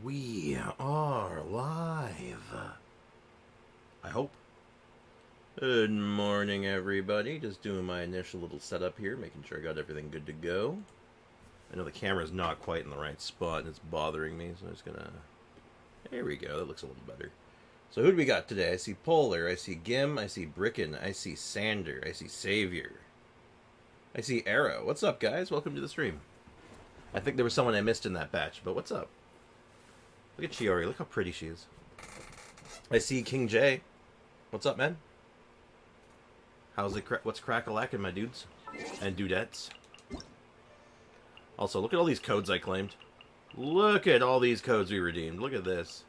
We are live. I hope. Good morning, everybody. Just doing my initial little setup here, making sure I got everything good to go. I know the camera's not quite in the right spot and it's bothering me, so I'm just gonna... There we go, that looks a little better. So who do we got today? I see Polar, I see Gim, I see Bricken, I see Sander, I see Savior. I see Arrow. What's up, guys? Welcome to the stream. I think there was someone I missed in that batch, but what's up? Look at Chiori. Look how pretty she is. I see King J. What's up, man? How's it? What's crack-a-lackin', my dudes and dudettes? Also, look at all these codes I claimed. Look at all these codes we redeemed. Look at this.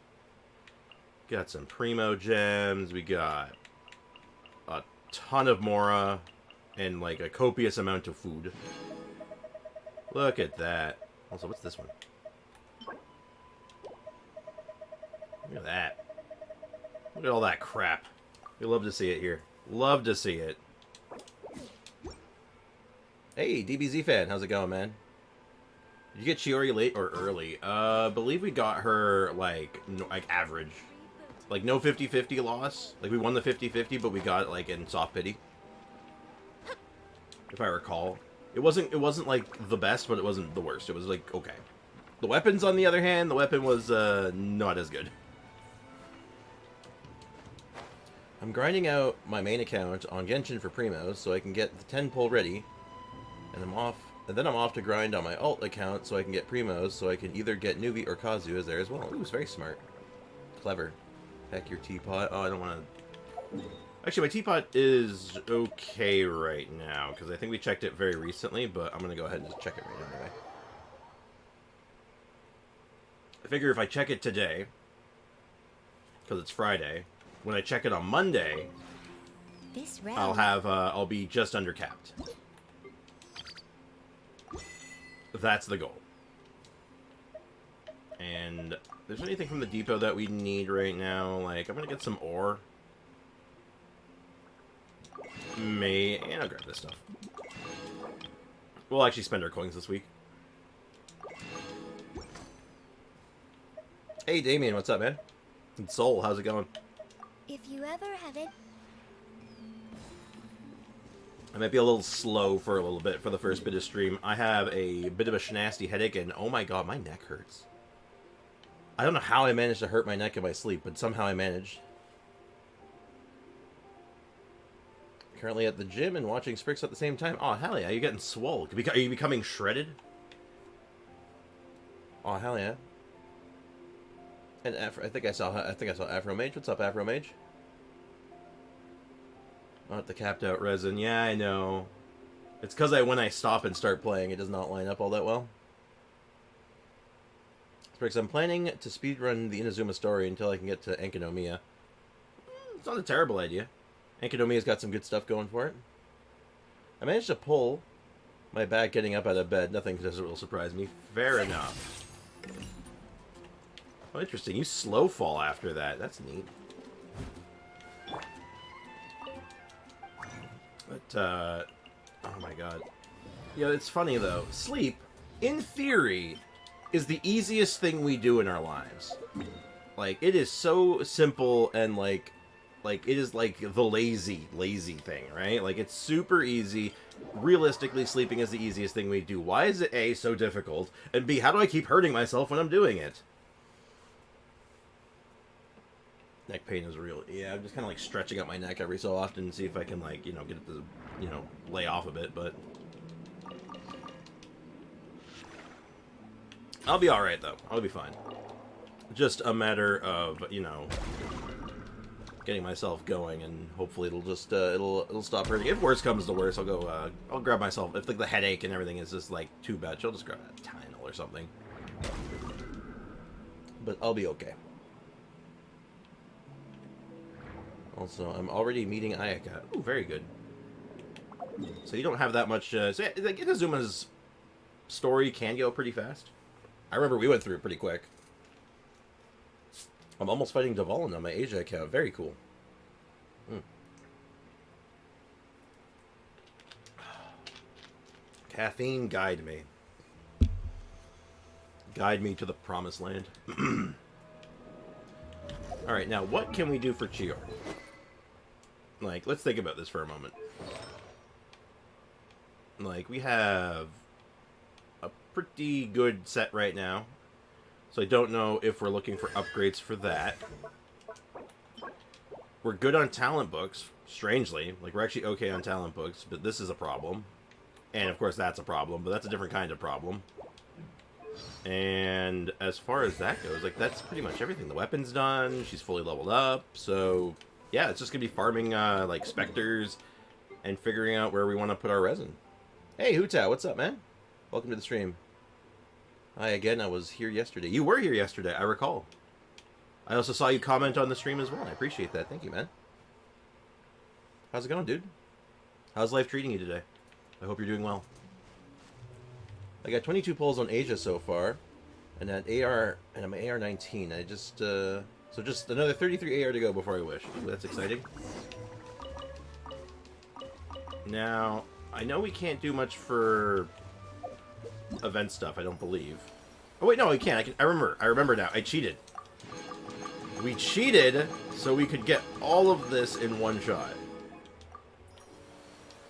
Got some Primo gems. We got a ton of Mora and like a copious amount of food. Look at that. Also, what's this one? Look at that. Look at all that crap. We love to see it here. Love to see it. Hey, DBZ fan. How's it going, man? Did you get Chiori late or early? I believe we got her, like average. Like, no 50-50 loss. Like, we won the 50-50, but we got it, like, in soft pity. If I recall. It wasn't, like, the best, but it wasn't the worst. It was, like, okay. The weapons, on the other hand, the weapon was, not as good. I'm grinding out my main account on Genshin for Primos so I can get the 10 pull ready, and then I'm off to grind on my alt account so I can get Primos so I can either get Nuvi or Kazu as there as well. Ooh, it's very smart. Clever. Heck, your teapot. Oh, I don't want to... Actually, my teapot is okay right now because I think we checked it very recently, but I'm going to go ahead and just check it right now anyway. I figure if I check it today, because it's Friday... When I check it on Monday, I'll be just under capped. That's the goal. And there's anything from the depot that we need right now? Like, I'm gonna get some ore. And I'll grab this stuff. We'll actually spend our coins this week. Hey, Damien, what's up, man? And Soul, how's it going? If you ever have it... I might be a little slow for a little bit for the first bit of stream. I have a bit of a schnasty headache, and oh my god, my neck hurts. I don't know how I managed to hurt my neck in my sleep, but somehow I managed. Currently at the gym and watching Sprix at the same time. Oh, hell yeah, you're getting swole. Are you becoming shredded? Oh, hell yeah. And I think I saw Afro Mage. What's up, Afro Mage? Not the capped out resin. Yeah, I know. It's because when I stop and start playing, it does not line up all that well. Sprix, I'm planning to speedrun the Inazuma story until I can get to Enkanomiya. It's not a terrible idea. Enkanomiya's got some good stuff going for it. I managed to pull my back getting up out of bed. Nothing will surprise me. Fair enough. Oh, interesting. You slow fall after that. That's neat. But, oh my god. Yeah, it's funny, though. Sleep, in theory, is the easiest thing we do in our lives. Like, it is so simple and, like, it is, like, the lazy thing, right? Like, it's super easy. Realistically, sleeping is the easiest thing we do. Why is it, A, so difficult? And B, how do I keep hurting myself when I'm doing it? Neck pain is real. Yeah, I'm just kind of like stretching out my neck every so often to see if I can, like, you know, get it to, you know, lay off a bit, but... I'll be alright, though. I'll be fine. Just a matter of, you know, getting myself going, and hopefully it'll just, it'll stop hurting. If worse comes to worse, I'll go, I'll grab myself, if, like, the headache and everything is just, like, too bad, I'll just grab a Tylenol or something. But I'll be okay. Also, I'm already meeting Ayaka. Ooh, very good. So you don't have that much... so yeah, like, Inazuma's story can go pretty fast. I remember we went through it pretty quick. I'm almost fighting Dvalin on my Asia account. Very cool. Caffeine guide me. Guide me to the promised land. Alright, now what can we do for Chiori? Like, let's think about this for a moment. Like, we have a pretty good set right now. So I don't know if we're looking for upgrades for that. We're good on talent books, strangely. Like, we're actually okay on talent books, but this is a problem. And, of course, that's a problem, but that's a different kind of problem. And as far as that goes, like, that's pretty much everything. The weapon's done, she's fully leveled up, so... yeah, it's just gonna be farming, like, specters and figuring out where we want to put our resin. Hey, Huta, what's up, man? Welcome to the stream. Hi again, I was here yesterday. You were here yesterday, I recall. I also saw you comment on the stream as well. I appreciate that. Thank you, man. How's it going, dude? How's life treating you today? I hope you're doing well. I got 22 pulls on Asia so far, and at AR, and I'm AR 19. I just, so just another 33 AR to go before I wish. That's exciting. Now, I know we can't do much for event stuff, I don't believe. Oh wait, no, we can. I remember now. I cheated. We cheated so we could get all of this in one shot.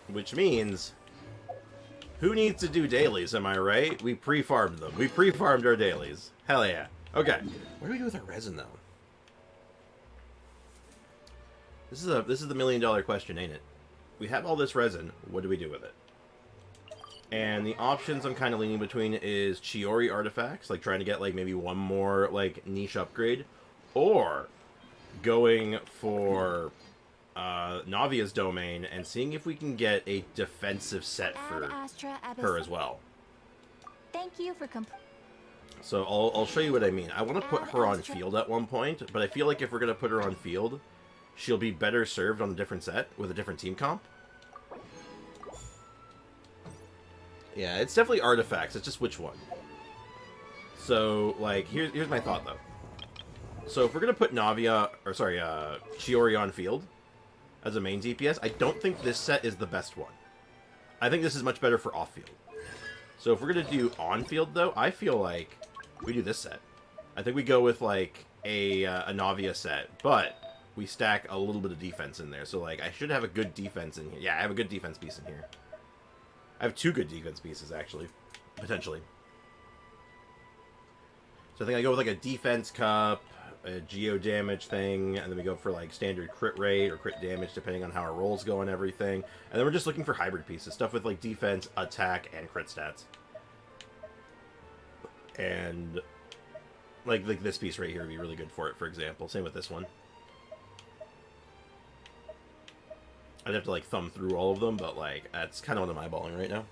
Which means, who needs to do dailies, am I right? We pre-farmed them. We pre-farmed our dailies. Hell yeah. Okay. What do we do with our resin, though? This is the million-dollar question, ain't it? We have all this resin. What do we do with it? And the options I'm kind of leaning between is Chiori artifacts, like trying to get like maybe one more like niche upgrade, or going for Navia's domain and seeing if we can get a defensive set for her as well. Thank you for So I'll show you what I mean. I want to put her on field at one point, but I feel like if we're going to put her on field, she'll be better served on a different set with a different team comp. Yeah, it's definitely artifacts. It's just which one. So, like, here's my thought, though. So if we're going to put Chiori on field as a main DPS, I don't think this set is the best one. I think this is much better for off-field. So if we're going to do on-field, though, I feel like we do this set. I think we go with, like, a Navia set, but we stack a little bit of defense in there. So, like, I should have a good defense in here. Yeah, I have a good defense piece in here. I have two good defense pieces, actually. Potentially. So I think I go with, like, a defense cup, a geo damage thing, and then we go for, like, standard crit rate or crit damage, depending on how our rolls go and everything. And then we're just looking for hybrid pieces. Stuff with, like, defense, attack, and crit stats. And, like this piece right here would be really good for it, for example. Same with this one. I'd have to, like, thumb through all of them, but, like, that's kind of what I'm eyeballing right now.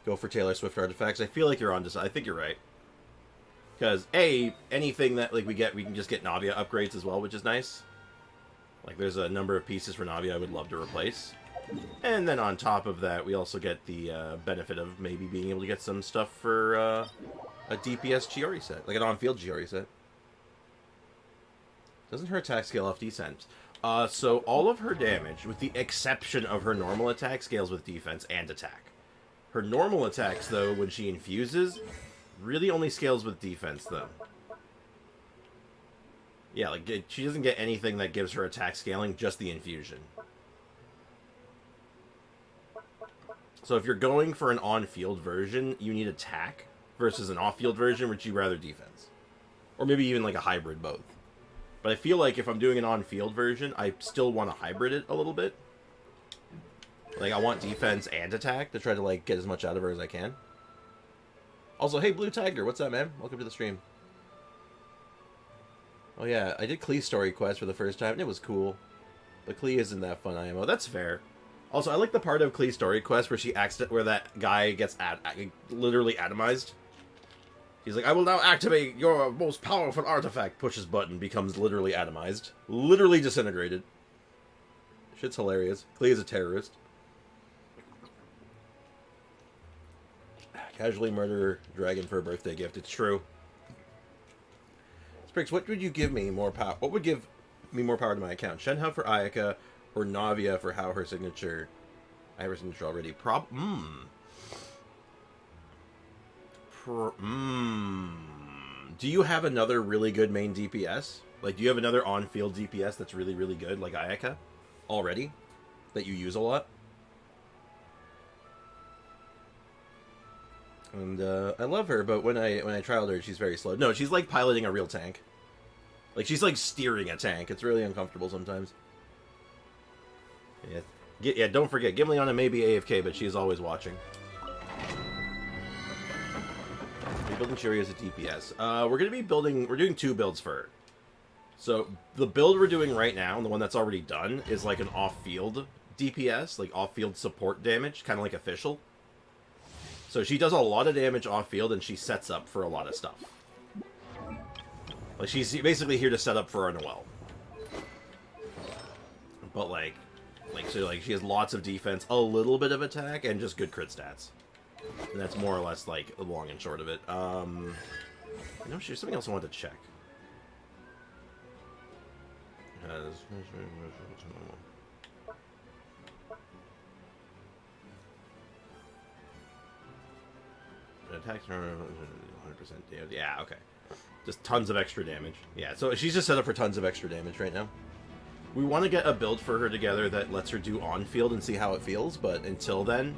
Go for Taylor Swift artifacts. I feel like you're on to... I think you're right. Because, A, anything that, like, we can just get Navia upgrades as well, which is nice. Like, there's a number of pieces for Navia I would love to replace. And then on top of that, we also get the benefit of maybe being able to get some stuff for a DPS Chiori set. Like, an on-field Chiori set. Doesn't her attack scale off descent? So all of her damage, with the exception of her normal attack, scales with defense and attack. Her normal attacks, though, when she infuses, really only scales with defense, though. Yeah, like, she doesn't get anything that gives her attack scaling, just the infusion. So if you're going for an on-field version, you need attack, versus an off-field version, which you rather defense. Or maybe even, like, a hybrid both. But I feel like if I'm doing an on-field version, I still want to hybrid it a little bit. Like, I want defense and attack to try to, like, get as much out of her as I can. Also, hey, Blue Tiger, what's up, man? Welcome to the stream. Oh, yeah, I did Klee's story quest for the first time, and it was cool. But Klee isn't that fun IMO. That's fair. Also, I like the part of Klee's story quest where where that guy gets literally atomized. He's like, I will now activate your most powerful artifact. Pushes button, becomes literally atomized. Literally disintegrated. Shit's hilarious. Klee is a terrorist. Casually murder dragon for a birthday gift. It's true. Spriggs, what would you give me more power? What would give me more power to my account? Shenhe for Ayaka or Navia for how her signature... I have her signature already. Do you have another really good main DPS? Like, do you have another on-field DPS that's really, really good, like Ayaka, already, that you use a lot? And I love her, but when I trialed her, she's very slow. No, she's like piloting a real tank. Like, she's like steering a tank. It's really uncomfortable sometimes. Yeah, don't forget, Gimleana may be AFK, but she is always watching. We're building Chiori as a DPS. We're doing 2 builds for her. So, the build we're doing right now, and the one that's already done, is like an off-field DPS, like off-field support damage, kind of like official. So she does a lot of damage off-field, and she sets up for a lot of stuff. Like, she's basically here to set up for our Noelle. But, so she has lots of defense, a little bit of attack, and just good crit stats. And that's more or less, like, the long and short of it. No, there's something else I wanted to check. Attack 100% damage. Yeah, okay. Just tons of extra damage. Yeah, so she's just set up for tons of extra damage right now. We want to get a build for her together that lets her do on-field and see how it feels, but until then,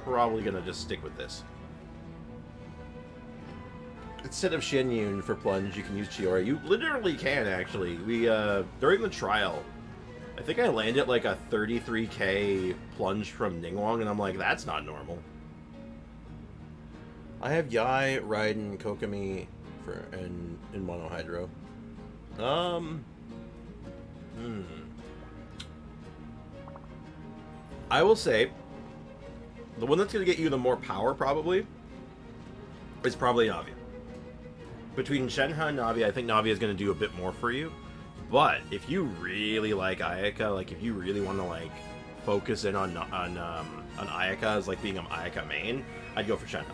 probably gonna just stick with this. Instead of Shen Yun for plunge, you can use Chiori. You literally can, actually. We, during the trial, I think I landed like a 33k plunge from Ningguang, and I'm like, that's not normal. I have Yai, Raiden, Kokomi in Mono Hydro. I will say, the one that's going to get you the more power, probably, is probably Navi. Between Shenhe and Navi, I think Navi is going to do a bit more for you. But if you really like Ayaka, like if you really want to like focus in on Ayaka as like being an Ayaka main, I'd go for Shenhe.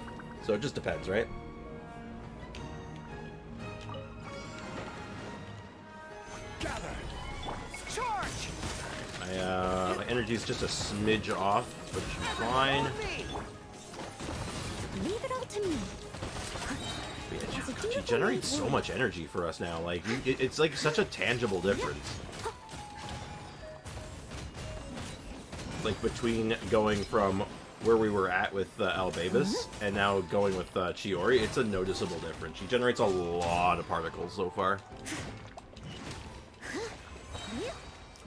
So it just depends, right? Gather. Charge. My energy is just a smidge off, but it should be fine. Leave it all to me. She generates so much energy for us now. Like, it's like such a tangible difference. Like, between going from where we were at with Albabus and now going with Chiori, it's a noticeable difference. She generates a lot of particles so far.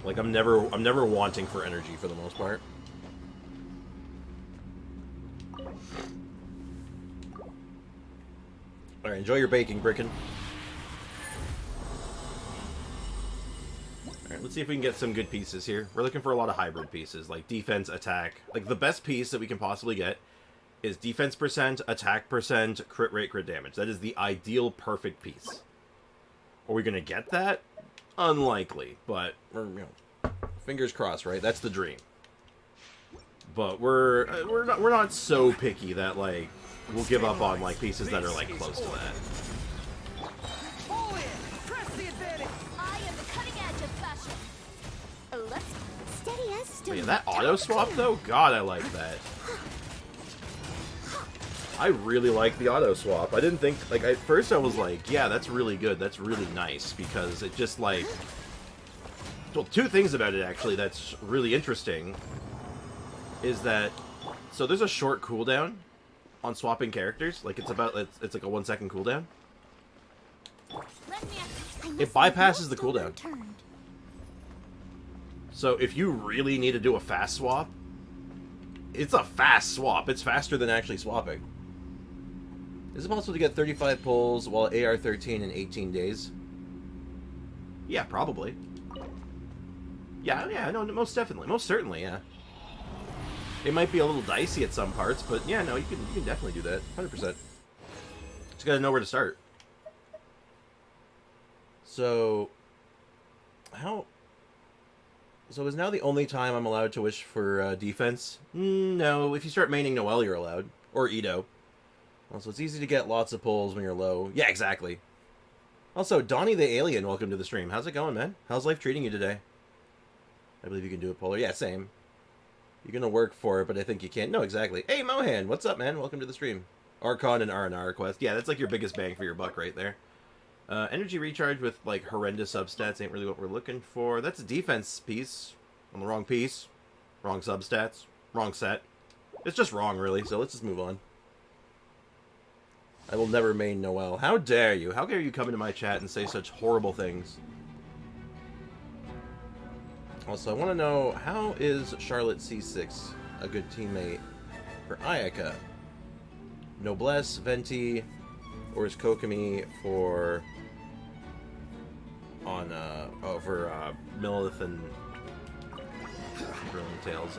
Like, I'm never wanting for energy for the most part. Alright, enjoy your baking, Bricken. Alright, let's see if we can get some good pieces here. We're looking for a lot of hybrid pieces, like defense, attack. Like, the best piece that we can possibly get is defense percent, attack percent, crit rate, crit damage. That is the ideal perfect piece. Are we gonna get that? Unlikely, but we're, you know, fingers crossed, right? That's the dream. But we're not so picky that, like, we'll give up on, like, pieces that are, like, close to that. Pull in. Press the advantage. I am the cutting edge of fashion. Let's steady as steady. Yeah, that auto swap though, God, I like that. I really like the auto swap. I didn't think, like, at first I was like, yeah, that's really good, that's really nice, because it just, like, well, two things about it actually that's really interesting is that, so there's a short cooldown on swapping characters. Like, it's about, it's like a 1 second cooldown. It bypasses the cooldown. So if you really need to do a fast swap, it's a fast swap. It's faster than actually swapping. Is it possible to get 35 pulls while AR 13 in 18 days? Yeah, probably. Yeah, no, most definitely. Most certainly, yeah. It might be a little dicey at some parts, but yeah, no, you can definitely do that. 100%. Just gotta know where to start. So, So is now the only time I'm allowed to wish for defense? No, if you start maining Noelle, you're allowed. Or Ito. Also, it's easy to get lots of pulls when you're low. Yeah, exactly. Also, Donnie the Alien, welcome to the stream. How's it going, man? How's life treating you today? I believe you can do a polar. Yeah, same. You're gonna work for it, but I think you can't. No, exactly. Hey, Mohan, what's up, man? Welcome to the stream. Archon and R&R quest. Yeah, that's like your biggest bang for your buck right there. Energy recharge with, like, horrendous substats ain't really what we're looking for. That's a defense piece. On the wrong piece. Wrong substats. Wrong set. It's just wrong, really, so let's just move on. I will never main Noelle. How dare you? How dare you come into my chat and say such horrible things? Also, I want to know, how is Charlotte C6 a good teammate for Ayaka? Noblesse, Venti, or is Kokomi for... on, over, Millith and... Brilliant Tales.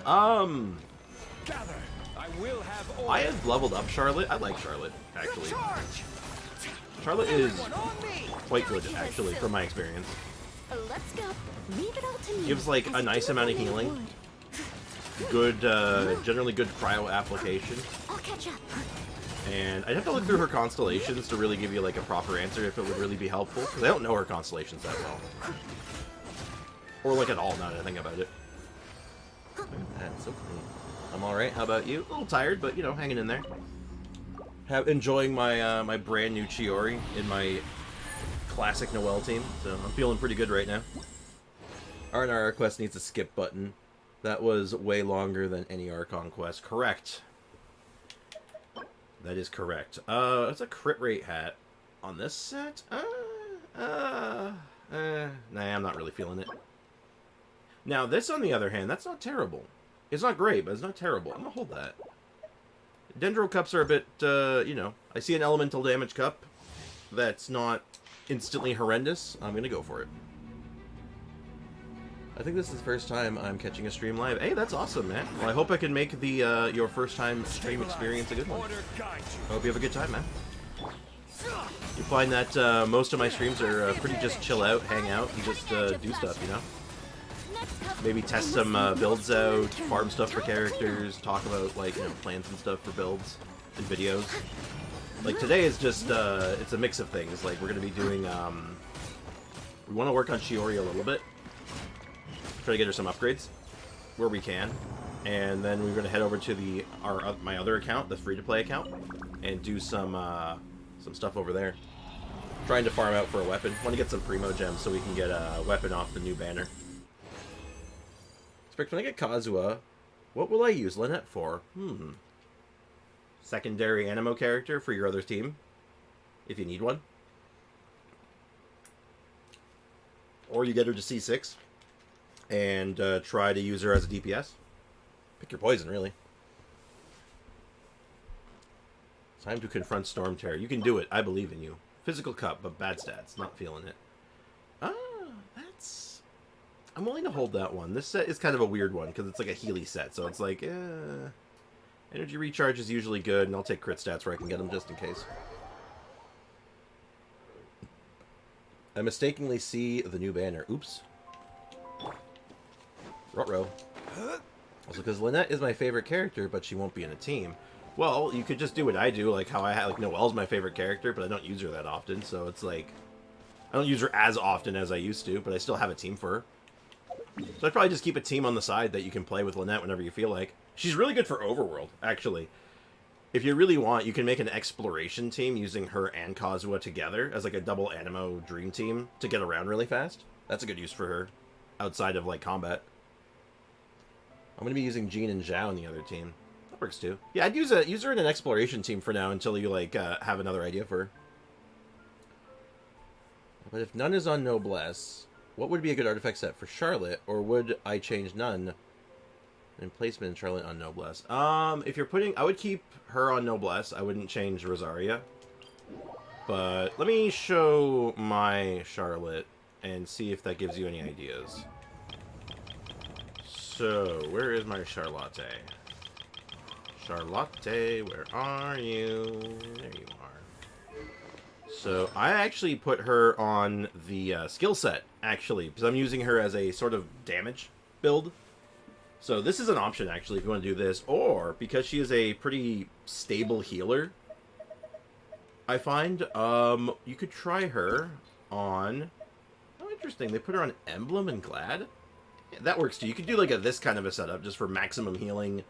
Gather. I will have order. I have leveled up Charlotte. I like Charlotte, actually. Charlotte is quite good, actually, from my experience. Let's go. Leave it all to me. Gives, like, a nice amount of healing. Good, generally good cryo application. I'll catch up. And I'd have to look through her constellations to really give you, like, a proper answer if it would really be helpful. Because I don't know her constellations that well. Or, like, at all, now that I think about it. Look at that, so clean. I'm alright, how about you? A little tired, but, you know, hanging in there. Enjoying my, my brand new Chiori in my classic Noelle team, so I'm feeling pretty good right now. R&R quest needs a skip button. That was way longer than any Archon quest. Correct. That is correct. It's a crit rate hat on this set. Nah, I'm not really feeling it. Now, this, on the other hand, that's not terrible. It's not great, but it's not terrible. I'm gonna hold that. Dendro cups are a bit, you know... I see an elemental damage cup that's not instantly horrendous. I'm gonna go for it. I think this is the first time I'm catching a stream live. Hey, that's awesome, man. Well, I hope I can make the, your first time stream experience a good one. I hope you have a good time, man. You find that, most of my streams are pretty just chill out, hang out, and just, do stuff, you know? Maybe test some builds out, farm stuff for characters, talk about, like, you know, plans and stuff for builds and videos. Like, today is just, it's a mix of things. Like, we're going to be doing, we want to work on Chiori a little bit. Try to get her some upgrades where we can. And then we're going to head over to my other account, the free-to-play account, and do some stuff over there. Trying to farm out for a weapon. Want to get some Primo Gems so we can get a weapon off the new banner. When I get Kazuha, what will I use Lynette for? Secondary Animo character for your other team, if you need one. Or you get her to C6 and try to use her as a DPS. Pick your poison, really. Time to confront Storm Terror. You can do it. I believe in you. Physical cup, but bad stats. Not feeling it. I'm willing to hold that one. This set is kind of a weird one, because it's like a Healy set, so it's like, energy recharge is usually good, and I'll take crit stats where I can get them just in case. I mistakenly see the new banner. Oops. Ruh-roh. Also, because Lynette is my favorite character, but she won't be in a team. Well, you could just do what I do, like how like, Noelle's my favorite character, but I don't use her that often, so it's like, I don't use her as often as I used to, but I still have a team for her. So I'd probably just keep a team on the side that you can play with Lynette whenever you feel like. She's really good for Overworld, actually. If you really want, you can make an exploration team using her and Kazuha together as like a double Animo dream team to get around really fast. That's a good use for her, outside of like combat. I'm going to be using Jean and Zhao in the other team. That works too. Yeah, I'd use her in an exploration team for now until you like have another idea for her. But if none is on Noblesse... what would be a good artifact set for Charlotte, or would I change none and placement in Charlotte on Noblesse? If you're putting... I would keep her on Noblesse. I wouldn't change Rosaria. But let me show my Charlotte and see if that gives you any ideas. So, where is my Charlotte? Charlotte, where are you? There you are. So, I actually put her on the skill set, actually, because I'm using her as a sort of damage build. So, this is an option, actually, if you want to do this. Or, because she is a pretty stable healer, I find, you could try her on... Oh, interesting. They put her on Emblem and Glad? That works too. You could do like this kind of a setup just for maximum healing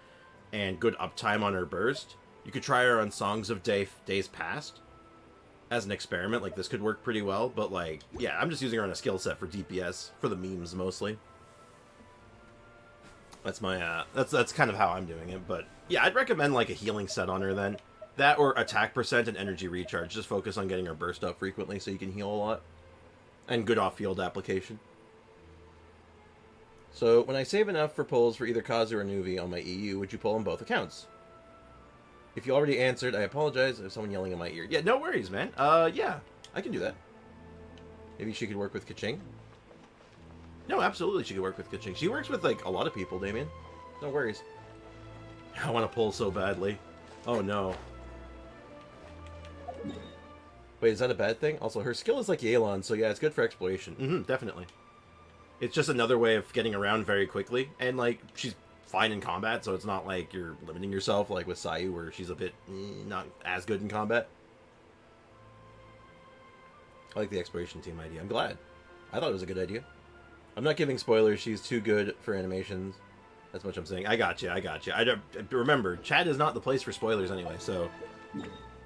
and good uptime on her burst. You could try her on Songs of Days Past as an experiment. Like, this could work pretty well, but like, yeah, I'm just using her on a skill set for DPS, for the memes mostly. That's my, that's kind of how I'm doing it, but yeah, I'd recommend like a healing set on her then. That or attack percent and energy recharge. Just focus on getting her burst up frequently so you can heal a lot. And good off-field application. So, when I save enough for pulls for either Kazu or Nuvi on my EU, would you pull on both accounts? If you already answered, I apologize. There's someone yelling in my ear. Yeah, no worries, man. Yeah, I can do that. Maybe she could work with Kaching? No, absolutely she could work with Kaching. She works with, like, a lot of people, Damien. No worries. I want to pull so badly. Oh, no. Wait, is that a bad thing? Also, her skill is like Yelan, so yeah, it's good for exploration. Definitely. It's just another way of getting around very quickly, and like, she's fine in combat, so it's not like you're limiting yourself like with Sayu, where she's a bit not as good in combat. I like the exploration team idea. I'm glad. I thought it was a good idea. I'm not giving spoilers. She's too good for animations. That's what I'm saying. I got you. I got you. Remember, chat is not the place for spoilers anyway, so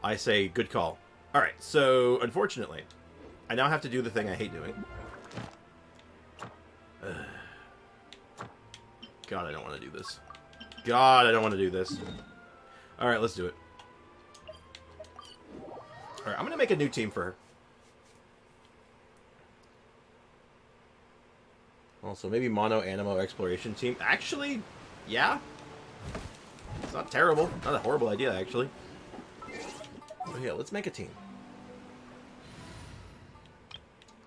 I say good call. All right, so unfortunately, I now have to do the thing I hate doing. God, I don't want to do this. God, I don't want to do this. All right, let's do it. All right, I'm going to make a new team for her. Also, maybe mono animo exploration team. Actually, yeah. It's not terrible. Not a horrible idea, actually. But yeah, let's make a team.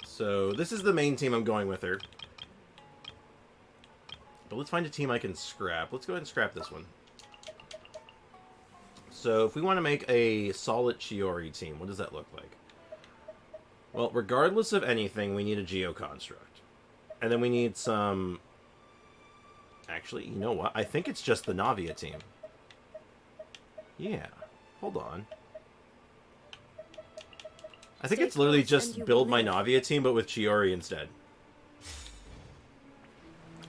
So, this is the main team I'm going with her. But let's find a team I can scrap. Let's go ahead and scrap this one. So, if we want to make a solid Chiori team, what does that look like? Well, regardless of anything, we need a Geo Construct. And then we need some... Actually, you know what? I think it's just the Navia team. Yeah. Hold on. I think it's literally just build my Navia team, but with Chiori instead.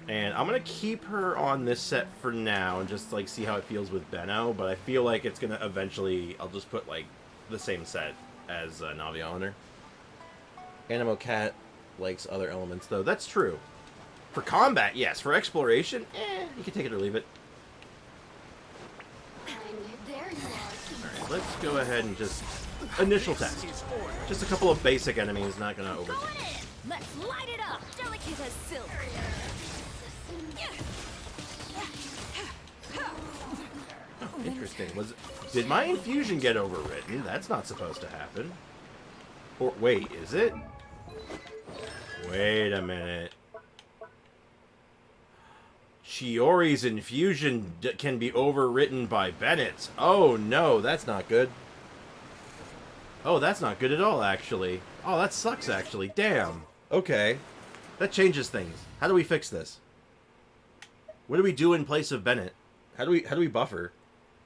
And I'm going to keep her on this set for now and just, like, see how it feels with Benno. But I feel like it's going to eventually... I'll just put, like, the same set as Navia on her. Animo Cat likes other elements, though. That's true. For combat, yes. For exploration, you can take it or leave it. Alright, let's go ahead and just... Initial test. Just a couple of basic enemies, not gonna overtake. Let's light it up. Delicate as silk. Oh, interesting. Did my infusion get overwritten? That's not supposed to happen. Or wait, is it? Wait a minute. Chiori's infusion can be overwritten by Bennett. Oh no, that's not good. Oh, that's not good at all, actually. Oh, that sucks, actually. Damn. Okay. That changes things. How do we fix this? What do we do in place of Bennett? How do we buffer?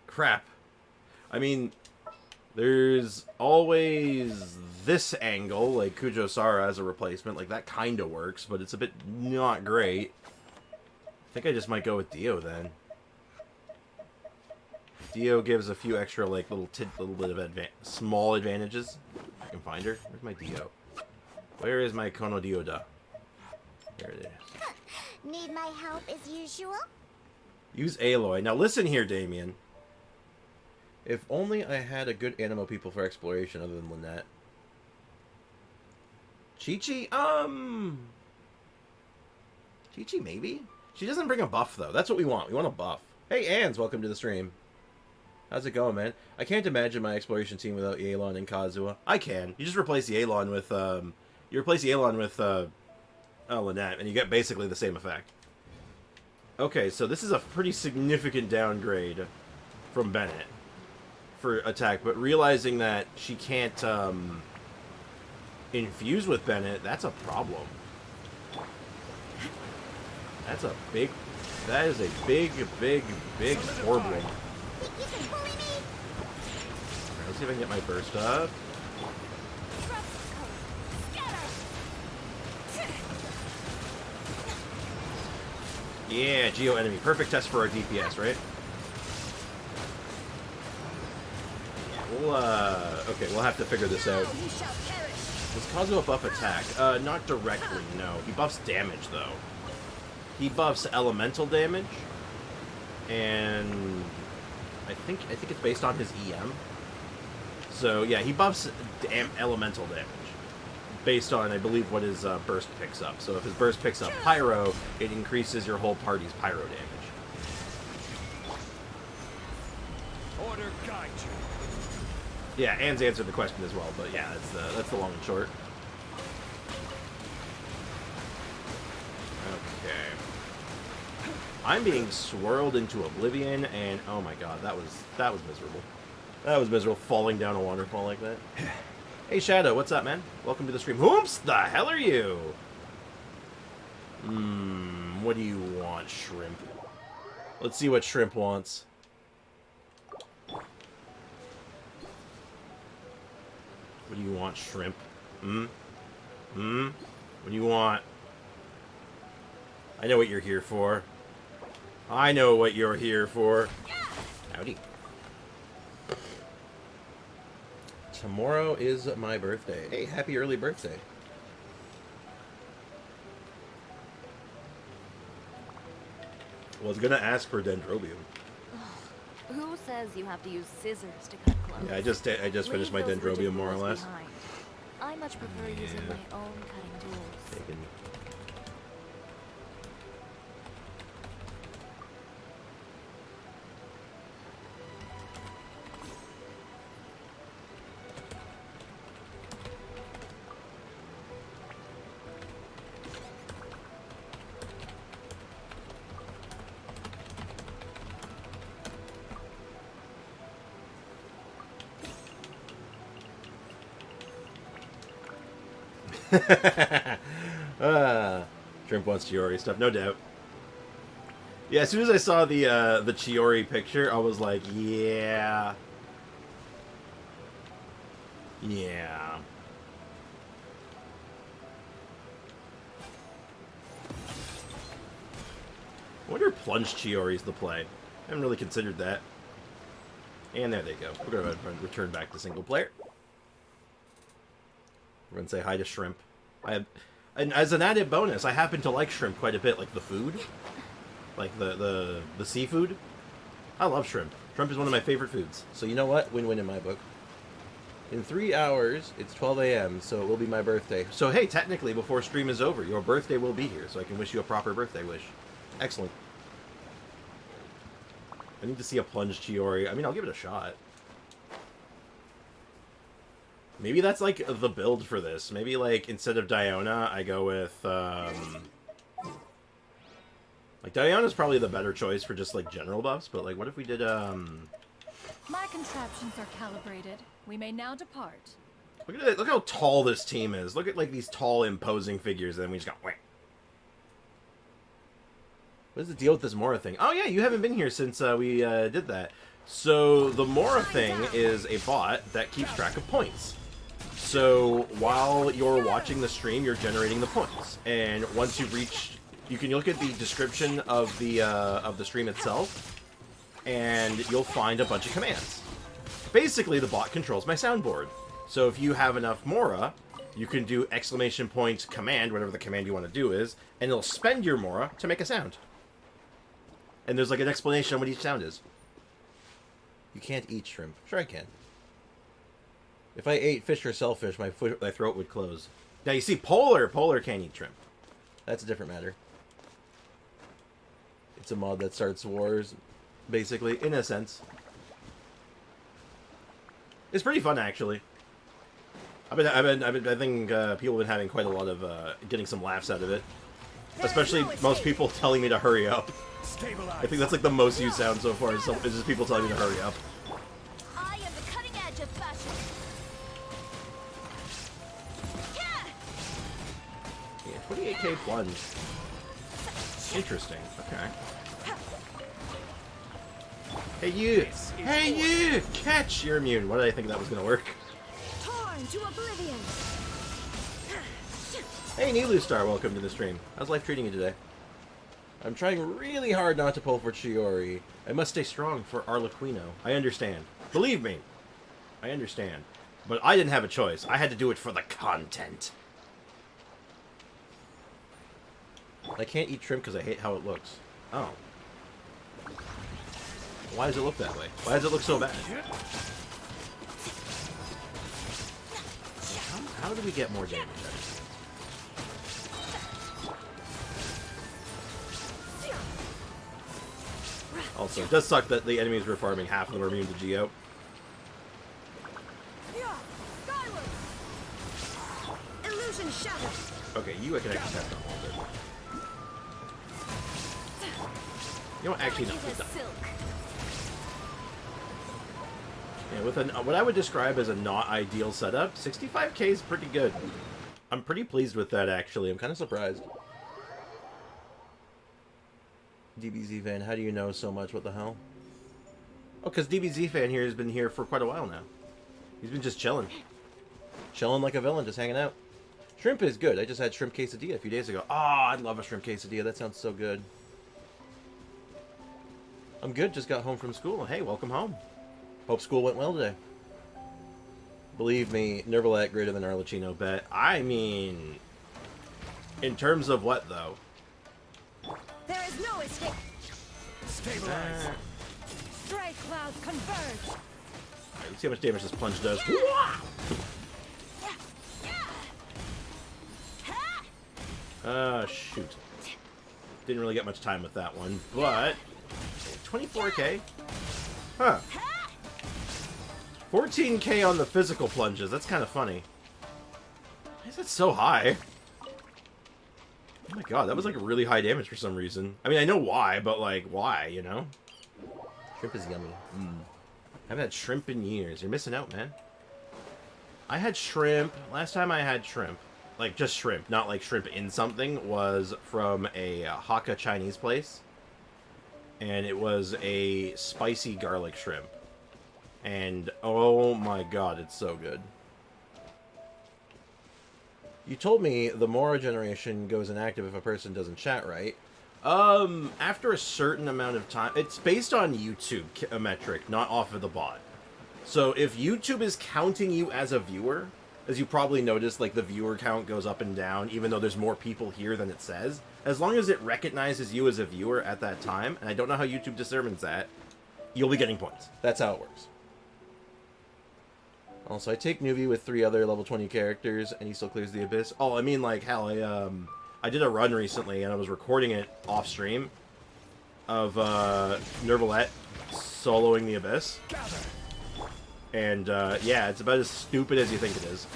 Crap. I mean, there's always this angle, like Kujo-Sara as a replacement. Like, that kind of works, but it's a bit not great. I think I just might go with Dio, then. Dio gives a few extra, like, little bit of small advantages. I can find her. Where's my Dio? Where is my Kono Dio-da? There it is. Need my help as usual? Use Aloy. Now listen here, Damien. If only I had a good animo people for exploration other than Lynette. Chi-Chi? Chi-Chi, maybe? She doesn't bring a buff, though. That's what we want. We want a buff. Hey, Ans, welcome to the stream. How's it going, man? I can't imagine my exploration team without Yelan and Kazuha. I can. You just replace Yelan with, Lynette, and you get basically the same effect. Okay, so this is a pretty significant downgrade from Bennett for attack, but realizing that she can't, infuse with Bennett, that's a problem. That is a big problem. Let's see if I can get my burst up. Yeah, Geo enemy. Perfect test for our DPS, right? Yeah, okay, we'll have to figure this out. He shall perish. Does Kazuo buff attack? Not directly, no. He buffs damage, though. He buffs elemental damage, and I think it's based on his EM. So yeah, he buffs elemental damage based on, I believe, what his burst picks up. So if his burst picks up pyro, it increases your whole party's pyro damage. Order guide you. Yeah, Anne's answered the question as well, but yeah, that's the long and short. Okay. I'm being swirled into oblivion, and oh my god, that was miserable. That was miserable, falling down a waterfall like that. Hey Shadow, what's up, man? Welcome to the stream. Whoops, the hell are you? What do you want, Shrimp? Let's see what Shrimp wants. What do you want, Shrimp? What do you want? I know what you're here for. I know what you're here for. Howdy. Tomorrow is my birthday. Hey, happy early birthday. I was gonna ask for dendrobium. Who says you have to use scissors to cut clothes? Yeah, I just finished my Leave those dendrobium rigid more or rules less. behind. I much prefer using Yeah. my own cutting tools. Taken. Shrimp wants Chiori stuff, no doubt. Yeah, as soon as I saw the Chiori picture, I was like, yeah. Yeah. I wonder if plunge Chioris the play. I haven't really considered that. And there they go. We're going to return back to single player. We're going to say hi to Shrimp. And as an added bonus, I happen to like shrimp quite a bit, like the food. Like the seafood. I love shrimp. Shrimp is one of my favorite foods. So you know what? Win-win in my book. In 3 hours, it's 12 a.m., so it will be my birthday. So hey, technically, before stream is over, your birthday will be here, so I can wish you a proper birthday wish. Excellent. I need to see a plunge Chiori. I mean, I'll give it a shot. Maybe that's, like, the build for this. Maybe, like, instead of Diona, I go with, like, Diona's probably the better choice for just, like, general buffs, but, like, what if we did, My contraptions are calibrated. We may now depart. Look at it. Look how tall this team is. Look at, like, these tall, imposing figures, and then we just go, wait. What is the deal with this Mora thing? Oh, yeah, you haven't been here since we did that. So, the Mora thing is a bot that keeps track of points. So, while you're watching the stream, you're generating the points. And once you reach... You can look at the description of the stream itself, and you'll find a bunch of commands. Basically, the bot controls my soundboard. So, if you have enough Mora, you can do exclamation point command, whatever the command you want to do is, and it'll spend your Mora to make a sound. And there's like an explanation on what each sound is. You can't eat shrimp. Sure I can. If I ate fish or shellfish, my throat would close. Now you see, Polar can't eat shrimp. That's a different matter. It's a mod that starts wars, basically, in a sense. It's pretty fun, actually. I think people have been having quite a lot of getting some laughs out of it. Especially most people telling me to hurry up. I think that's like the most used sound so far, is just people telling me to hurry up. I am the cutting edge of fashion. Yeah, 28k plunge. Interesting. Okay. Hey you! Hey you! Catch! You're immune. What did I think that was gonna work? Torn to oblivion. Hey Nilu Star, welcome to the stream. How's life treating you today? I'm trying really hard not to pull for Chiori. I must stay strong for Arlequino. I understand. Believe me. I understand. But I didn't have a choice. I had to do it for the content. I can't eat shrimp because I hate how it looks. Oh. Why does it look that way? Why does it look so bad? How do we get more damage out of it? Also, it does suck that the enemies we're farming, half of them are immune to Geo. Illusion shattered. Okay, you I can actually test on a little bit. You know what? Actually, no. It's not. Yeah, with what I would describe as a not ideal setup, 65k is pretty good. I'm pretty pleased with that, actually. I'm kind of surprised. DBZ fan, how do you know so much? What the hell? Oh, because DBZ fan here has been here for quite a while now. He's been just chilling. Chilling like a villain, just hanging out. Shrimp is good. I just had shrimp quesadilla a few days ago. Oh, I'd love a shrimp quesadilla. That sounds so good. I'm good. Just got home from school. Hey, welcome home. Hope school went well today. Believe me, Nervalet greater than Arlecchino bet. I mean, in terms of what, though? There is no escape. Stabilize. Stray clouds converge. Alright, let's see how much damage this plunge does. Shoot. Didn't really get much time with that one, but 24k? Huh. 14k on the physical plunges. That's kind of funny. Why is it so high? Oh my god, that was like really high damage for some reason. I mean, I know why, but like, why, you know? Shrimp is yummy. I haven't had shrimp in years. You're missing out, man. I had shrimp. Last time I had shrimp, like just shrimp, not like shrimp in something, was from a Hakka Chinese place. And it was a spicy garlic shrimp. And oh my god, it's so good. You told me the Mora generation goes inactive if a person doesn't chat right. After a certain amount of time, it's based on YouTube a metric, not off of the bot. So if YouTube is counting you as a viewer, as you probably noticed, like the viewer count goes up and down, even though there's more people here than it says. As long as it recognizes you as a viewer at that time, and I don't know how YouTube determines that, you'll be getting points. That's how it works. Also, I take Nuvi with 3 other level 20 characters, and he still clears the Abyss. Oh, I mean, like, hell, I did a run recently, and I was recording it off-stream of Nervalet soloing the Abyss. And, yeah, it's about as stupid as you think it is.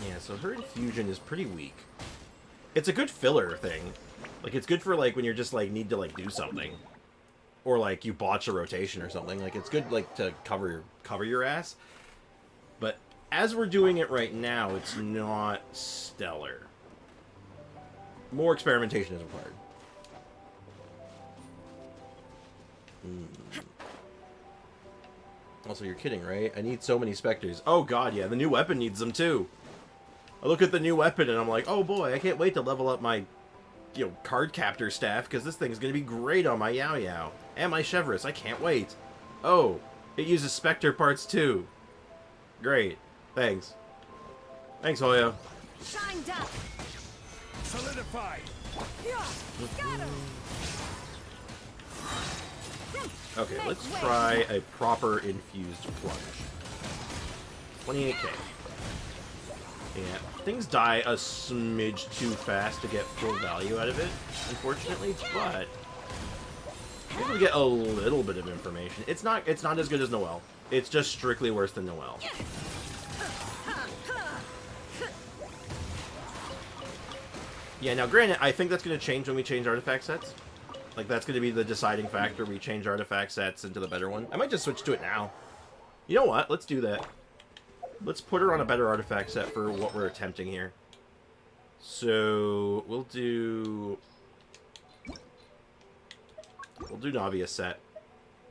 Yeah, so her infusion is pretty weak. It's a good filler thing. Like, it's good for, like, when you're just, like, need to, like, do something. Or, like, you botch a rotation or something. Like, it's good, like, to cover your ass. But as we're doing it right now, it's not stellar. More experimentation is required. Also, you're kidding, right? I need so many Spectres. Oh, God, yeah. The new weapon needs them, too. I look at the new weapon, and I'm like, oh, boy, I can't wait to level up my, you know, card captor staff, because this thing's going to be great on my Yao Yao. And my Chevreuse. I can't wait. Oh, it uses Spectre parts, too. Great. Thanks. Thanks, Hoyo. Shined up. Solidified. Okay, let's try a proper infused plunge. 28k. Yeah, things die a smidge too fast to get full value out of it, unfortunately, but maybe we get a little bit of information. It's not as good as Noelle. It's just strictly worse than Noelle. Yeah, now granted, I think that's going to change when we change artifact sets. Like, that's going to be the deciding factor. We change artifact sets into the better one. I might just switch to it now. You know what? Let's do that. Let's put her on a better artifact set for what we're attempting here. So, we'll do Navia's set.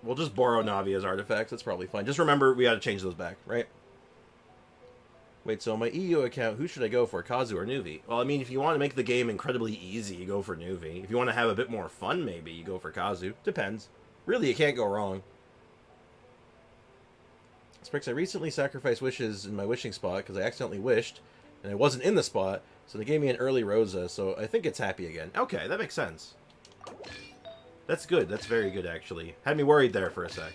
We'll just borrow Navia's artifacts. That's probably fine. Just remember, we got to change those back, right? Wait, so on my EU account, who should I go for, Kazu or Nuvi? Well, I mean, if you want to make the game incredibly easy, you go for Nuvi. If you want to have a bit more fun, maybe, you go for Kazu. Depends. Really, you can't go wrong. Sprix, I recently sacrificed wishes in my wishing spot because I accidentally wished, and I wasn't in the spot, so they gave me an early Rosa, so I think it's happy again. Okay, that makes sense. That's good. That's very good, actually. Had me worried there for a sec.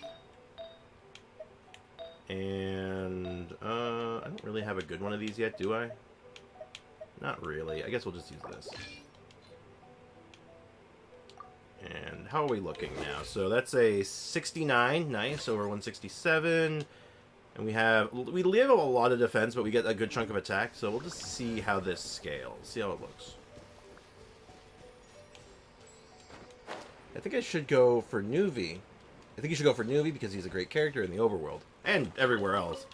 And, I don't really have a good one of these yet, do I? Not really. I guess we'll just use this. And how are we looking now? So that's a 69. Nice. Over 167. And we have a lot of defense, but we get a good chunk of attack. So we'll just see how this scales. See how it looks. I think I should go for Nuvi. I think you should go for Nuvi because he's a great character in the overworld. And everywhere else.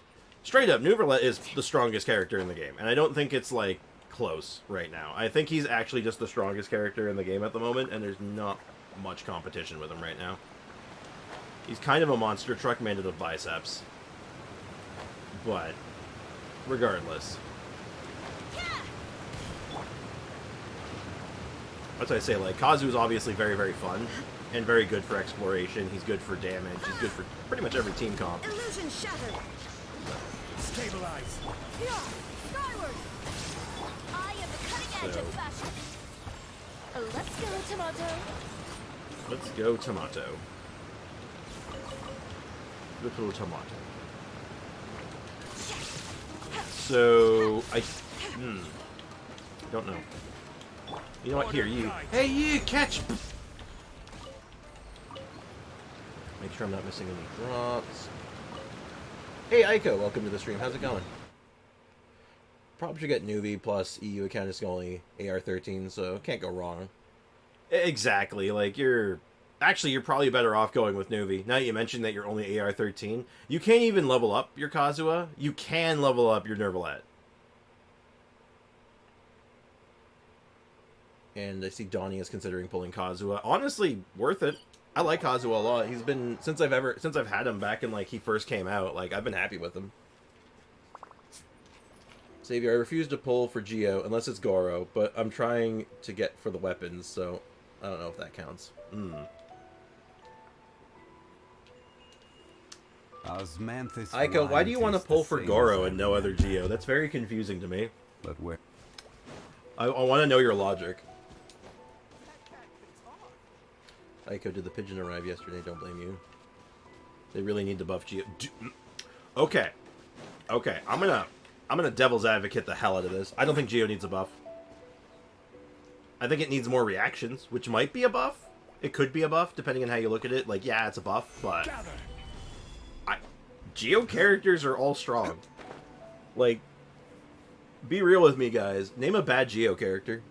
Straight up, Nuverlet is the strongest character in the game. And I don't think it's, like, close right now. I think he's actually just the strongest character in the game at the moment, and there's not much competition with him right now. He's kind of a monster truck made out of biceps. But, regardless. That's what I say, like, Kazu is obviously very, very fun. And very good for exploration. He's good for damage. He's good for pretty much every team comp. Illusion shattered. Stabilize. Yeah, skyward. I am the cutting edge of fashion. Let's go, Tomato. Let's go, Tomato. Little Tomato. So, don't know. You know what? Here, you. Hey, you, catch! Make sure I'm not missing any drops. Hey, Aiko, welcome to the stream. How's it going? Probably should get Nuvi plus EU account is only AR-13, so can't go wrong. Exactly. Like, you're probably better off going with Nuvi. Now that you mentioned that you're only AR-13, you can't even level up your Kazuha. You can level up your Nervalet. And I see Donnie is considering pulling Kazuha. Honestly, worth it. I like Kazuha a lot. He's been since I've had him back in like he first came out. Like I've been happy with him. Savior, I refuse to pull for Geo unless it's Goro, but I'm trying to get for the weapons, so I don't know if that counts. Aiko, why do you want to pull for Goro and no other Geo? That's very confusing to me. But where? I want to know your logic. Aiko, did the pigeon arrive yesterday? Don't blame you. They really need to buff Geo. Okay. Okay, I'm gonna devil's advocate the hell out of this. I don't think Geo needs a buff. I think it needs more reactions, which might be a buff. It could be a buff, depending on how you look at it. Like, yeah, it's a buff, but... Geo characters are all strong. Like, be real with me, guys. Name a bad Geo character.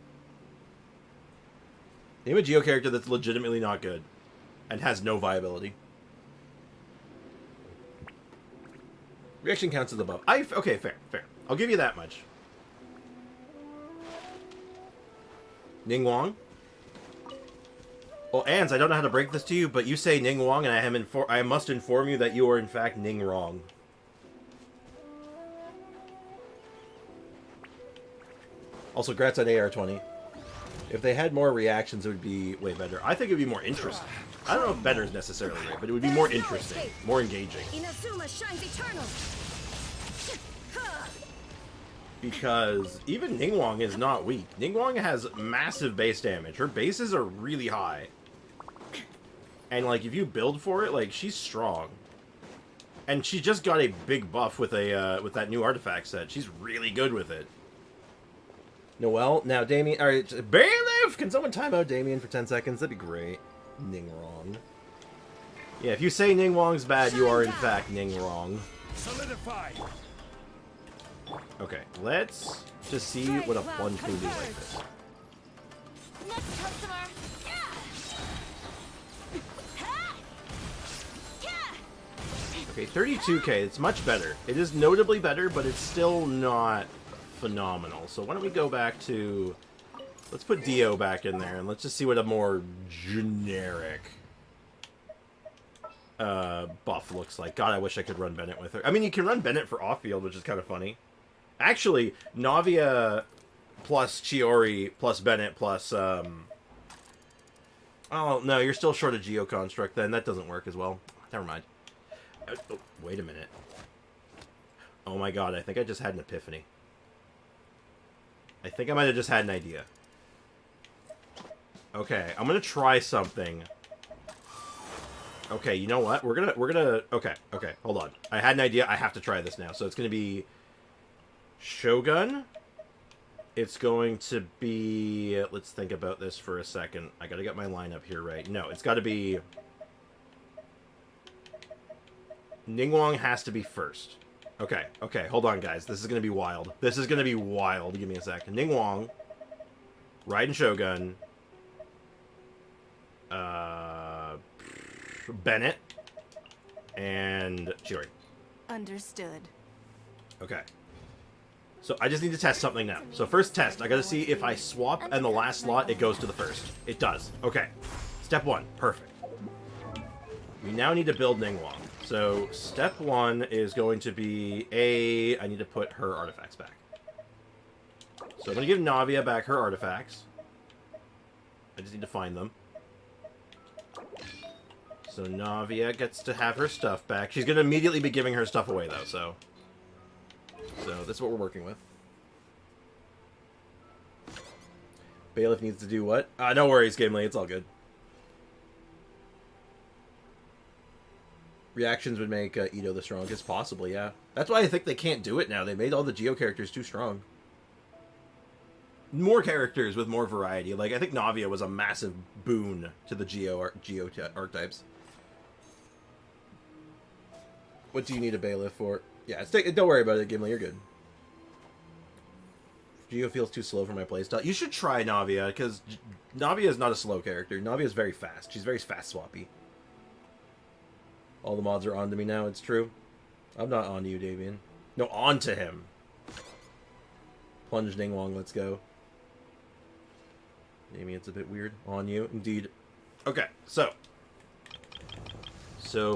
Name a Geo character that's legitimately not good. And has no viability. Reaction counts as a buff. Okay, fair. I'll give you that much. Ning Wong? Well, Ans, I don't know how to break this to you, but you say Ning Wong, and I must inform you that you are in fact Ning Wrong. Also, grats on AR-20. If they had more reactions, it would be way better. I think it would be more interesting. I don't know if better is necessarily right, but it would be more interesting, more engaging. Inazuma shines eternal. Because even Ningguang is not weak. Ningguang has massive base damage. Her bases are really high. And, like, if you build for it, like, she's strong. And she just got a big buff with that new artifact set. She's really good with it. Noelle, now Damien, alright, Bailiff! Can someone time out Damien for 10 seconds? That'd be great. Ningwrong. Yeah, if you say Ningguang's bad, you are in fact Ningwrong. Solidify. Okay, let's just see what a plunge can do like this. Next customer. Okay, 32k, it's much better. It is notably better, but it's still not phenomenal. So why don't we go back to... Let's put Dio back in there, and let's just see what a more generic buff looks like. God, I wish I could run Bennett with her. I mean, you can run Bennett for off-field, which is kind of funny. Actually, Navia plus Chiori plus Bennett plus... Oh, no, you're still short of Geoconstruct then. That doesn't work as well. Never mind. Oh, wait a minute. Oh my god, I think I just had an epiphany. I think I might have just had an idea. Okay, I'm gonna try something. Okay, you know what? We're gonna... Okay, hold on. I had an idea. I have to try this now. So it's gonna be... Shogun. It's going to be... Let's think about this for a second. I gotta get my lineup here right. No, it's gotta be... Ningguang has to be first. Okay, hold on, guys. This is gonna be wild. This is gonna be wild. Give me a second. Ningguang. Raiden Shogun. Bennett. And Chiori. Understood. Okay. So I just need to test something now. So first test, I gotta see if I swap and the last slot, it goes to the first. It does. Okay. Step 1. Perfect. We now need to build Ningguang. So step 1 is going to be I need to put her artifacts back. So I'm gonna give Navia back her artifacts. I just need to find them. So Navia gets to have her stuff back. She's gonna immediately be giving her stuff away though, so this is what we're working with. Bailiff needs to do what? No worries, Gamely. It's all good. Reactions would make Ito the strongest, possibly, yeah. That's why I think they can't do it now. They made all the Geo characters too strong. More characters with more variety. Like, I think Navia was a massive boon to the Geo archetypes. What do you need a Bailiff for? Yeah, don't worry about it, Gimli. You're good. Geo feels too slow for my playstyle. You should try Navia, because Navia is not a slow character. Navia is very fast. She's very fast swappy. All the mods are on to me now, it's true. I'm not on to you, Davian. No, on to him. Plunge Ningguang, let's go. Maybe it's a bit weird. On you, indeed. Okay, so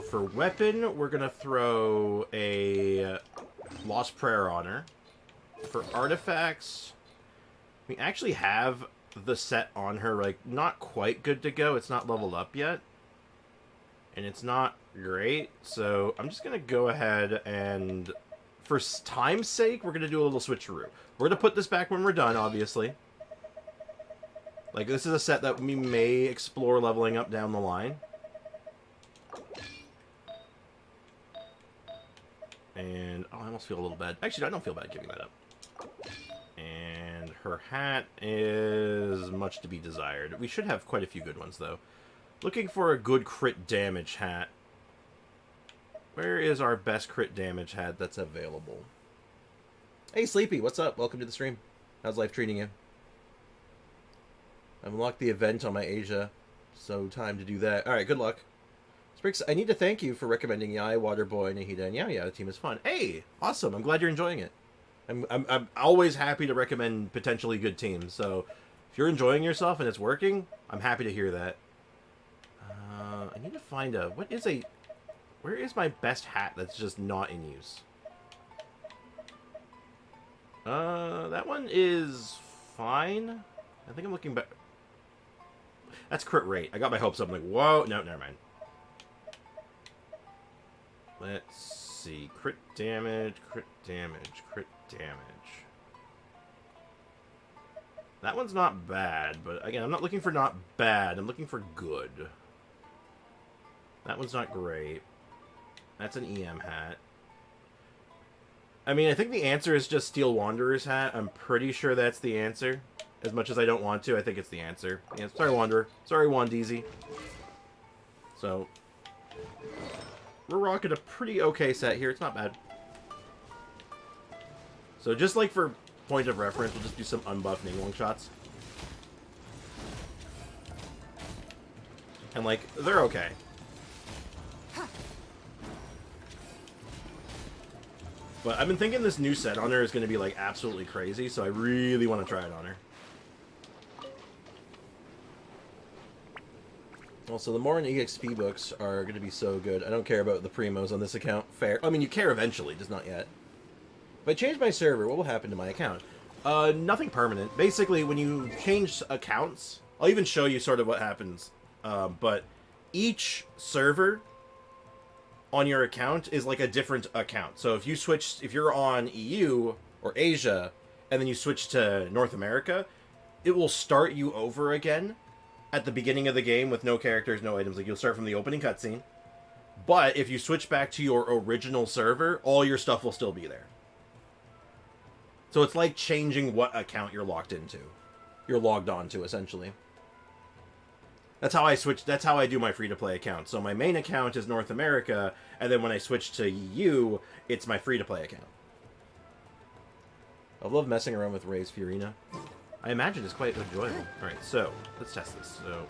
for weapon, we're gonna throw a Lost Prayer on her. For artifacts, we actually have the set on her, like, not quite good to go. It's not leveled up yet. And it's not great, so I'm just gonna go ahead and, for time's sake, we're gonna do a little switcheroo. We're gonna put this back when we're done, obviously. Like, this is a set that we may explore leveling up down the line. And, oh, I almost feel a little bad. Actually, I don't feel bad giving that up. And her hat is much to be desired. We should have quite a few good ones, though. Looking for a good crit damage hat. Where is our best crit damage hat that's available? Hey, Sleepy, what's up? Welcome to the stream. How's life treating you? I've unlocked the event on my Asia, so time to do that. Alright, good luck. Sprix, I need to thank you for recommending Yai, Waterboy, Nahida, and Yaya. The team is fun. Hey, awesome. I'm glad you're enjoying it. I'm always happy to recommend potentially good teams, so if you're enjoying yourself and it's working, I'm happy to hear that. I need to find where is my best hat that's just not in use? That one is fine. I think I'm looking back. That's crit rate. I got my hopes up. I'm like, whoa, no, never mind. Let's see. Crit damage, crit damage, crit damage. That one's not bad, but again, I'm not looking for not bad. I'm looking for good. That one's not great. That's an EM hat. I mean, I think the answer is just Steel Wanderer's hat. I'm pretty sure that's the answer. As much as I don't want to, I think it's the answer. Yeah, sorry, Wanderer. Sorry, Wandeezy. So, we're rocking a pretty okay set here. It's not bad. So, just like for point of reference, we'll just do some unbuffed Ningguang shots. And, like, they're okay. But I've been thinking this new set on her is going to be, like, absolutely crazy, so I really want to try it on her. Also, the Mora and EXP books are going to be so good. I don't care about the primos on this account. Fair. I mean, you care eventually, just not yet. If I change my server, what will happen to my account? Nothing permanent. Basically, when you change accounts, I'll even show you sort of what happens. But each server on your account is like a different account. So if you're on EU or Asia, and then you switch to North America, it will start you over again at the beginning of the game with no characters, no items. Like, you'll start from the opening cutscene. But if you switch back to your original server, all your stuff will still be there. So it's like changing what account you're logged into. You're logged on to, essentially. That's how I do my free-to-play account. So my main account is North America, and then when I switch to EU, it's my free-to-play account. I love messing around with Ray's Fiorina. I imagine it's quite enjoyable. Alright, so, let's test this. So,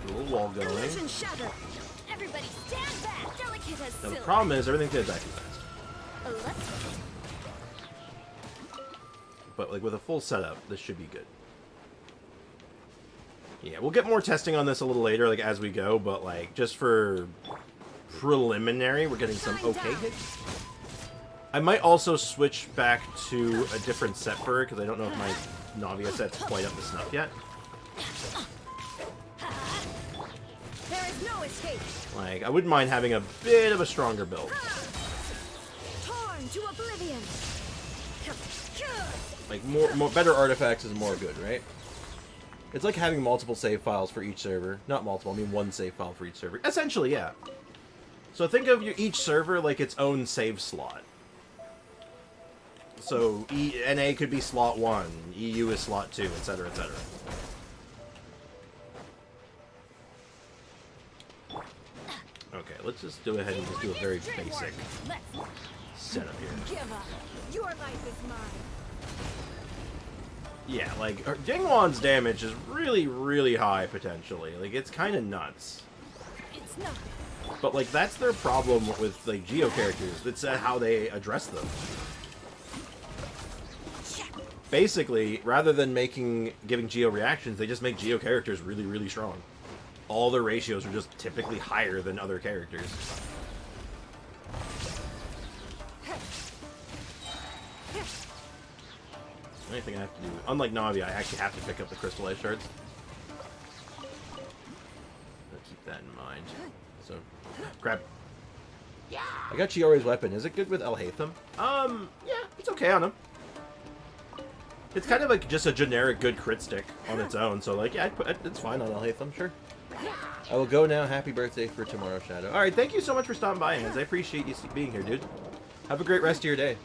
a little wall going. Everybody stand back. Delicate as Now the silk. problem is, everything's gonna die too fast. Let's But, like, with a full setup, this should be good. Yeah, we'll get more testing on this a little later, like, as we go, but, like, just for preliminary, we're getting some okay hits. I might also switch back to a different set for her, because I don't know if my Navia set's quite up to snuff yet. There is no escape. Like, I wouldn't mind having a bit of a stronger build. Torn to oblivion. Like, more better artifacts is more good, right? It's like having multiple save files for each server. Not multiple, I mean one save file for each server. Essentially, yeah. So think of each server like its own save slot. So NA could be slot 1, EU is slot 2, etc., etc. Okay, let's just go ahead and just do a very basic setup here. Give up. Your life is mine. Yeah, like, Dingwan's damage is really, really high, potentially. Like, it's kind of nuts. It's nothing. But, like, that's their problem with, like, Geo characters. It's how they address them. Basically, rather than giving Geo reactions, they just make Geo characters really, really strong. All their ratios are just typically higher than other characters. The only thing I have to do, unlike Navi, I actually have to pick up the crystallized shards. I'll keep that in mind. So, grab. I got Chiori's weapon. Is it good with El Hatham? Yeah, it's okay on him. It's kind of like just a generic good crit stick on its own, so like, yeah, it's fine on El Hatham, sure. I will go now. Happy birthday for tomorrow, Shadow. Alright, thank you so much for stopping by, Hans. I appreciate you being here, dude. Have a great rest of your day.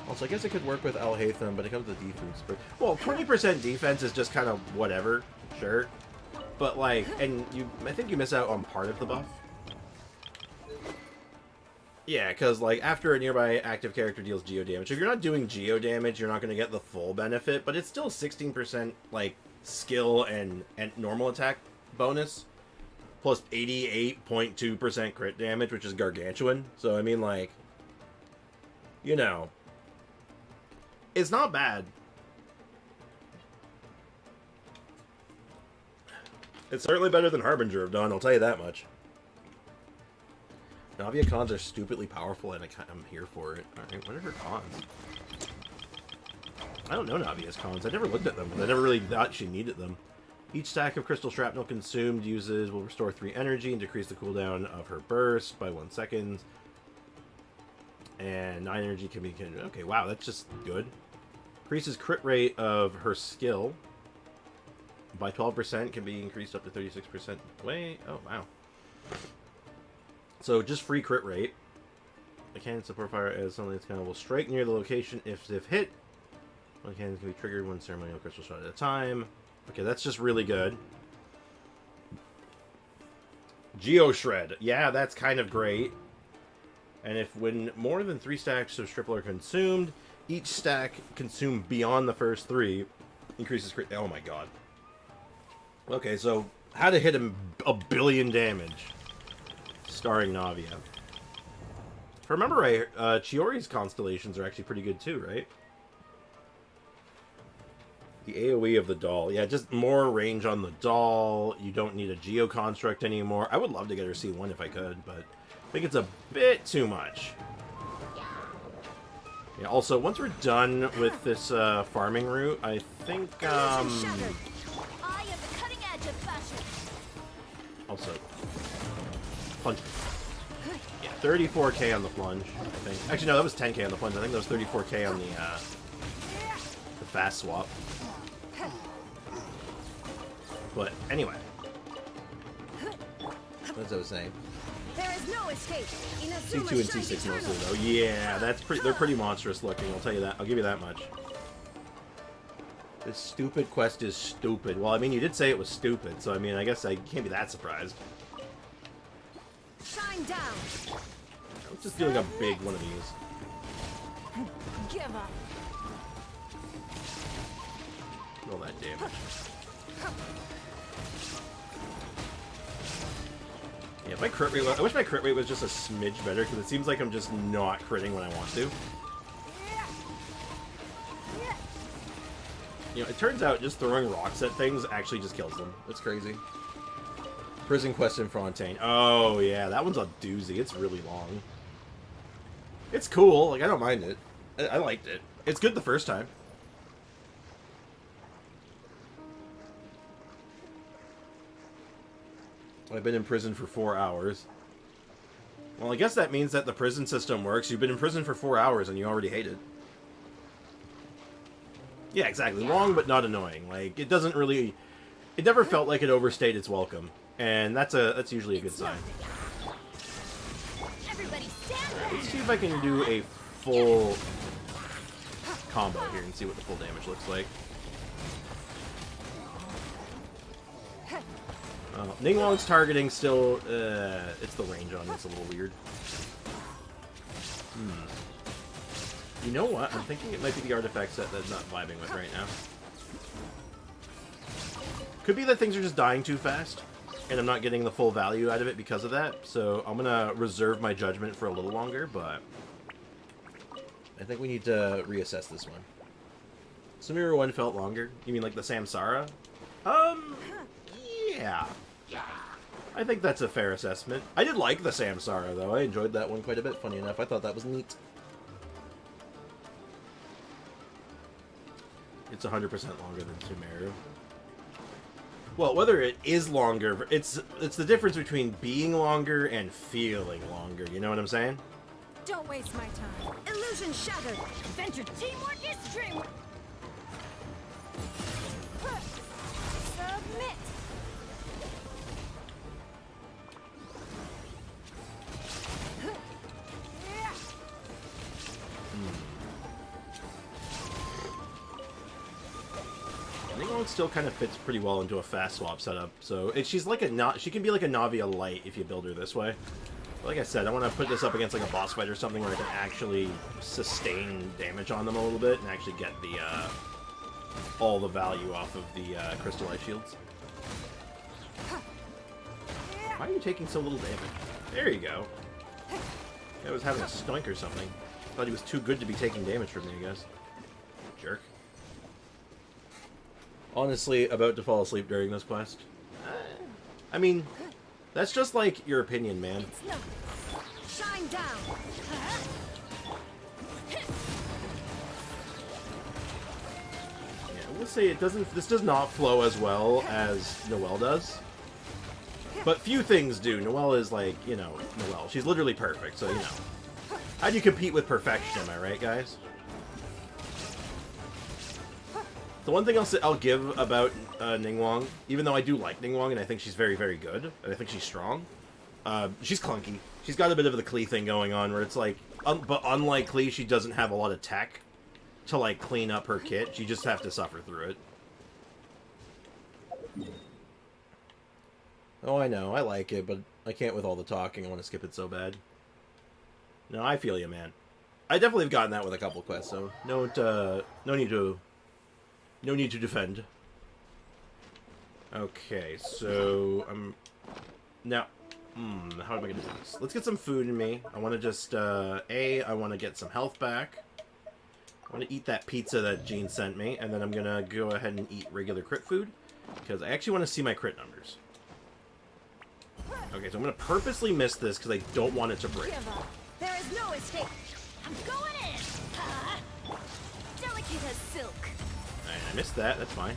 Also, I guess it could work with El Hatham, but it comes with defense. Well, 20% defense is just kind of whatever, sure. But like, and I think you miss out on part of the buff. Yeah, because like after a nearby active character deals Geo damage, if you're not doing Geo damage, you're not going to get the full benefit. But it's still 16% like skill and normal attack bonus, plus 88.2% crit damage, which is gargantuan. So I mean, like, you know, it's not bad. It's certainly better than Harbinger of Dawn, I'll tell you that much. Navia cons are stupidly powerful, and I'm here for it. Alright, what are her cons? I don't know Navia's cons. I never looked at them, but I never really thought she needed them. Each stack of crystal shrapnel consumed will restore 3 energy and decrease the cooldown of her burst by 1 second. And 9 energy can be... Okay, wow, that's just good. Increases crit rate of her skill by 12%, can be increased up to 36%. Wait, oh, wow. So, just free crit rate. The cannon support fire as something that's kind of will strike near the location if hit. One cannon can be triggered one ceremonial crystal shot at a time. Okay, that's just really good. Geo Shred. Yeah, that's kind of great. And when more than 3 stacks of Stripple are consumed, each stack consumed beyond the first 3 increases crit. Oh my god. Okay, so how to hit him a billion damage. Starring Navia. If I remember right, Chiori's constellations are actually pretty good too, right? The AoE of the doll. Yeah, just more range on the doll. You don't need a Geo construct anymore. I would love to get her C1 if I could, but I think it's a bit too much. Yeah, also, once we're done with this farming route, I think, I am the cutting edge of fashion. also, plunge. Yeah, 34k on the plunge, I think. Actually, no, that was 10k on the plunge. I think that was 34k on the fast swap. But, anyway. As I was saying. There is no escape. C2 and C6 mostly, though. Yeah, they're pretty monstrous looking, I'll tell you that. I'll give you that much. This stupid quest is stupid. Well, I mean, you did say it was stupid, so I mean, I guess I can't be that surprised. Shine down. Let's just do like a big one of these. Give up. All that damage. Yeah, my crit rate. I wish my crit rate was just a smidge better, because it seems like I'm just not critting when I want to. You know, it turns out just throwing rocks at things actually just kills them. It's crazy. Prison Quest in Fontaine. Oh, yeah, that one's a doozy. It's really long. It's cool. Like, I don't mind it. I liked it. It's good the first time. I've been in prison for 4 hours. Well, I guess that means that the prison system works. You've been in prison for 4 hours and you already hate it. Yeah, exactly. Long but not annoying. Like, it doesn't really... It never felt like it overstayed its welcome. And that's usually a good sign. Let's see if I can do a full combo here and see what the full damage looks like. Ninglong's targeting still, it's the range on it's a little weird. You know what? I'm thinking it might be the artifact set that's not vibing with right now. Could be that things are just dying too fast, and I'm not getting the full value out of it because of that, so I'm gonna reserve my judgment for a little longer, but I think we need to reassess this one. Samira 1 felt longer. You mean like the Samsara? Yeah. I think that's a fair assessment. I did like the Samsara, though. I enjoyed that one quite a bit, funny enough. I thought that was neat. It's 100% longer than Sumeru. Well, whether it is longer, it's the difference between being longer and feeling longer. You know what I'm saying? Don't waste my time. Illusion shattered. Adventure teamwork is dreamwork. Submit. Ninglong still kind of fits pretty well into a fast swap setup. So she's like she can be like a Navia light if you build her this way. But like I said, I want to put this up against like a boss fight or something where I can actually sustain damage on them a little bit and actually get the all the value off of the crystallized shields. Why are you taking so little damage? There you go. I was having a stoink or something. Thought he was too good to be taking damage from me, I guess. Jerk. Honestly, about to fall asleep during this quest. I mean, that's just like your opinion, man. Shine down. Yeah, we'll say it doesn't. This does not flow as well as Noelle does. But few things do. Noelle is like, you know, Noelle. She's literally perfect, so you know. How do you compete with perfection? Am I right, guys? The one thing I'll give about Ninglong, even though I do like Ninglong and I think she's very, very good, and I think she's strong, she's clunky. She's got a bit of the Klee thing going on, where it's like, but unlike Klee, she doesn't have a lot of tech to like clean up her kit. She just have to suffer through it. Oh, I know, I like it, but I can't with all the talking. I want to skip it so bad. No, I feel you, man. I definitely have gotten that with a couple quests, so no need to defend. Okay, so now, how am I gonna do this? Let's get some food in me. I want to just I want to get some health back. I want to eat that pizza that Jean sent me, and then I'm gonna go ahead and eat regular crit food because I actually want to see my crit numbers. Okay, so I'm gonna purposely miss this because I don't want it to break. There is no escape. I'm going in. delicate as silk. I missed that. That's fine.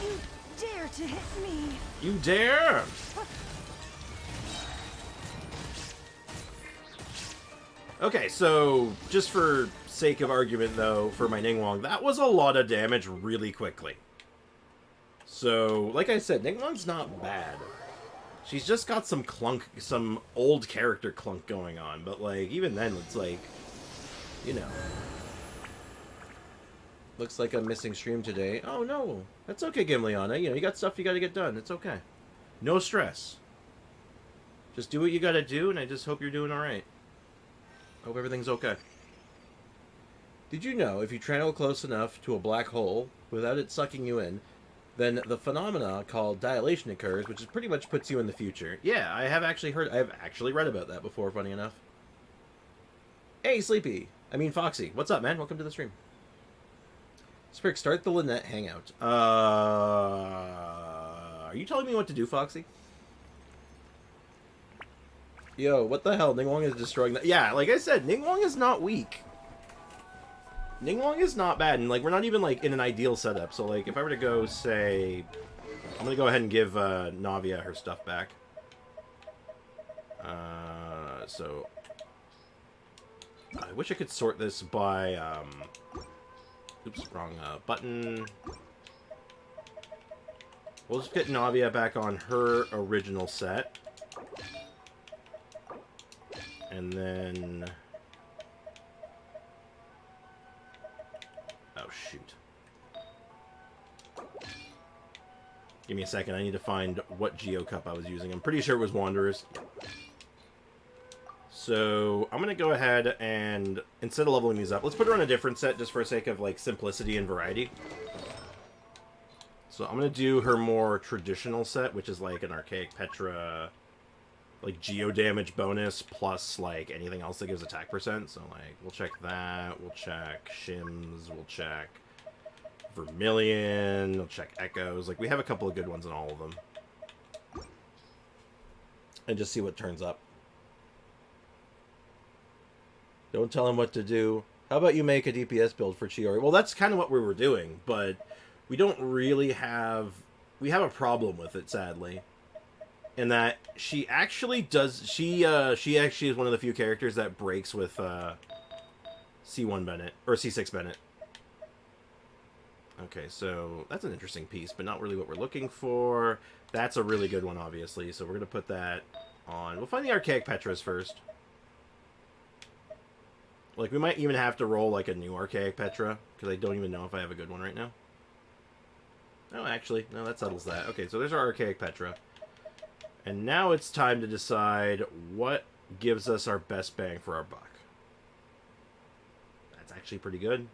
You dare to hit me! You dare! Okay, so just for sake of argument, though, for my Ningguang, that was a lot of damage really quickly. So, like I said, Ningguang's not bad. She's just got some clunk, some old character clunk going on, but, like, even then, it's like, you know. Looks like I'm missing stream today. Oh, no. That's okay, Gimliana. You know, you got stuff you gotta get done. It's okay. No stress. Just do what you gotta do, and I just hope you're doing alright. Hope everything's okay. Did you know if you travel close enough to a black hole without it sucking you in, then the phenomena called dilation occurs, which is pretty much puts you in the future? Yeah, I have actually read about that before, funny enough. Hey, Sleepy. I mean, Foxy. What's up, man? Welcome to the stream. Sprick, start the Lynette hangout. Are you telling me what to do, Foxy? Yo, what the hell? Ningguang is destroying that. Yeah, like I said, Ningguang is not weak. Ningguang is not bad, and like we're not even like in an ideal setup. So like if I were to go say, I'm gonna go ahead and give Navia her stuff back. So I wish I could sort this by oops, wrong button. We'll just get Navia back on her original set. And then... oh, shoot. Give me a second. I need to find what Geo Cup I was using. I'm pretty sure it was Wanderers. So, I'm going to go ahead and, instead of leveling these up, let's put her on a different set just for the sake of, like, simplicity and variety. So, I'm going to do her more traditional set, which is, like, an Archaic Petra... like geo damage bonus plus like anything else that gives attack percent. So like we'll check that, we'll check shims, we'll check Vermilion, we'll check echoes. Like we have a couple of good ones in all of them. And just see what turns up. Don't tell him what to do. How about you make a DPS build for Chiori? Well, that's kind of what we were doing, but we don't really have... we have a problem with it, sadly. In that she actually does... she actually is one of the few characters that breaks with C1 Bennett. Or C6 Bennett. Okay, so that's an interesting piece, but not really what we're looking for. That's a really good one, obviously, so we're going to put that on. We'll find the Archaic Petras first. Like, we might even have to roll, like, a new Archaic Petra, because I don't even know if I have a good one right now. Oh, actually, no, that settles that. Okay, so there's our Archaic Petra. And now it's time to decide what gives us our best bang for our buck. That's actually pretty good.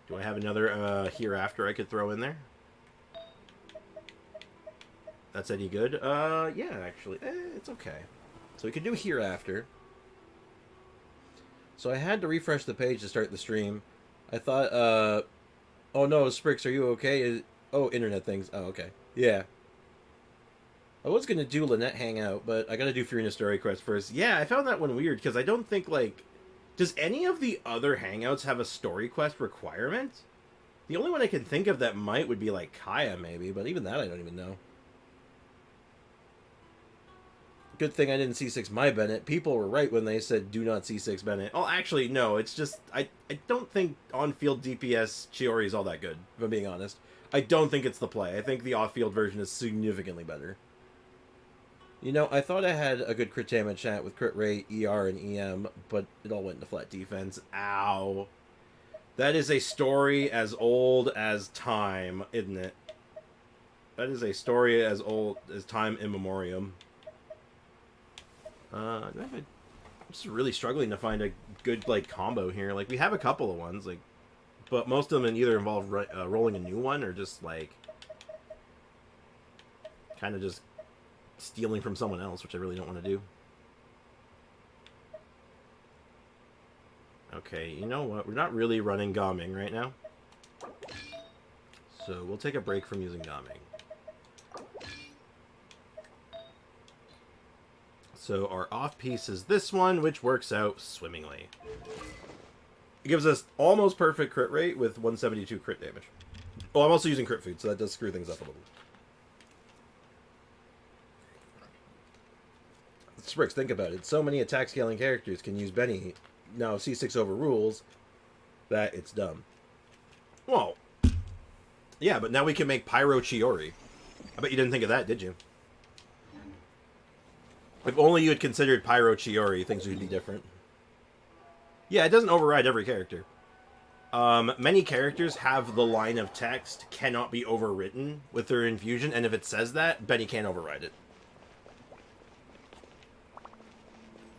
Do I have another Hereafter I could throw in there? That's any good? Yeah, actually. It's okay. So we could do Hereafter. So I had to refresh the page to start the stream. I thought, oh no, Sprix, are you okay? Oh, internet things. Oh, okay. Yeah. I was going to do Lynette Hangout, but I got to do Furina Story Quest first. Yeah, I found that one weird, because I don't think, like... does any of the other Hangouts have a Story Quest requirement? The only one I can think of that might would be, like, Kaya, maybe, but even that I don't even know. Good thing I didn't C6 my Bennett. People were right when they said, do not C6 Bennett. Oh, actually, no, it's just... I don't think on-field DPS Chiori is all that good, if I'm being honest. I don't think it's the play. I think the off-field version is significantly better. You know, I thought I had a good crit damage chat with crit rate, ER, and EM, but it all went into flat defense. Ow. That is a story as old as time, isn't it? That is a story as old as time in memoriam. I'm just really struggling to find a good, like, combo here. Like, we have a couple of ones, like, but most of them either involve rolling a new one or just, like, kind of just stealing from someone else, which I really don't want to do. Okay, you know what? We're not really running Gaming right now. So we'll take a break from using Gaming. So our off piece is this one, which works out swimmingly. It gives us almost perfect crit rate with 172 crit damage. Oh, I'm also using crit food, so that does screw things up a little. Spricks, think about it. So many attack scaling characters can use Benny. Now C6 overrules that it's dumb. Well, yeah, but now we can make Pyro Chiori. I bet you didn't think of that, did you? If only you had considered Pyro Chiori, things would be different. Yeah, it doesn't override every character. Many characters have the line of text cannot be overwritten with their infusion, and if it says that, Benny can't override it.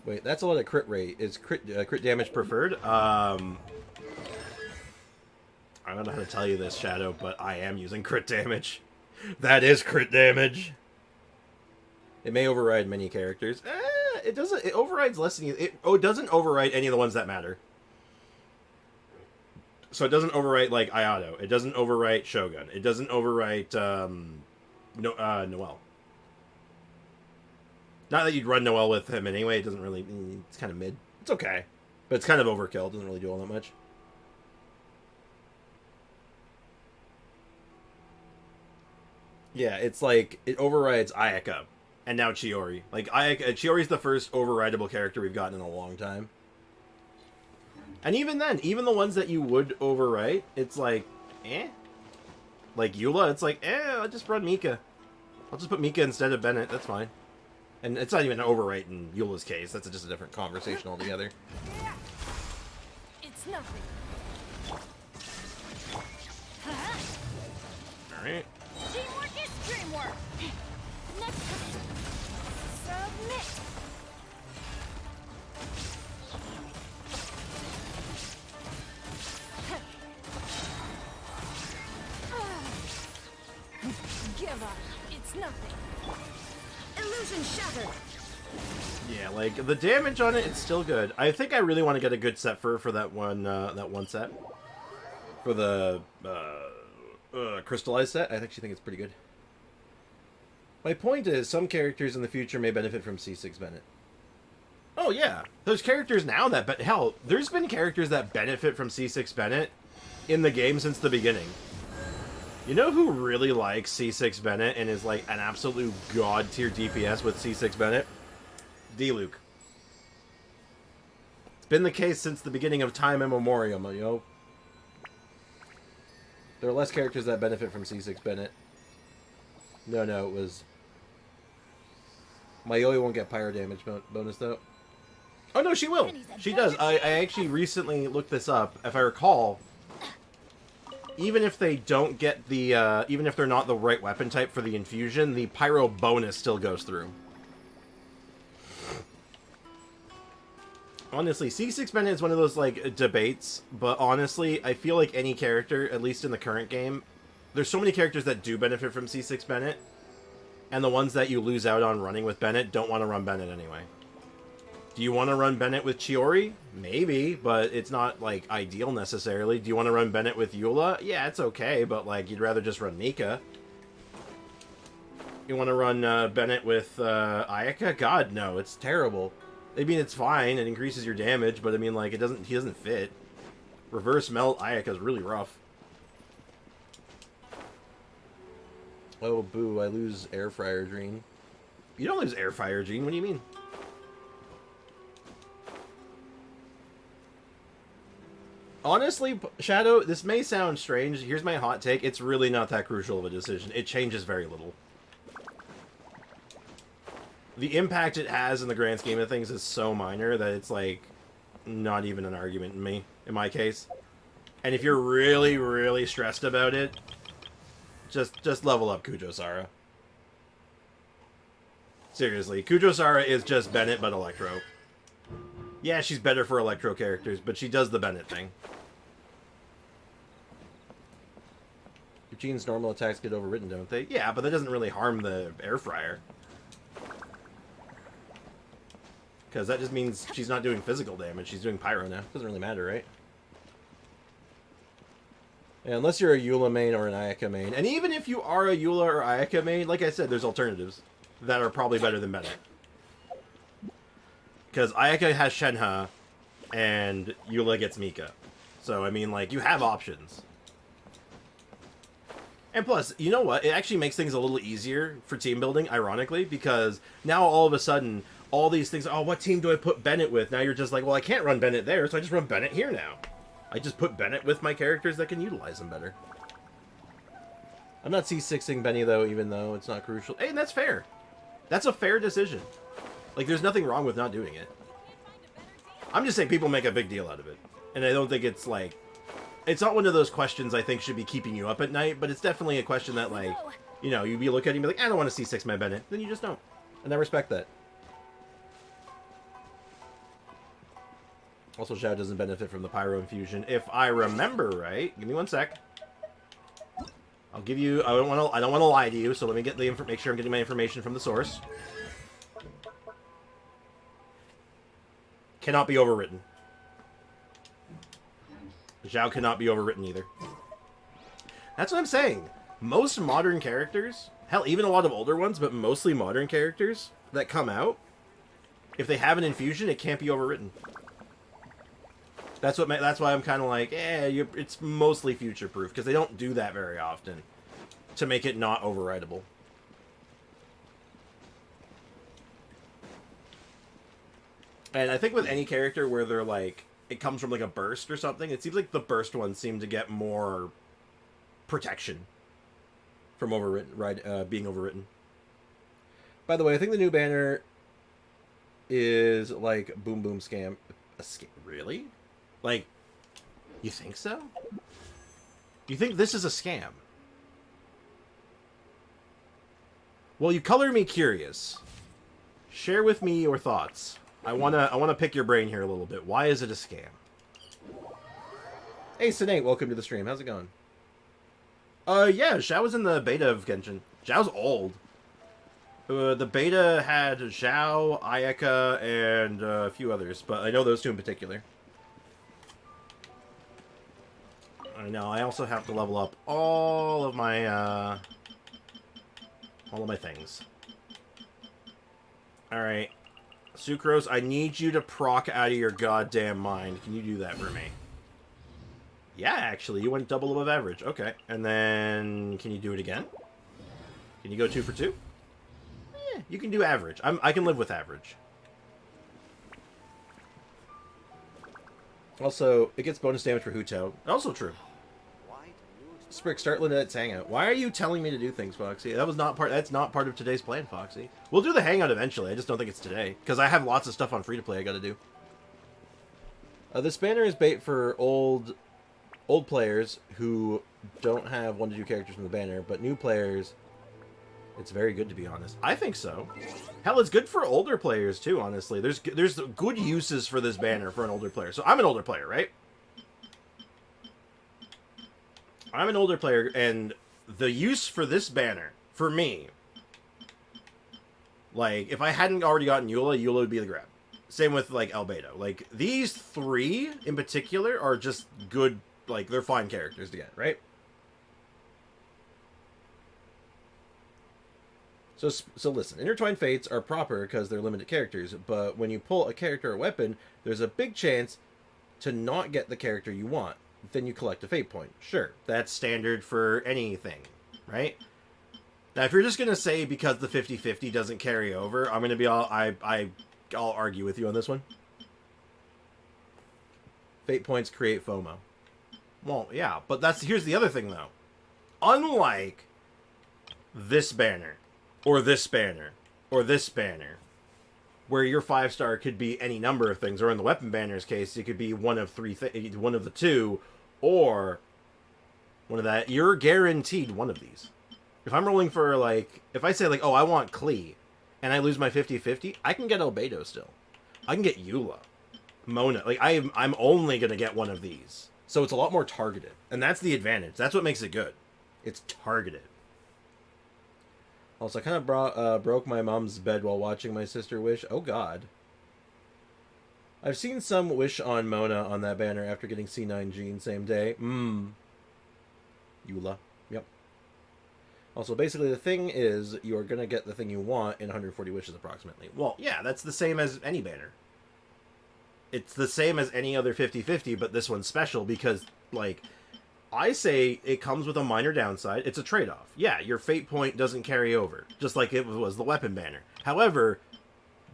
Wait, that's a lot of crit rate. Is crit damage preferred? I don't know how to tell you this, Shadow, but I am using crit damage. That is crit damage. It may override many characters. It doesn't. It overrides less than it doesn't override any of the ones that matter. So it doesn't overwrite like Ayato. It doesn't overwrite Shogun. It doesn't overwrite Noel. Not that you'd run Noel with him anyway. It doesn't really. It's kind of mid. It's okay, but it's kind of overkill. It doesn't really do all that much. Yeah, it's like it overrides Ayaka, and now Chiori. Like Chiori's the first overrideable character we've gotten in a long time. And even then, even the ones that you would overwrite, it's like, eh. Like Eula, it's like, I'll just run Mika. I'll just put Mika instead of Bennett. That's fine. And it's not even an overwrite in Eula's case. That's just a different conversation altogether. It's nothing. All right. Teamwork is dreamwork. Next time. Submit. Give up. It's nothing. Illusion shattered. Yeah, like the damage on it, it's still good. I think I really want to get a good set for that one set for the crystallized set. I actually think it's pretty good. My point is, some characters in the future may benefit from C6 Bennett. Oh yeah, there's characters now that hell, there's been characters that benefit from C6 Bennett in the game since the beginning. You know who really likes C6 Bennett and is like an absolute god tier DPS with C6 Bennett? D-Luke. It's been the case since the beginning of time immemorial, you know? There are less characters that benefit from C6 Bennett. No, it was... Mayoi won't get pyro damage bonus, though. Oh, no, she will! She does. I actually recently looked this up. If I recall... Even if they don't get the, even if they're not the right weapon type for the infusion, the pyro bonus still goes through. Honestly, C6 Bennett is one of those, like, debates, but honestly, I feel like any character, at least in the current game, there's so many characters that do benefit from C6 Bennett, and the ones that you lose out on running with Bennett don't want to run Bennett anyway. Do you want to run Bennett with Chiori? Maybe, but it's not, like, ideal necessarily. Do you want to run Bennett with Eula? Yeah, it's okay, but, like, you'd rather just run Mika. You want to run Bennett with Ayaka? God, no, it's terrible. I mean, it's fine, it increases your damage, but I mean, like, he doesn't fit. Reverse Melt Ayaka is really rough. Oh, boo, I lose Air Fryer Gene. You don't lose Air Fryer Gene, what do you mean? Honestly, Shadow, this may sound strange. Here's my hot take. It's really not that crucial of a decision. It changes very little. The impact it has in the grand scheme of things is so minor that it's, like, not even an argument in my case. And if you're really, really stressed about it, just level up Kujo-Sara. Seriously, Kujo-Sara is just Bennett but Electro. Yeah, she's better for Electro characters, but she does the Bennett thing. Your Gene's normal attacks get overridden, don't they? Yeah, but that doesn't really harm the Air Fryer. Because that just means she's not doing physical damage, she's doing pyro now. Doesn't really matter, right? Yeah, unless you're a Eula main or an Ayaka main. And even if you are a Eula or Ayaka main, like I said, there's alternatives that are probably better than Bennett. Because Ayaka has Shenhe, and Eula gets Mika. So, I mean, like, you have options. And plus, you know what? It actually makes things a little easier for team building, ironically, because now all of a sudden, all these things, oh, what team do I put Bennett with? Now you're just like, well, I can't run Bennett there, so I just run Bennett here now. I just put Bennett with my characters that can utilize them better. I'm not C6ing Benny, though, even though it's not crucial. Hey, and that's fair. That's a fair decision. Like, there's nothing wrong with not doing it. I'm just saying people make a big deal out of it. And I don't think it's, like... It's not one of those questions I think should be keeping you up at night, but it's definitely a question that, like, you know, you'd be looking at it and be like, I don't want to C6 my Bennett. Then you just don't. And I respect that. Also, Zhao doesn't benefit from the Pyro Infusion. If I remember right... Give me one sec. I'll give you... I don't want to lie to you, so let me get the make sure I'm getting my information from the source. Cannot be overwritten. Zhao cannot be overwritten either. That's what I'm saying. Most modern characters, hell, even a lot of older ones, but mostly modern characters that come out, if they have an infusion, it can't be overwritten. That's why I'm kind of like, it's mostly future-proof, because they don't do that very often to make it not overwritable. And I think with any character where they're like, it comes from like a burst or something, it seems like the burst ones seem to get more protection from being overwritten. By the way, I think the new banner is like Boom Boom Scam. Really? Like, you think so? You think this is a scam? Well, you color me curious. Share with me your thoughts. I wanna pick your brain here a little bit. Why is it a scam? Hey, Sinate, welcome to the stream. How's it going? Yeah, Zhao was in the beta of Genshin. Zhao's old. The beta had Zhao, Ayaka, and a few others, but I know those two in particular. I know. I also have to level up all of my things. All right. Sucrose, I need you to proc out of your goddamn mind. Can you do that for me? Yeah, actually, you went double above average. Okay. And then, can you do it again? Can you go 2 for 2? Yeah, you can do average. I can live with average. Also, it gets bonus damage for Huto. Also true. Sprick, start Lynette's hangout. Why are you telling me to do things, Foxy? That's not part of today's plan, Foxy. We'll do the hangout eventually. I just don't think it's today. Because I have lots of stuff on free-to-play I gotta do. This banner is bait for old players who don't have 1 to 2 characters from the banner, but new players, it's very good, to be honest. I think so. Hell, it's good for older players, too, honestly. There's good uses for this banner for an older player. So I'm an older player, right? I'm an older player, and the use for this banner, for me, like, if I hadn't already gotten Eula would be the grab. Same with, like, Albedo. Like, these 3, in particular, are just good, like, they're fine characters to get, right? So listen, Intertwined Fates are proper because they're limited characters, but when you pull a character or weapon, there's a big chance to not get the character you want. Then you collect a fate point. Sure, that's standard for anything, right? Now, if you're just going to say because the 50-50 doesn't carry over, I'm going to be I'll argue with you on this one. Fate points create FOMO. Well, yeah, but here's the other thing, though. Unlike this banner, or this banner, or this banner, where your 5-star could be any number of things, or in the weapon banner's case, it could be one of the 2, or one of that. You're guaranteed one of these. If I'm rolling for, like, if I say, like, oh, I want Klee, and I lose my 50-50, I can get Albedo still. I can get Eula, Mona. Like, I'm only going to get one of these. So it's a lot more targeted. And that's the advantage. That's what makes it good. It's targeted. Also, I kind of broke my mom's bed while watching my sister wish. Oh, God. I've seen some wish on Mona on that banner after getting C9 Gene same day. Eula. Yep. Also, basically, the thing is, you're going to get the thing you want in 140 wishes, approximately. Well, yeah, that's the same as any banner. It's the same as any other 50-50, but this one's special because, like, I say it comes with a minor downside. It's a trade-off. Yeah, your fate point doesn't carry over, just like it was the weapon banner. However,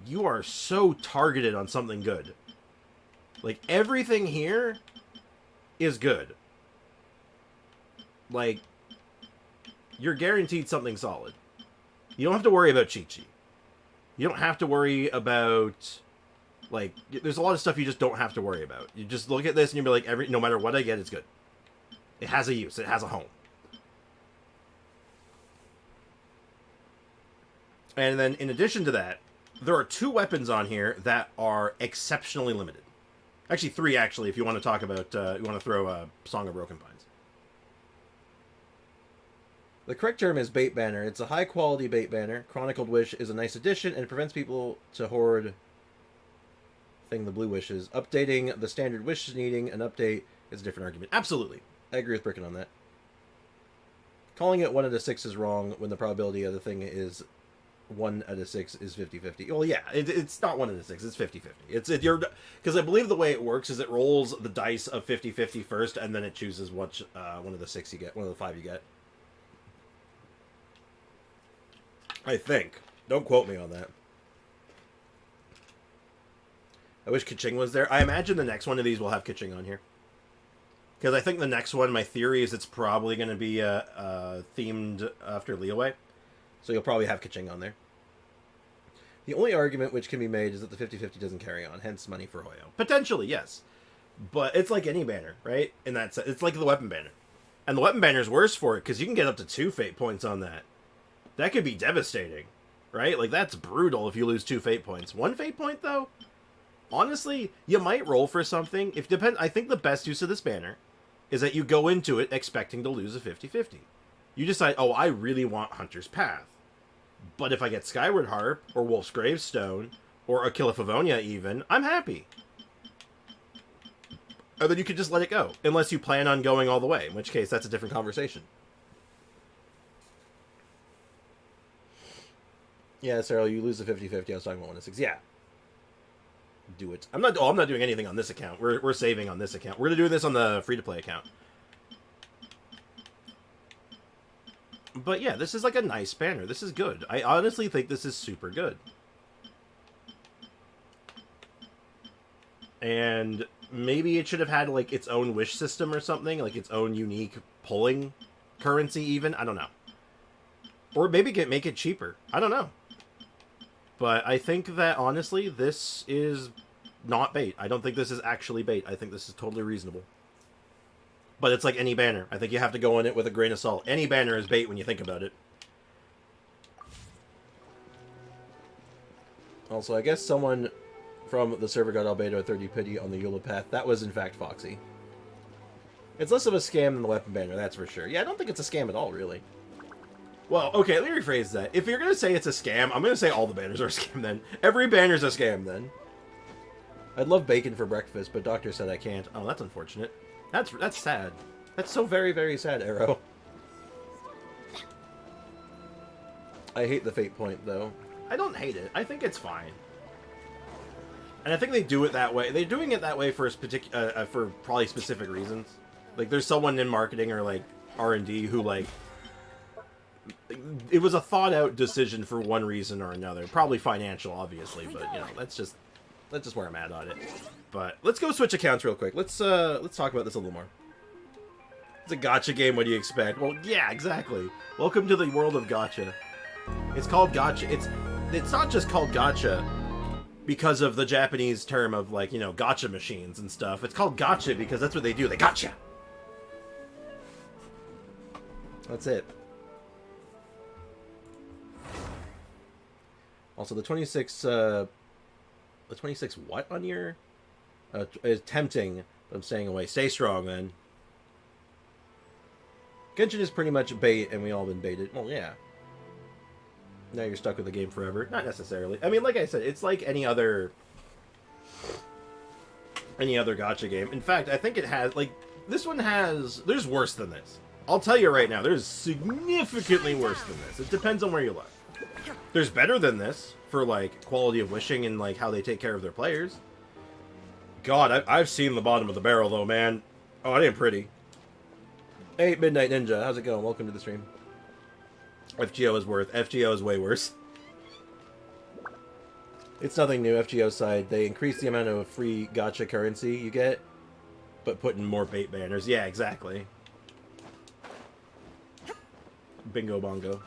you are so targeted on something good. Like, everything here is good. Like, you're guaranteed something solid. You don't have to worry about cheat sheet. You don't have to worry about, like, there's a lot of stuff you just don't have to worry about. You just look at this and you'll be like, no matter what I get, it's good. It has a use. It has a home. And then, in addition to that, there are 2 weapons on here that are exceptionally limited. Actually, 3, actually, if you want to talk about, you want to throw Song of Broken Pines. The correct term is bait banner. It's a high-quality bait banner. Chronicled Wish is a nice addition, and it prevents people to hoard the blue wishes. Updating the standard wish needing an update is a different argument. Absolutely. I agree with Bricken on that. Calling it 1 out of 6 is wrong when the probability of the thing is 1 out of 6 is 50-50. Well, yeah, it's not 1 out of 6. It's 50-50. Because I believe the way it works is it rolls the dice of 50-50 first, and then it chooses which 1 of the 6 you get, 1 of the 5 you get. I think. Don't quote me on that. I wish Kaching was there. I imagine the next one of these will have Kaching on here. Because I think the next one, my theory is it's probably going to be themed after Leeway. So you'll probably have Kaching on there. The only argument which can be made is that the 50-50 doesn't carry on, hence money for Hoyo. Potentially, yes. But it's like any banner, right? In that sense, it's like the weapon banner. And the weapon banner is worse for it, because you can get up to 2 fate points on that. That could be devastating, right? Like, that's brutal if you lose 2 fate points. 1 fate point, though? Honestly, you might roll for something. I think the best use of this banner is that you go into it expecting to lose a 50-50. You decide, oh, I really want Hunter's Path. But if I get Skyward Harp, or Wolf's Gravestone, or a Kill of Favonia even, I'm happy. Or then you could just let it go, unless you plan on going all the way, in which case that's a different conversation. Yeah, Sarah, you lose the 50-50. I was talking about 1 to 6. Yeah. Do it. I'm not doing anything on this account. We're saving on this account. We're going to do this on the free-to-play account. But yeah, this is like a nice banner. This is good. I honestly think this is super good. And maybe it should have had like its own wish system or something, like its own unique pulling currency even. I don't know. Or maybe make it cheaper. I don't know. But I think that, honestly, this is not bait. I don't think this is actually bait. I think this is totally reasonable. But it's like any banner. I think you have to go in it with a grain of salt. Any banner is bait when you think about it. Also, I guess someone from the server got albedo 30 pity on the Eula path. That was, in fact, Foxy. It's less of a scam than the weapon banner, that's for sure. Yeah, I don't think it's a scam at all, really. Well, okay, let me rephrase that. If you're going to say it's a scam, I'm going to say all the banners are a scam then. Every banner's a scam then. I'd love bacon for breakfast, but doctor said I can't. Oh, that's unfortunate. That's sad. That's so very, very sad, Arrow. I hate the fate point, though. I don't hate it. I think it's fine. And I think they do it that way. They're doing it that way for for probably specific reasons. Like, there's someone in marketing or, like, R&D who, like... It was a thought-out decision for one reason or another. Probably financial, obviously, but, you know, that's just where I'm at on it. But let's go switch accounts real quick. Let's talk about this a little more. It's a gacha game, what do you expect? Well, yeah, exactly. Welcome to the world of gacha. It's called gacha. It's not just called gacha because of the Japanese term of, like, you know, gacha machines and stuff. It's called gacha because that's what they do. They gotcha! That's it. Also, the 26 what on your... is tempting, but I'm staying away. Stay strong, then. Genshin is pretty much bait, and we all been baited. Well, yeah. Now you're stuck with the game forever. Not necessarily. I mean, like I said, it's like any other gacha game. In fact, I think it has, like, this one has... There's worse than this. I'll tell you right now, there's significantly worse than this. It depends on where you look. There's better than this for, like, quality of wishing and, like, how they take care of their players. God, I've seen the bottom of the barrel, though, man. Oh, it ain't pretty. Hey, Midnight Ninja, how's it going? Welcome to the stream. FGO is worth. FGO is way worse. It's nothing new, FGO side. They increase the amount of free gacha currency you get, but put in more bait banners. Yeah, exactly. Bingo bongo.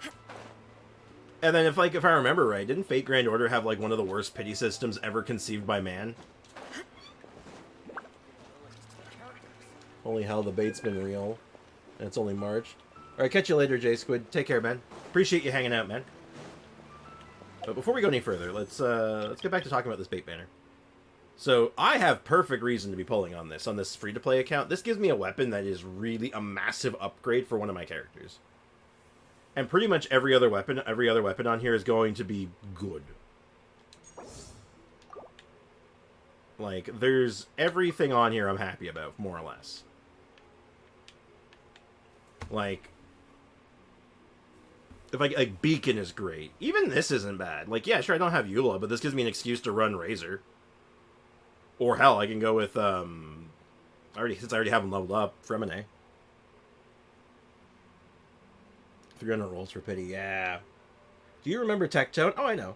And then if I remember right, didn't Fate Grand Order have like one of the worst pity systems ever conceived by man? Holy hell, the bait's been real. And it's only March. Alright, catch you later, J-Squid. Take care, man. Appreciate you hanging out, man. But before we go any further, let's get back to talking about this bait banner. So, I have perfect reason to be pulling on this free-to-play account. This gives me a weapon that is really a massive upgrade for one of my characters. And pretty much every other weapon on here is going to be good. Like, there's everything on here I'm happy about, more or less. Like, if like Beacon is great. Even this isn't bad. Like, yeah, sure, I don't have Eula, but this gives me an excuse to run Razor. Or hell, I can go with, since I already have them leveled up, Fremine. 300 rolls for pity, yeah. Do you remember Tectone? Oh, I know.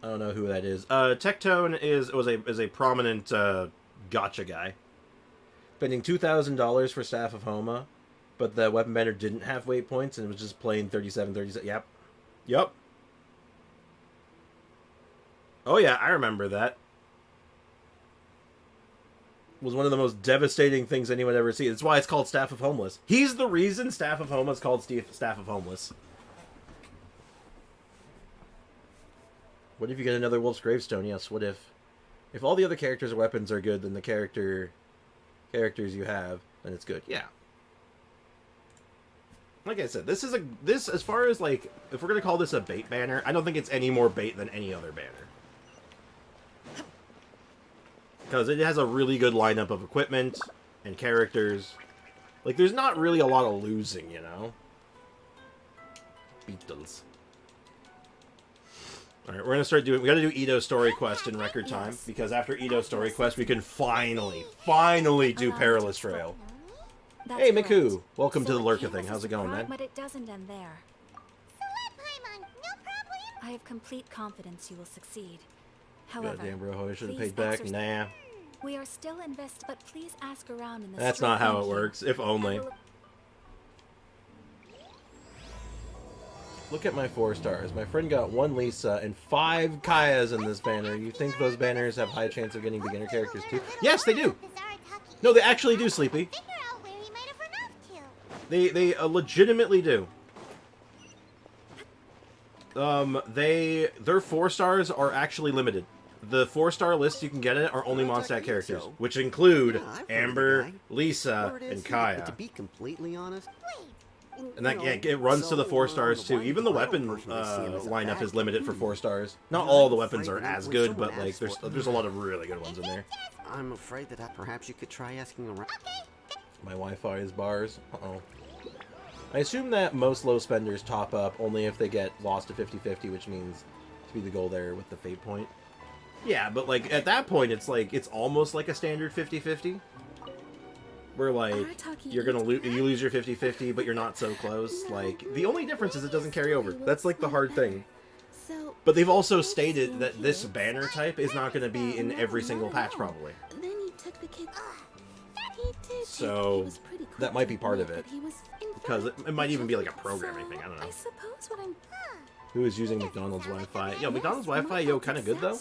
I don't know who that is. Tectone is a prominent gacha guy. Spending $2,000 for Staff of Homa, but the weapon banner didn't have weight points and it was just plain 37. Yep. Yep. Oh yeah, I remember that. It was one of the most devastating things anyone ever seen. That's why it's called Staff of Homeless. He's the reason Staff of Homa is called Staff of Homeless. What if you get another Wolf's Gravestone? Yes, what if all the other characters' weapons are good, then the characters you have, then it's good. Yeah. Like I said, this as far as like, if we're gonna call this a bait banner, I don't think it's any more bait than any other banner. Because it has a really good lineup of equipment and characters. Like, there's not really a lot of losing, you know? Beatles. Alright, we're gonna start doing... We gotta do Ito's story quest in record time. Because after Ito's story quest, we can finally do Perilous Trail. Hey, Miku! Welcome to the Lurka thing. How's it going, man? But it doesn't end there. I have complete confidence you will succeed. However, goddamn, bro, I should have paid back. Nah. We are still invested, but please ask around in the That's not how it works. If only. Look at my 4 stars. My friend got 1 Lisa and 5 Kayas in this banner. You think those banners have high chance of getting beginner characters too? Yes, they do. No, they actually do, Sleepy. They legitimately do. Their 4 stars are actually limited. The 4-star lists you can get in it are only Mondstadt characters, which include Amber, Lisa, and Kaya. To be completely honest, and that it runs to the 4 stars too. Even the weapon lineup is limited for 4 stars. Not all the weapons are as good, but like there's a lot of really good ones in there. I'm afraid that perhaps you could try asking around. My Wi-Fi is bars. Uh-oh. I assume that most low spenders top up only if they get lost to 50-50, which means to be the goal there with the fate point. Yeah, but like at that point, it's like it's almost like a standard 50-50, where like you're gonna you lose your 50-50, but you're not so close. Like the only difference is it doesn't carry over. That's like the hard thing. But they've also stated that this banner type is not going to be in every single patch, probably. So that might be part of it, because it might even be like a programming thing. I don't know. Who is using McDonald's Wi-Fi? Yo, McDonald's Wi-Fi, yo, kind of good though.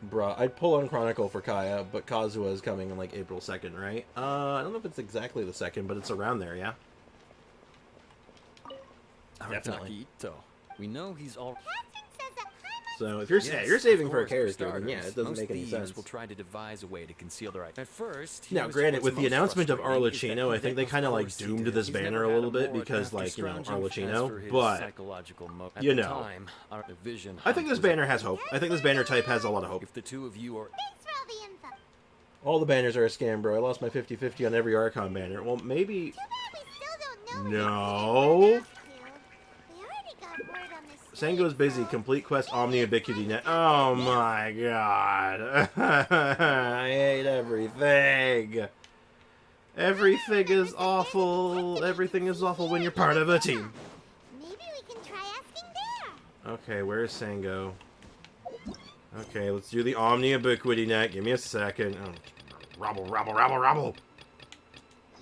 Bruh, I'd pull on Chronicle for Kaya, but Kazuha is coming in like April 2nd, right? I don't know if it's exactly the 2nd, but it's around there, yeah? Definitely. We know he's all. So if you're saving for a character, then yeah, it doesn't make any sense. Will try to devise a way to conceal their at first. Now, granted, with the announcement of Arlecchino, I think they kind of like doomed this banner a little bit because, like, you know, Arlecchino. But you know, I think this banner has hope. I think this banner type has a lot of hope. If the two of you are. All the banners are a scam, bro. I lost my 50-50 on every Archon banner. Well, maybe. No. Sango's busy. Complete quest Omni Ubiquity Net. Oh my god. I hate everything. Everything is awful. Everything is awful when you're part of a team. Maybe we can try asking there. Okay, where's Sango? Okay, let's do the Omni Ubiquity Net. Give me a second. Oh, robble, robble, robble, robble.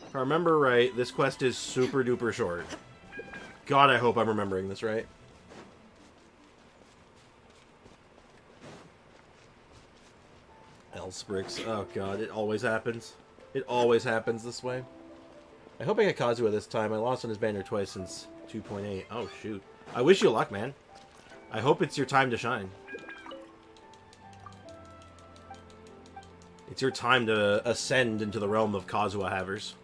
If I remember right, this quest is super duper short. God, I hope I'm remembering this right. Elsprix. Oh god, it always happens. It always happens this way. I hope I get Kazuha this time. I lost on his banner twice since 2.8. Oh shoot. I wish you luck, man. I hope it's your time to shine. It's your time to ascend into the realm of Kazuha havers.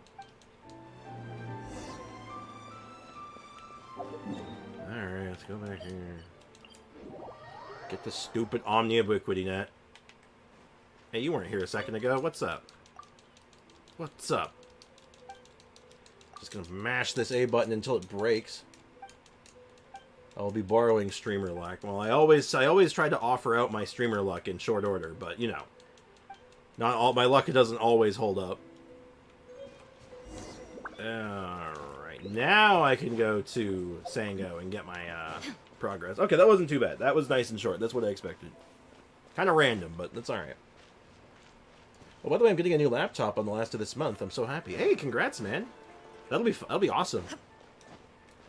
Alright, let's go back here. Get the stupid Omni Ubiquity Net. Hey, you weren't here a second ago. What's up? What's up? Just gonna mash this A button until it breaks. I'll be borrowing streamer luck. Well, I always try to offer out my streamer luck in short order, but you know, not all my luck doesn't always hold up. All right, now I can go to Sango and get my progress. Okay, that wasn't too bad. That was nice and short. That's what I expected. Kind of random, but that's all right. Well, by the way, I'm getting a new laptop on the last of this month. I'm so happy. Hey, congrats, man. That'll be awesome.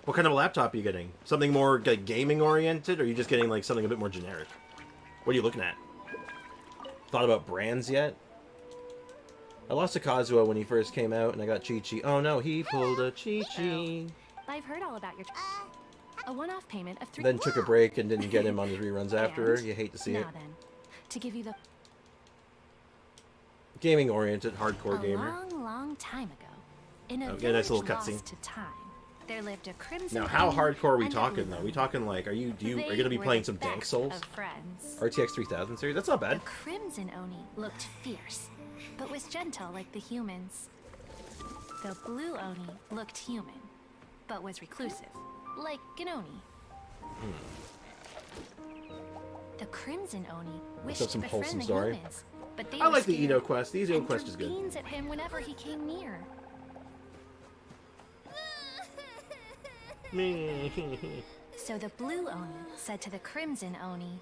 What kind of a laptop are you getting? Something more like gaming oriented, or are you just getting like something a bit more generic? What are you looking at? Thought about brands yet? I lost to Kazuha when he first came out, and I got Chi-Chi. Oh no, he pulled a Chi-Chi. I've heard all about your a one-off payment of 3. Then took a break and didn't get him on his reruns after. You hate to see it. Now then, to give you the Gaming oriented, hardcore gamer. long time ago, in a Okay, nice little village cutscene. lost to time, there lived a crimson. Now, how Oni hardcore are we and a talking blue though? Oni. We talking like, are you They gonna be were playing the some Dank best Souls? of friends. RTX 3000 series? That's not bad. The crimson Oni looked fierce, but was gentle like the humans. The blue Oni looked human, but was reclusive, like an Oni. The crimson Oni wished up some to befriend wholesome the story. humans, but they I were like the scared Edo quest. The Edo and quest threw is good. beans at him whenever he came near. So the blue Oni said to the crimson Oni,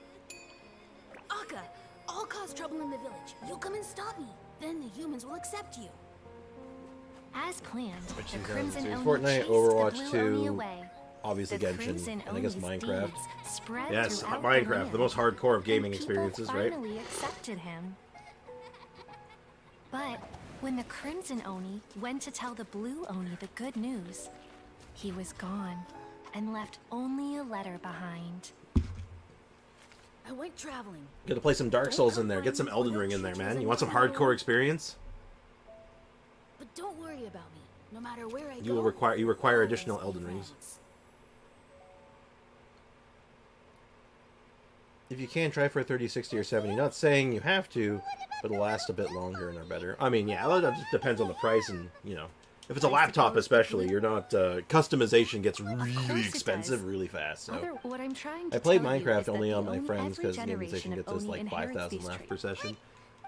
Akka, I'll cause trouble in the village. You'll come and stop me. Then the humans will accept you. as planned, Which the is, crimson series. Oni Fortnite, chased Overwatch the blue Oni 2, away. Obviously The Genshin, crimson and I guess Oni's Minecraft. deeds spread Yes, throughout Minecraft, the most hardcore of and gaming people experiences, right? finally accepted him. But when the crimson Oni went to tell the blue Oni the good news, he was gone and left only a letter behind. I went traveling. Gotta play some Dark Souls in there. Get some Elden Ring in there, man. You want some hardcore experience? But don't worry about me. No matter where I You go, require I'll additional always be Elden Rings. friends. If you can, try for a 30, 60, or 70. Not saying you have to, but it'll last a bit longer and are better. I mean, yeah, that just depends on the price and, you know. If it's a laptop especially, you're not, customization gets really expensive really fast, so. What I'm trying to I played tell you Minecraft is that only the on my Oni friends every because Game generation Station of gets us Oni like inherits 5,000 these laughs per traits. session.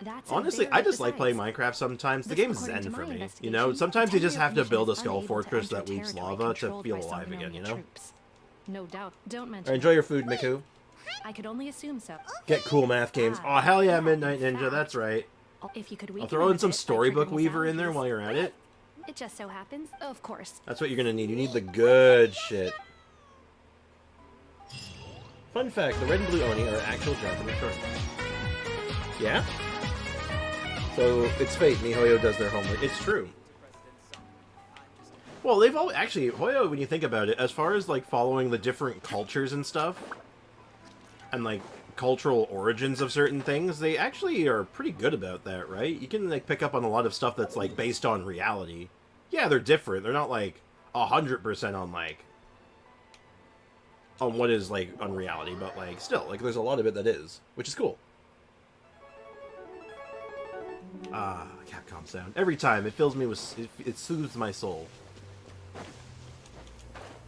That's a Honestly, very I just like playing precise. Minecraft sometimes. The This, game's according zen to for my me. You investigation, know, sometimes you just have to Tenryu build a Nation skull is fortress unable that to weeps enter territory lava to controlled feel by alive again, Sononia you know? troops. No doubt. Don't mention Alright, enjoy your food, Miku. I could only assume so. Get cool math games. Oh, hell yeah, Midnight Ninja, that's right. If you could I'll weaken throw in it some a bit by Storybook triggering Weaver in there zombies. while you're at it. It just so happens, of course. That's what you're gonna need. You need the good shit. Fun fact, the red and blue Oni are actual Japanese terms. Yeah? So, it's fate. MiHoYo does their homework. It's true. Well, they've all... Actually, Hoyo, when you think about it, as far as, like, following the different cultures and stuff, and, like, cultural origins of certain things, they actually are pretty good about that, right? You can, like, pick up on a lot of stuff that's, like, based on reality. Yeah, they're different. They're not, like, 100% on, like... on what is, like, unreality, but, like, still, like, there's a lot of it that is, which is cool. Ah, Capcom sound. Every time, it fills me with... It soothes my soul.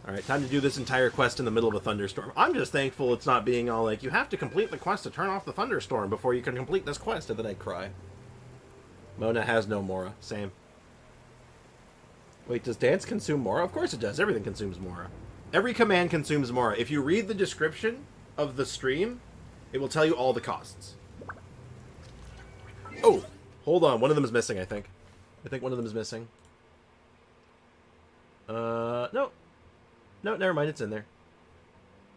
Alright, time to do this entire quest in the middle of a thunderstorm. I'm just thankful it's not being all like, you have to complete the quest to turn off the thunderstorm before you can complete this quest, and then I cry. Mona has no Mora. Same. Wait, does dance consume Mora? Of course it does. Everything consumes Mora. Every command consumes Mora. If you read the description of the stream, it will tell you all the costs. Oh! Hold on. One of them is missing, I think. I think one of them is missing. No. No, never mind. It's in there.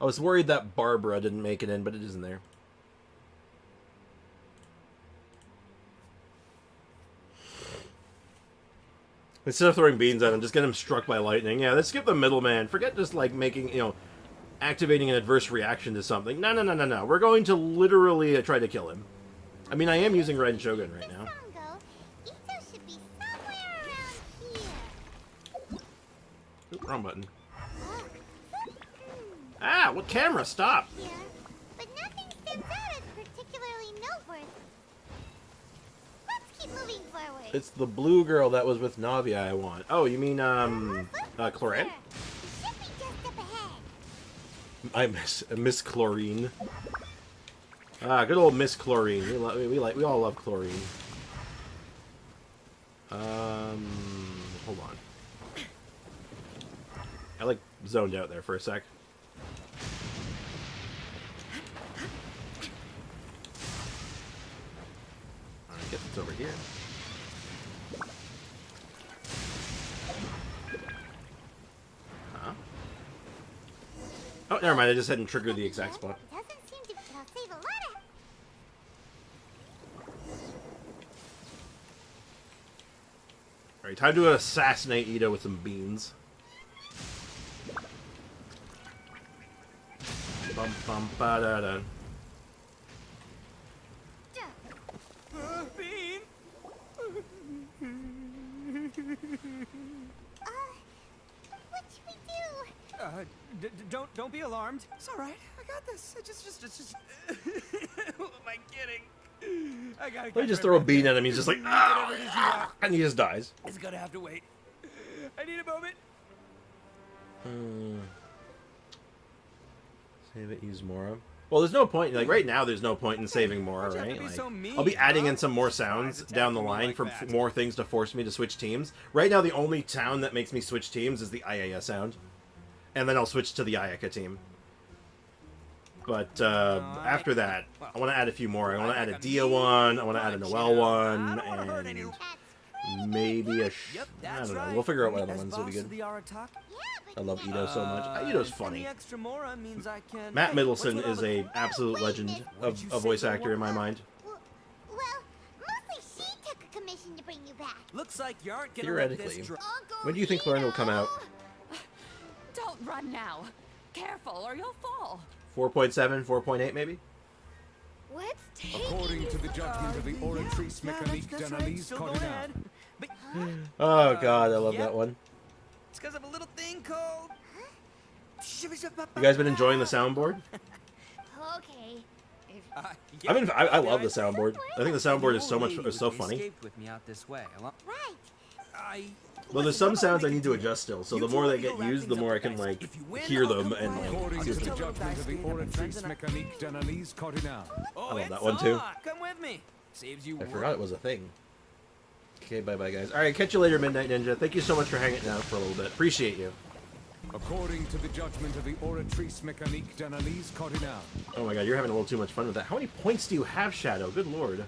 I was worried that Barbruh didn't make it in, but it is in there. Instead of throwing beans at him, just get him struck by lightning. Yeah, let's skip the middleman. Forget just, like, making, you know, activating an adverse reaction to something. No, no, no, no, no. We're going to literally try to kill him. I mean, I am using Red Shogun right now. Should be somewhere around here. Oop, wrong button. Ah, what camera? Stop! Here, but nothing stands out as particularly noteworthy. Let's keep moving forward. It's the blue girl that was with Navia I want. Oh, you mean, Cloran? Should be just up ahead. I miss Chlorine. Ah, good old Miss Chlorine. We all love Chlorine. Hold on. I like zoned out there for a sec. I guess it's over here. Huh? Oh, never mind. I just hadn't triggered the exact spot. Doesn't seem to save a lot of. Alright, time to assassinate Ito with some beans. Bum bum ba da da. Bean! What should we do? Don't be alarmed. It's all right. I got this. Just. Who am I kidding? I gotta. Let me just throw a bean at him. He's just like, ah, and he just dies. It's gonna have to wait. I need a moment. Save it. Use Mora. Well, there's no point. Like right now, there's no point in saving Mora, right? Like, I'll be adding in some more sounds down the line for more things to force me to switch teams. Right now, the only sound that makes me switch teams is the ayaya sound, and then I'll switch to the Ayaka team. But after that, I want to add a few more. I want to add a Dia one. I want to add a Noelle one, and maybe a. I don't know. We'll figure out what other ones will be good. I love Ito so much. Ito's funny. Matt Middleton is a absolute legend of a voice actor in my mind. Well, mostly she took a commission to bring you back. Looks like you aren't gonna Theoretically. When do you think Cloran will come out? Don't run now. Careful or you'll fall. 4.7, 4.8 maybe? What's taking According to the judgment of the oratrice mécanique d'analyse cardinale. Oh god, I love that one. It's because of a little thing called. You guys been enjoying the soundboard? Okay. I love the soundboard. I think the soundboard is so funny. Escaped with me out this way. Right. Well, there's some sounds I need to adjust still, so the more they get used, the more I can like hear them and According like. to the judgment of the oratrice mécanique d'analyse cardinale. I love that one too. Come with me. Saves you I forgot it was a thing. Okay, bye-bye, guys. All right, catch you later, Midnight Ninja. Thank you so much for hanging out for a little bit. Appreciate you. According to the judgment of the oratrice mécanique d'analyse cardinale. Oh my god, you're having a little too much fun with that. How many points do you have, Shadow? Good lord.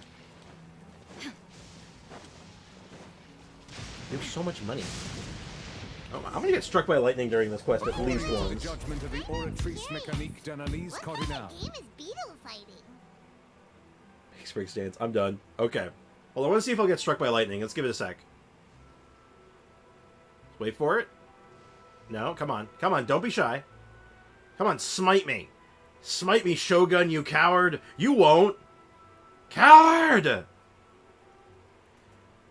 You have so much money. Oh, I'm gonna get struck by lightning during this quest at least According to the once. judgment of the oratrice mécanique d'analyse What kind cardinale. of game is beetle fighting? Spring stance. I'm done. Okay. Well, I want to see if I'll get struck by lightning. Let's give it a sec. Wait for it. No, come on. Come on, don't be shy. Come on, smite me. Smite me, Shogun, you coward. You won't. Coward!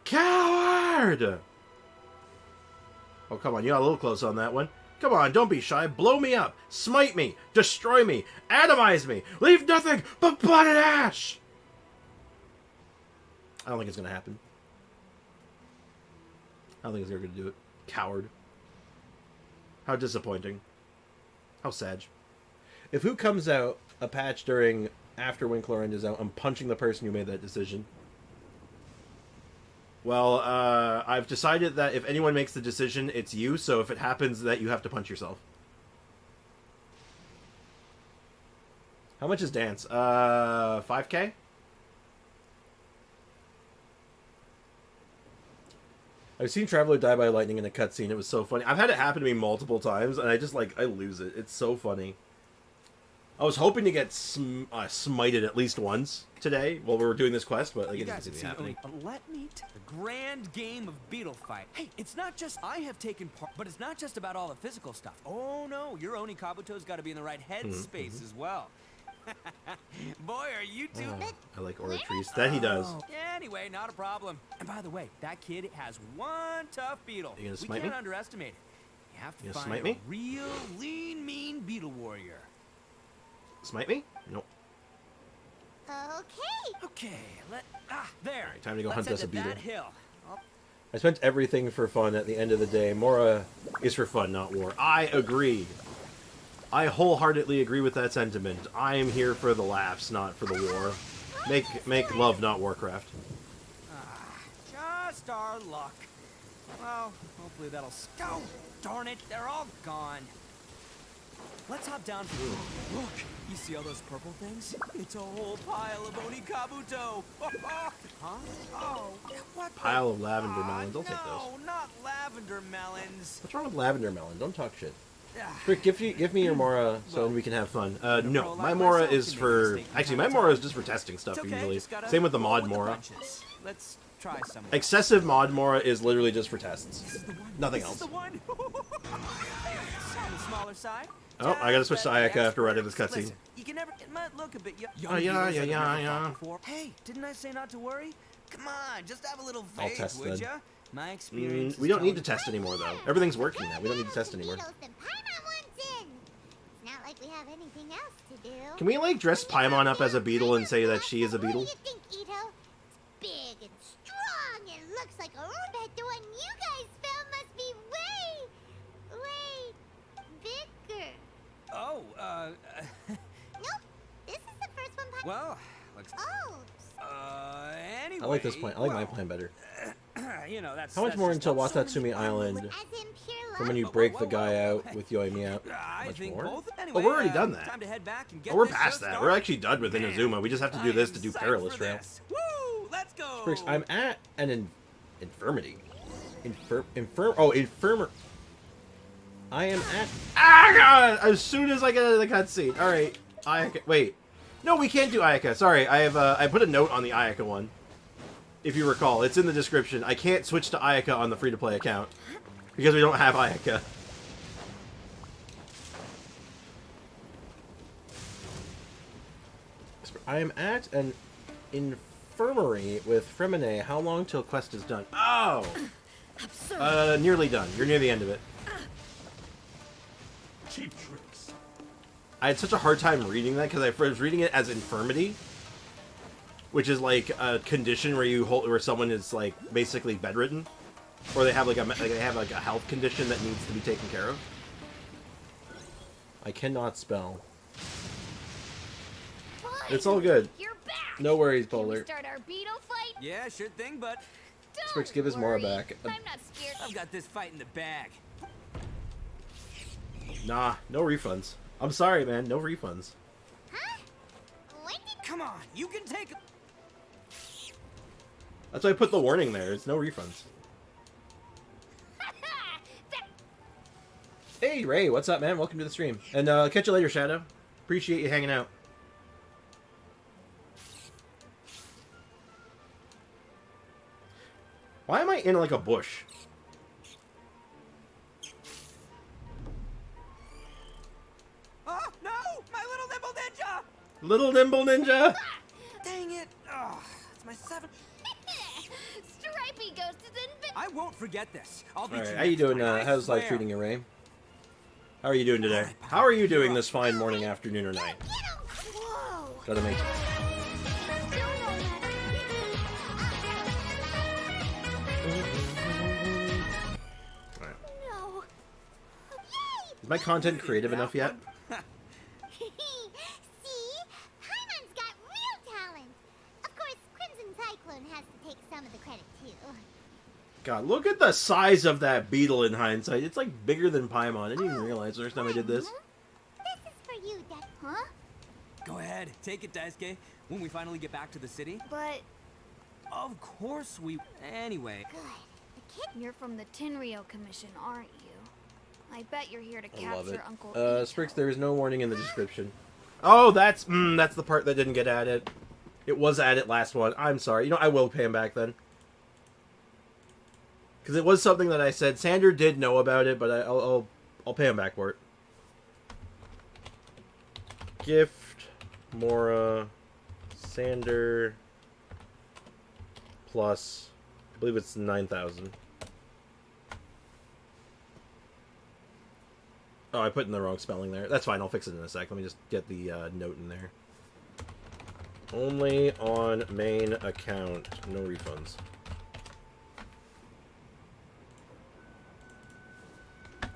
Coward! Oh, come on. You got a little close on that one. Come on, don't be shy. Blow me up. Smite me. Destroy me. Atomize me. Leave nothing but blood and ash! I don't think it's going to happen. I don't think it's ever going to do it. Coward. How disappointing. How sad. If who comes out a patch after Winkler End is out, I'm punching the person who made that decision. Well, I've decided that if anyone makes the decision, it's you, so if it happens that you have to punch yourself. How much is dance? 5K? I've seen Traveler die by lightning in a cutscene. It was so funny. I've had it happen to me multiple times, and I just, like, I lose it. It's so funny. I was hoping to get smited at least once today while we were doing this quest, but like, You it guys doesn't have seem to be seen happening. Let me the grand game of beetle fight. Hey, it's not just I have taken part, but it's not just about all the physical stuff. Oh no, your Oni Kabuto's got to be in the right headspace as well. Boy, are you two. I like oratrice. That he does. Anyway, not a problem. And by the way, that kid has one tough beetle. You gonna We smite can't me? underestimate it. You have to You gonna find smite me? a real lean, mean beetle warrior. Smite me? Nope. Okay. Okay, there. Alright, time to go Let's hunt head us a to that beetle. hill. I spent everything for fun at the end of the day. Mora is for fun, not war. I agree. I wholeheartedly agree with that sentiment. I am here for the laughs, not for the war. Make love, not Warcraft. Just our luck. Well, hopefully that'll... Oh, darn it, they're all gone. Let's hop down. Look, you see all those purple things? It's a whole pile of Oni Kabuto. Huh? Oh, what? Pile of lavender melons. I'll take those. No, not lavender melons. What's wrong with lavender melon? Don't talk shit. Ah, Rick, give me your Mora so we can have fun. No, my Mora is for... Actually, my Mora is just for testing stuff, it's okay, usually. just gotta Same with the roll mod with the Mora. punches. Let's try some. Excessive mod Mora is literally just for tests. Nothing else. This is the one. On the smaller side. Oh, I gotta switch to Ayaka after writing this cutscene. Listen, you can never. It might look a bit young. Ayaya. Hey, didn't I say not to worry? Come on, just have a little I'll faith, test would then. ya? My experience. We don't need to test anymore, though. Everything's working now. We don't need to test anymore. Beetles and Paimon wants in. It's not like we have anything else to do. Can we, like, dress Paimon up as a beetle and say that she is a beetle? What do you think, Ito? It's big and strong and looks like a room, but the one you guys found must be way bigger. Oh, Nope, this is the first one. well, looks. Oh, Anyway. I like this plan. I like my plan better. You know, that's. How much that's more just until not so Watatsumi many- Island as in pure from when you luck. break the guy out with Yoimi out? I Much think more? both. Oh, Anyway, we're already done that. Time to head back and get Oh, we're this past show that. started. We're actually done with Man, Inazuma. We just have to do this to do I'm psyched Perilous for Trail. this. Woo! Let's go. Spriggs, I'm at an infirmity. Infirmer. I am at... Ah, God! As soon as I get out of the cutscene. Alright. Ayaka... Wait. No, we can't do Ayaka. Sorry, I put a note on the Ayaka one. If you recall. It's in the description. I can't switch to Ayaka on the free-to-play account. Because we don't have Ayaka. I am at an infirmary with Fremine. How long till quest is done? Oh! Nearly done. You're near the end of it. Cheap tricks. I had such a hard time reading that because I was reading it as infirmity, which is like a condition where someone is like basically bedridden, or they have like a health condition that needs to be taken care of. I cannot spell. It's all good. You're back. No worries, Can we Polar. start our beetle fight? Yeah, sure thing, but Don't Spriggs, give his Mora worry. back. I'm not scared. I've got this fight in the bag. Nah, no refunds. I'm sorry, man. No refunds. Huh? When did Come on, you can take. That's why I put the warning there. It's no refunds. that Hey, Ray. What's up, man? Welcome to the stream. And catch you later, Shadow. Appreciate you hanging out. Why am I in, like, a bush? Oh no, my little nimble ninja! Little Nimble Ninja? Dang it! Oh, it's my seventh. Stripey Ghost is in. I won't forget this. I'll be. Alright, how you doing? How's life treating you, Ray? How are you doing today? How are you doing this fine morning, afternoon, or night? Whoa. Gotta make... No. Yay! my content creative enough yet? See? Paimon's got real talent. Of course, Crimson Cyclone has to take some of the credit, too. God, look at the size of that beetle in hindsight. It's like bigger than Paimon. I didn't even realize the first time I did this. This is for you, Dad. Huh? Go ahead, take it, Daisuke. When we finally get back to the city. But Of course we... Anyway. Good. The kid... you're from the Tenryou Commission, aren't you? I bet you're here to I love it. capture Uncle Ito. Sprix, there is no warning in the description. Oh, that's the part that didn't get added. It was added last one. I'm sorry. You know, I will pay him back then. Because it was something that I said. Sander did know about it, but I'll pay him back for it. Gift, Mora, Sander, plus, I believe it's 9,000. Oh, I put in the wrong spelling there. That's fine. I'll fix it in a sec. Let me just get the note in there. Only on main account. No refunds.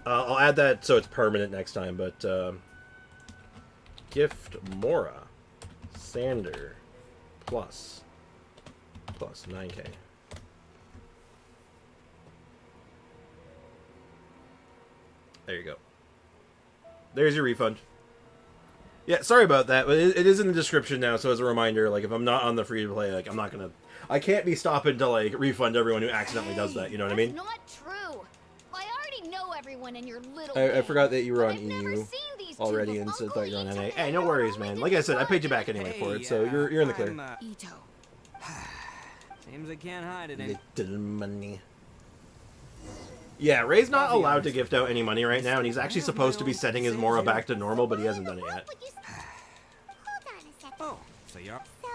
I'll add that so it's permanent next time, but Gift Mora Sander plus 9K. There you go. There's your refund. Yeah, sorry about that, but it is in the description now, so as a reminder, like, if I'm not on the free-to-play, like, I'm not gonna... I can't be stopping to, like, refund everyone who accidentally does that, you know what I mean? That's not true. I already know everyone in your little I gang, forgot that you were but on I've never EU seen these two already, and before. so thought you were on Uncle NA. Ito Hey, no and worries, Mora man. did Like I said, I paid you back Hey, anyway for it, so you're in the clear. Ito. Seems I can't hide it any... Little money. Yeah, Ray's not allowed to gift out any money right now, and he's actually supposed to be setting his Mora back to normal, but he hasn't done it yet. Hold on a second. Oh, so you're... So,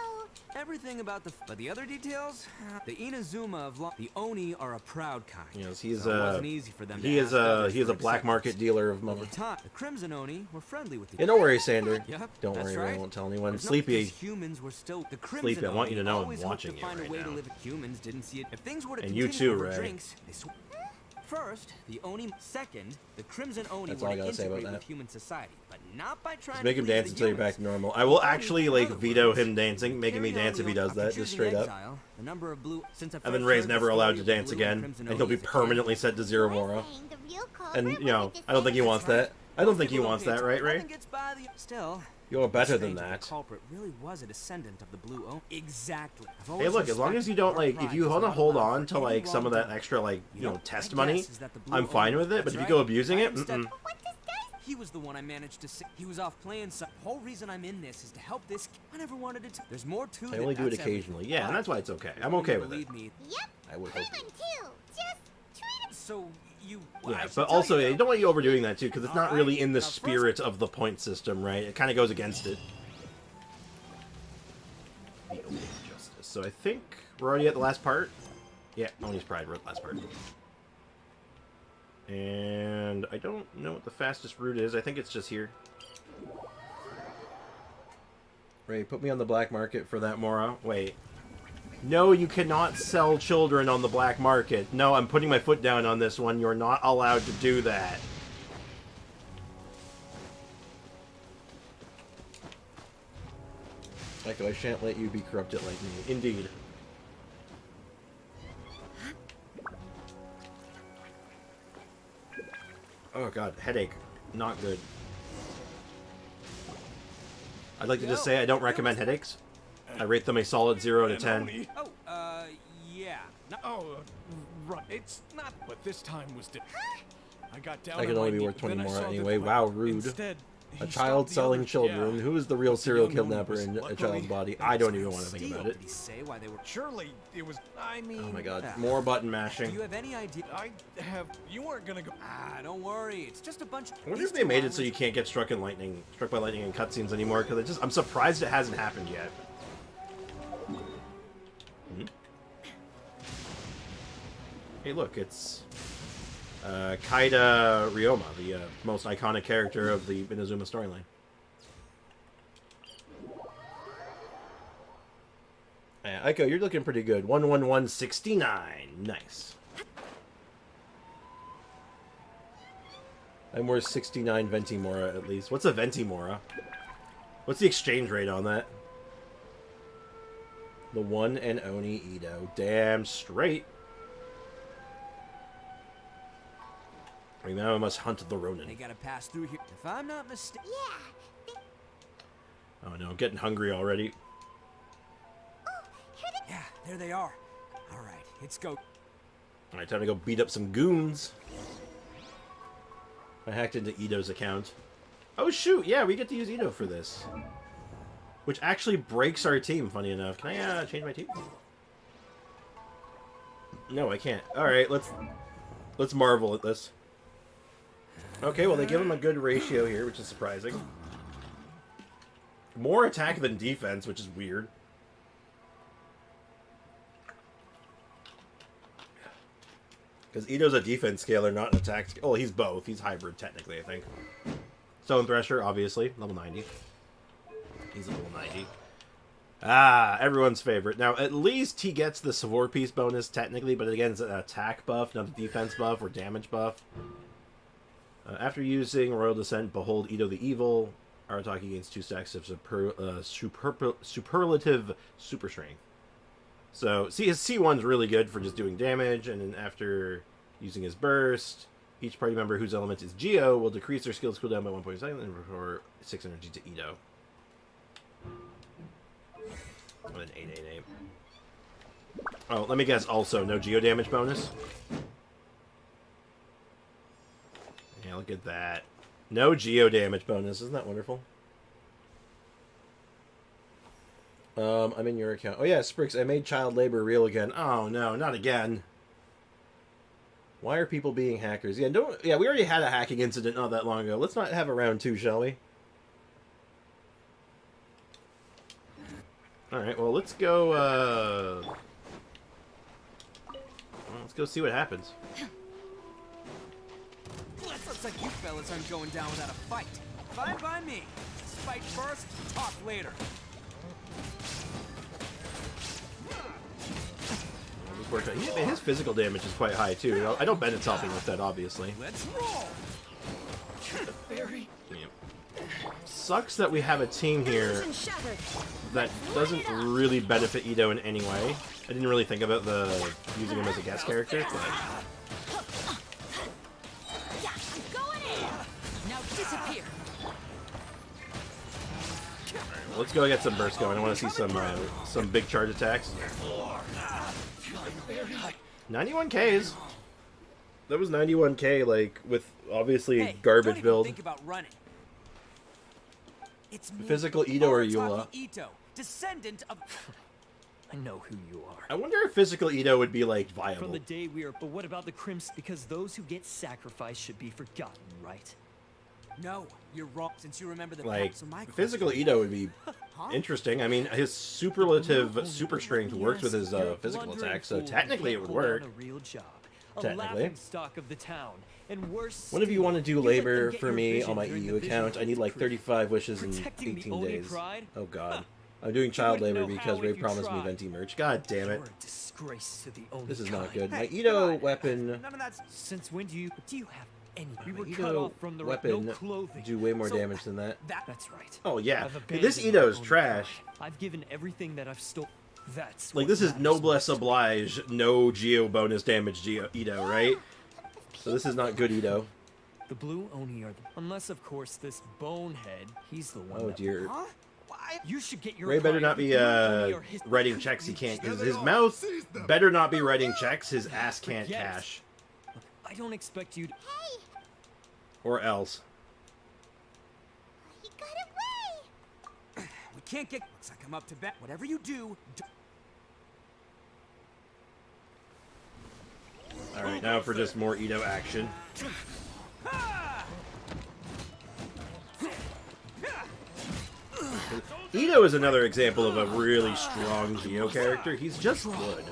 Everything about the... But the other details? The Inazuma of... The Oni are a proud kind. Yes, he's So it wasn't easy for them he to is ask others he is for a black acceptance. market dealer of money. Over time, the Crimson Oni were friendly with Yeah, don't worry, Sander. Yep, Don't that's worry, right. Ray won't tell anyone. There's no- Sleepy. because humans were still the Crimson Sleepy, I want you to know I'm always hoped watching to you find right a way now. to live. Humans didn't see it. If things were to And you continue too, over Ray. drinks, they first, the Oni. Second, the Crimson Oni That's were all I to gotta say about integrate that. with human society, but not by trying Just make to him please dance the until you're humans. back to normal. I will The actually, Oni, in like, other veto words, him dancing, making me carry on dance if he the- does after that, just choosing straight up. exile, the number of blue, since I And then first Ray's heard the never allowed to story of dance Blue again, Crimson and he'll be Oni as a kid. permanently set to zero Mora. saying the real culprit And, you know, was the I don't think he wants that. I don't think he People wants pay that, right, Ray? Nothing gets by the... Still, You're better than strange if that. The culprit really was a descendant of the Blue Oni. Exactly. I've Hey, always look, as long as you don't, like, if you want to hold on to, like, some of that extra, like, you know, test money, I'm fine with it, but if you go abusing it, mm-mm. What does guys... He was the one I managed to see. He was off playing some. The whole reason I'm in this is to help this. I never wanted it to. There's more to it. I only do it occasionally. Yeah, and that's why it's okay. I'm okay with it. Believe me. Yep, I would hope. Paimon too. Just treat him... So you. Yeah, but also, you don't want you overdoing that, too, because it's not really in the spirit of the point system, right? It kind of goes against it. The Oni Justice. So I think we're already at the last part. Yeah, Oni's Pride, we're at the last part. And I don't know what the fastest route is. I think it's just here. Ray, put me on the black market for that Mora. Wait. No, you cannot sell children on the black market. No, I'm putting my foot down on this one. You're not allowed to do that. Echo, I shan't let you be corrupted like me. Indeed. Oh god, headache. Not good. I'd like to just say I don't recommend headaches. I rate them a solid 0 to 10. Oh, yeah. No, Oh, right. It's not, but this time was different. I got down That could on only my be knee, worth but then 20 I more saw that anyway. the Wow, plan- rude. Instead, A he child stopped the selling other- children. yeah. Who is the real But the serial young Oni kidnapper was in a luckily- child's body? I don't even want to think about it. Did he say why they were? Surely it was. I mean. Oh my god. Yeah. More button Do mashing. you have any idea? I have. You weren't gonna go. Don't worry. It's just a bunch of. I wonder if they made it so you can't get struck by lightning in cutscenes anymore, because I'm surprised it hasn't happened yet. Hmm? Hey, look, it's Kaida Ryoma, the most iconic character of the Inazuma storyline. Aiko, you're looking pretty good. 11169. Nice. I'm worth 69 Ventimora at least. What's a Ventimora? What's the exchange rate on that? The one and Oni Ito. Damn straight. Right now I must hunt the Ronin. They gotta pass through here. If I'm not mistaken. Yeah. Oh no, I'm getting hungry already. Yeah, there they are. All right, let's go. Alright, time to go beat up some goons. I hacked into Ito's account. Oh shoot, yeah, we get to use Ito for this. Which actually breaks our team, funny enough. Can I change my team? No, I can't. Alright, let's marvel at this. Okay, well they give him a good ratio here, which is surprising. More attack than defense, which is weird. Because Ito's a defense scaler, not an attack scaler. Oh, he's both. He's hybrid, technically, I think. Stone Thresher, obviously. Level 90. He's a level 90. Ah, everyone's favorite. Now, at least he gets the Savor Piece bonus, technically, but again, it's an attack buff, not a defense buff or damage buff. After using Royal Descent, behold Ito the Evil. Arataki gains 2 stacks of superlative super strength. So, see, his C1's really good for just doing damage, and then after using his burst, each party member whose element is Geo will decrease their skills cooldown by 1 point a second and restore 6 energy to Ito. What an 888. Oh, let me guess also, no Geo damage bonus? Yeah, look at that. No Geo damage bonus, isn't that wonderful? I'm in your account. Oh yeah, Sprix, I made child labor real again. Oh no, not again. Why are people being hackers? Yeah, we already had a hacking incident not that long ago. Let's not have a round 2, shall we? Alright, well let's go let's go see what happens. Looks like you fellas aren't going down without a fight. Fine by me. Fight first, talk later. His physical damage is quite high too. I know Bennett's helping with that, obviously. Let's roll. Yeah. Sucks that we have a team here that doesn't really benefit Ito in any way. I didn't really think about using him as a guest character, but Now disappear. let's go get some bursts going. I want to see some big charge attacks. 91Ks. That was 91K, like with obviously a garbage build. Think about running. It's me, Physical Ito or Eula. Ito, descendant of. I know who you are. I wonder if physical Ito would be like viable. From the day we are, but what about the Crims? Because those who get sacrificed should be forgotten, right? No, you're wrong. Since you remember the Like so my physical Ito would be interesting. I mean, his superlative super strength works with his physical attack, so technically it would work. Technically. Stock of the town. And worse, One of you want to do labor for me on my EU account? I need like 35 wishes in 18 days. Oh god. I'm doing child labor because Ray promised me Venti merch. God damn it. This is not good. My Ito weapon... Since when do you have any? We were My cut Ito off from the weapon no clothing. do way more damage than that. That's right. Oh yeah. I've This abandoned my Ito is own trash. pride. I've given everything that I've stolen. That's Like, what this is matters noblesse most. oblige, no Geo bonus damage Ito, right? So this is not good Ito. The blue Oni are the... Unless, of course, this bonehead, he's the one Oh that... dear. You should get your Ray better pride. not be The blue Oni are his- writing checks he can't, because his mouth better not be writing checks his ass can't Forget it. cash. I don't expect you to... Or else. He got away! We can't get. Looks like I'm up to bet. Whatever you do. Alright, now for just more Ito action. Ito is another example of a really strong Geo character. He's just good.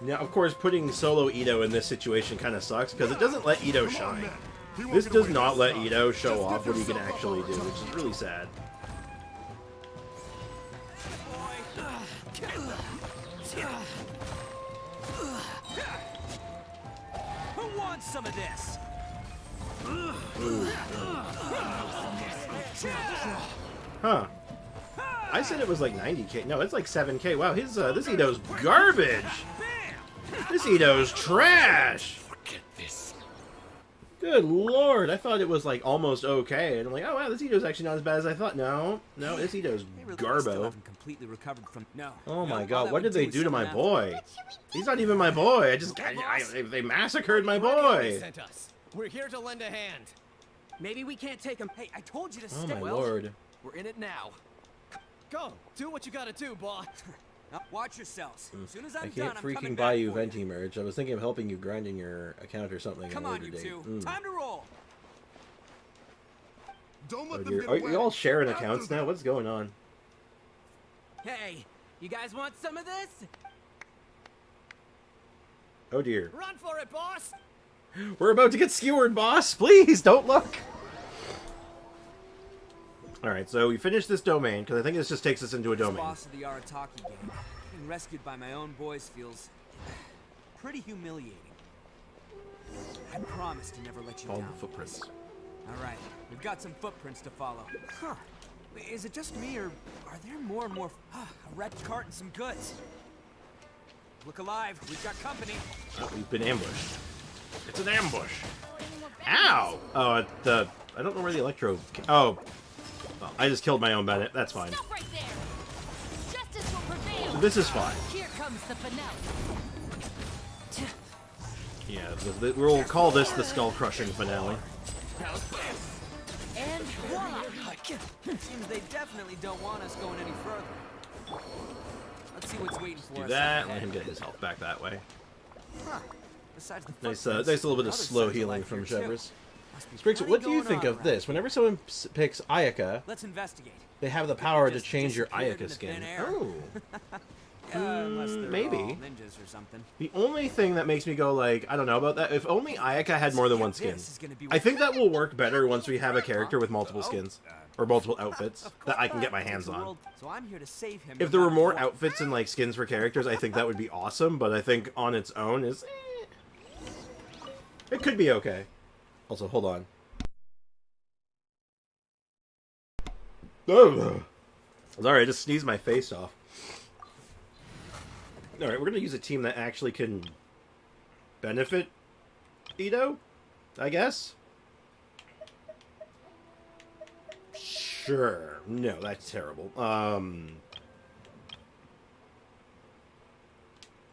Now, of course, putting solo Ito in this situation kind of sucks, because it doesn't let Ito shine. This does not let Ito show off what he can actually do, which is really sad. Who wants some of this? Huh. I said it was like 90k. No, it's like 7k. Wow, his this Ito's garbage. This Ito's trash. Good lord, I thought it was like almost okay, and I'm like, oh wow, this Ito's actually not as bad as I thought. No, this Ito's garbo. Completely recovered from. No. Oh my god, what did they do to my boy? He's not even my boy. They massacred my boy. Sent us. We're here to lend a hand. Maybe we can't take him. Hey, I told you to Oh stay. my lord. We're in it now. Go, do what you gotta do, boss. Now, watch yourselves. As soon as I I'm can't done, I'm coming freaking buy back you for venti merch. I was thinking of helping you grind in your account or something. Come in on, order you date. two. Time to roll. Don't Oh dear. Are you all sharing accounts now? What's going on? Hey, you guys want some of this? Oh dear. Run for it, boss. We're about to get skewered, boss. Please don't look. Alright, so we finished this domain, because I think this just takes us into a domain. Boss of the Arataki game. Being rescued by my own boys feels pretty humiliating. I promise to never let you Follow down. the footprints. Alright, we've got some footprints to follow. Huh. Is it just me, or are there more and more... a wrecked cart and some goods. Look alive, we've got company. Oh, we've been ambushed. It's an ambush. Ow! Oh, I don't know where the electro... Oh. Well, I just killed my own bandit. That's fine. Stop right there. Justice will prevail. This is fine. Here comes the finale. Yeah, we'll call this the skull-crushing finale. And voila. Seems they definitely don't want us going any further. Let's see what's waiting for Do us. that, let him get his health back that way. Huh. Besides the Nice, footprints, nice little bit of other slow signs healing life from here, too. Shevers. Must be Spriggs, plenty what do you going think on of around this? Whenever someone picks Ayaka, Let's investigate. they have the power to Just change your disappeared Ayaka into skin. thin air. Oh. Unless they're maybe. all ninjas or something. The only thing that makes me go like, I don't know about that, if only Ayaka had more than one skin. This is gonna be I think that will work better once we have a character with multiple skins. Or multiple outfits that I can get my hands on. So I'm here to save him. If there were more outfits and like skins for characters, I think that would be awesome, but I think on its own is... It could be okay. Also, hold on. Oh! Sorry, I just sneezed my face off. Alright, we're gonna use a team that actually can benefit Ito, I guess? Sure. No, that's terrible.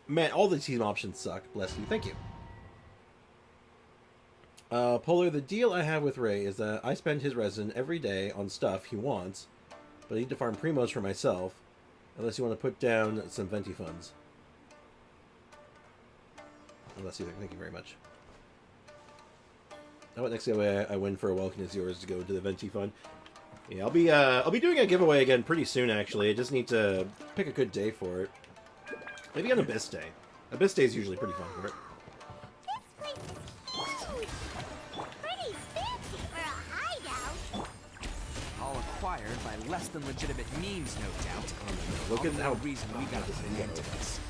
Man, all the team options suck. Bless you. Thank you. Polar, the deal I have with Ray is that I spend his resin every day on stuff he wants, but I need to farm primos for myself, unless you want to put down some venti funds. Unless you thank you very much. How about next giveaway I win for a welcome is yours to go to the venti fund? Yeah, I'll be doing a giveaway again pretty soon. Actually, I just need to pick a good day for it. Maybe on Abyss Day. Abyss Day is usually pretty fun for it. This place is huge. Pretty fancy for a hideout. All acquired by less than legitimate means, no doubt. Look at how reason we got to get into this.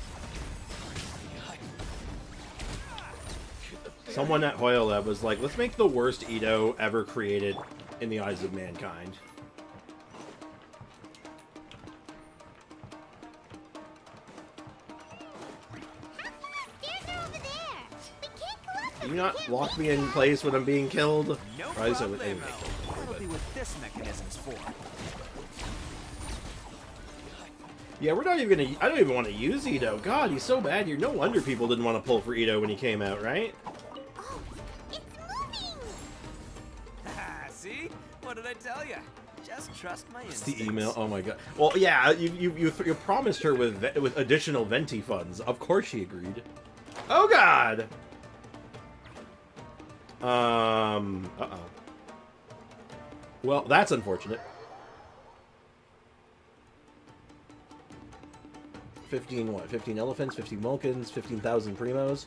Someone at Hoyle was like, let's make the worst Ito ever created in the eyes of mankind. Can you not lock me in place when I'm being killed? No Or at least I would problemo. anyway kill me, That'll but... be what this mechanism's for. Yeah, we're not even gonna... I don't even want to use Ito. God, he's so bad here. No wonder people didn't want to pull for Ito when he came out, right? Oh, it's moving. See? What did I tell you? Just trust my It's instincts. the email. Oh my god. Well, yeah, you promised her with additional venti funds. Of course she agreed. Oh god. Uh-oh. Well, that's unfortunate. 15 what? 15 elephants, 15 Vulcans, 15,000 primos,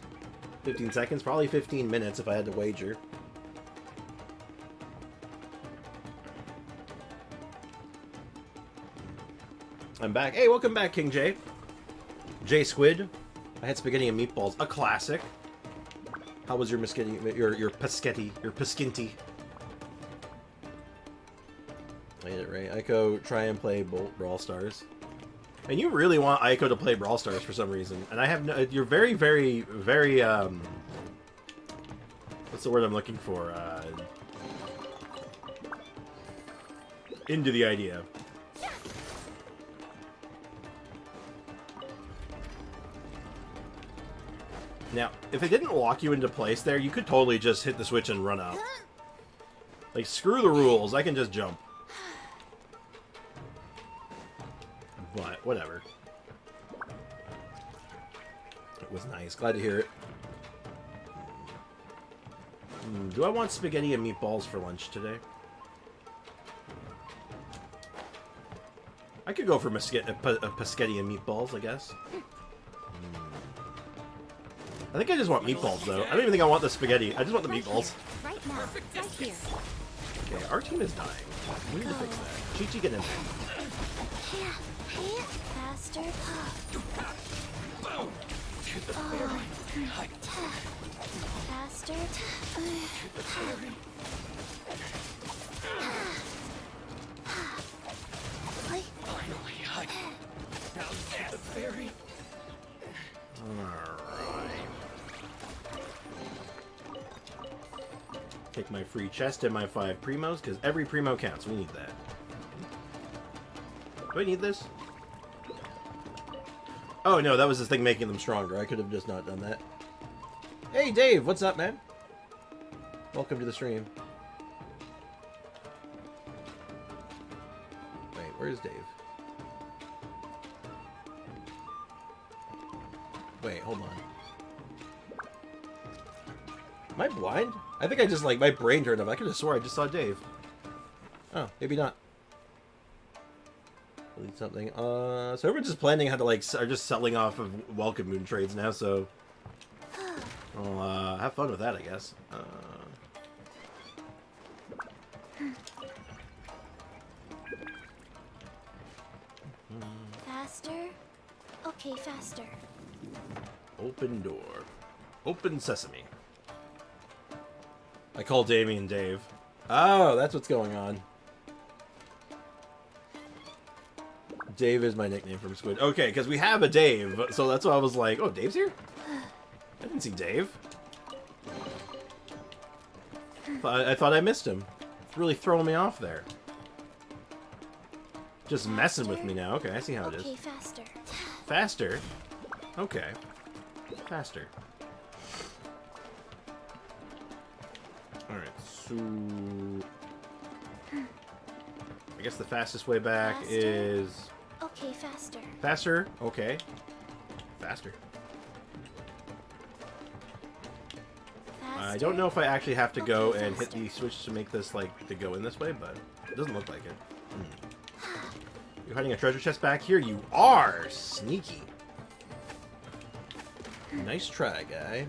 15 seconds, probably 15 minutes if I had to wager. I'm back. Hey, welcome back, King J. J Squid. I had spaghetti and meatballs. A classic. How was your paschetti? Your paskinti? I did it right. Aiko, try and play Brawl Stars. And you really want Aiko to play Brawl Stars for some reason. And I have no... You're very, very, very, what's the word I'm looking for? Into the idea. Now, if it didn't lock you into place there, you could totally just hit the switch and run out. Like, screw the rules. I can just jump. But, whatever. It was nice. Glad to hear it. Do I want spaghetti and meatballs for lunch today? I could go for paschetti and meatballs, I guess. I think I just want meatballs, though. I don't even think I want the spaghetti. I just want the meatballs. Right now, right here. Okay, our team is dying. We need to fix that. Chi-Chi, get in there. Faster. Faster. Take my free chest and my 5 primos, because every primo counts. We need that. Do I need this? Oh, no, that was the thing making them stronger. I could have just not done that. Hey, Dave, what's up, man? Welcome to the stream. Wait, where's Dave? Wait, hold on. Am I blind? I think I just, like, my brain turned off. I could have swore I just saw Dave. Oh, maybe not. Delete something. So everyone's just planning how to, like, are just selling off of Welcome Moon trades now, so... I'll, have fun with that, I guess. Faster. Okay, faster. Open door. Open sesame. I call Damien Dave. Oh, that's what's going on. Dave is my nickname from Squid. Okay, because we have a Dave, so that's why I was like, oh, Dave's here? I didn't see Dave. I thought I missed him. It's really throwing me off there. Just messing with me now. Okay, I see how it is. Okay, faster. Faster? Okay. Faster. Alright, so... I guess the fastest way back is... Okay, faster. Faster? Okay. Faster. I don't know if I actually have to go and hit the switch to make this, like, to go in this way, but it doesn't look like it. You're hiding a treasure chest back here? You are! Sneaky. Nice try, guy.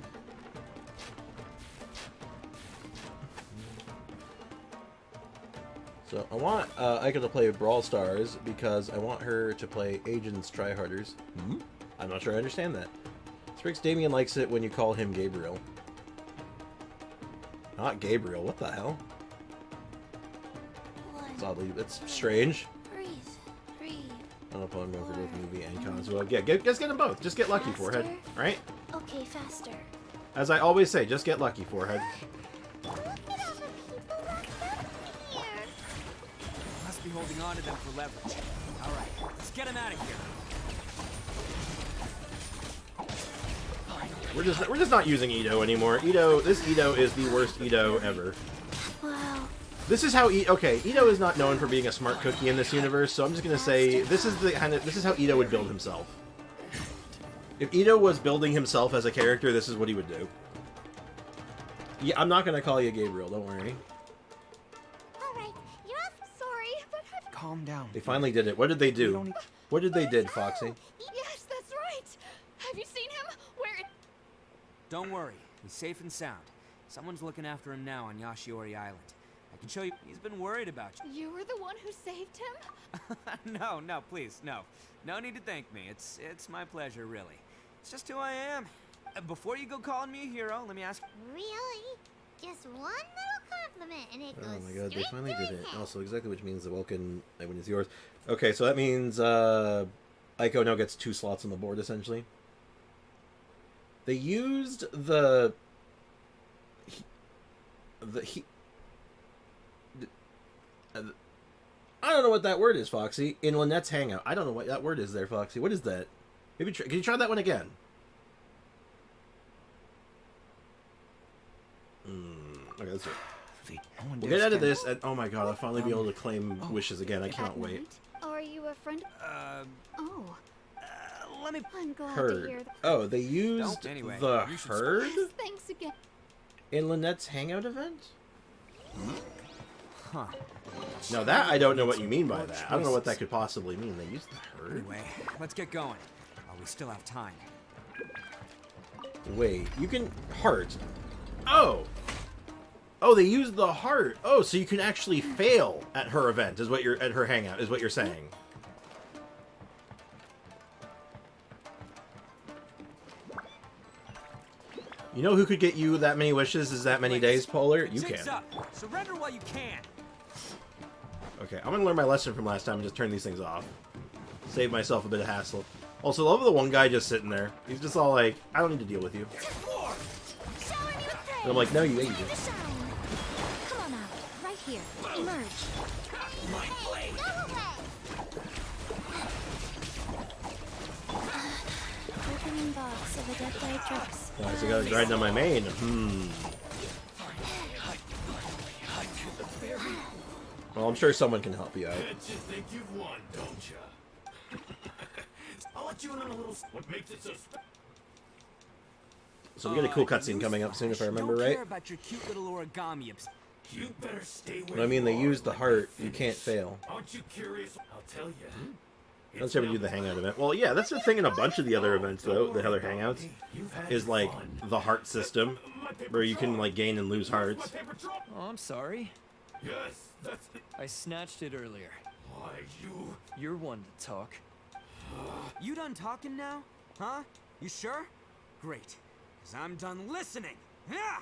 So, I want Ayaka to play Brawl Stars because I want her to play Agents Tryharders. I'm not sure I understand that. Spriggs Damien likes it when you call him Gabriel. Not Gabriel, what the hell? It's oddly, it's strange. Breathe. I don't know if I'm going for both movie and cons. Well, yeah, just get them both. Just get lucky, Forehead. Right? Okay, faster. As I always say, just get lucky, Forehead. Must be holding on to them for leverage. All right, let's get him out of here. We're just not using Ito anymore. This Ito is the worst Ito ever. Wow. This is how okay, Ito is not known for being a smart cookie in this universe, so I'm just gonna say this is how Ito would build himself. If Ito was building himself as a character, this is what he would do. Yeah, I'm not gonna call you Gabriel, don't worry. Alright, you're off. Sorry, but I've... Calm down. They finally did it. What did they do? What did they did, Foxy? Yes, that's right. Have you seen him? Where? Don't worry, he's safe and sound. Someone's looking after him now on Chiori Island. I can show you. He's been worried about you. You were the one who saved him? No, please, no. No need to thank me. It's my pleasure, really. It's just who I am. Before you go calling me a hero, let me ask. Really? Just one little compliment and it goes Oh my god, they straight finally to did his it. head. Also, exactly which means the Welkin Iwan is yours. Okay, so that means Aiko now gets 2 slots on the board, essentially. They used I don't know what that word is, Foxy. In Lynette's Hangout. I don't know what that word is there, Foxy. What is that? Maybe can you try that one again? Okay, let's do it. We'll get out of this, and oh my god, I'll finally be able to claim wishes again. I cannot wait. Are you a friend? Oh. Let me. I'm glad to Herd. hear that. Oh, they used Anyway, the you should herd Thanks again. in Lynette's Hangout event? Huh. Now that I don't know what you mean by that. I don't know what that could possibly mean. They used the herd? Anyway, let's get going. While we still have time. Wait, you can heart. Oh! Oh, they used the heart. Oh, so you can actually fail at her event, is what you're at her hangout, is what you're saying. You know who could get you that many wishes is that many days, Polar? You Jigs can. up. Surrender while you can. Okay, I'm gonna learn my lesson from last time and just turn these things off. Save myself a bit of hassle. Also, love the one guy just sitting there. He's just all like, I don't need to deal with you. And I'm like, no, you ain't. Come on out. Right here. Emerge. Opening box of a death oratrice. Alright, so I gotta grind on my main. Well, I'm sure someone can help you out. You think you've won, don't you? I'll let you in on a little. What makes it so special? So we get a cool cutscene coming up soon, if I remember right. Care about your cute little origami. You better stay But I mean, they used the heart. You can't fail. Aren't you curious? I'll tell you. Let's have we do the hangout event. Well, yeah, that's the thing in a bunch of the other events, though. The other hangouts is like the heart system, where you can like gain and lose hearts. Oh, I'm sorry. Yes, that's it. I snatched it earlier. Why you? You're one to talk. You done talking now? Huh? You sure? Great. Because I'm done listening. Yeah!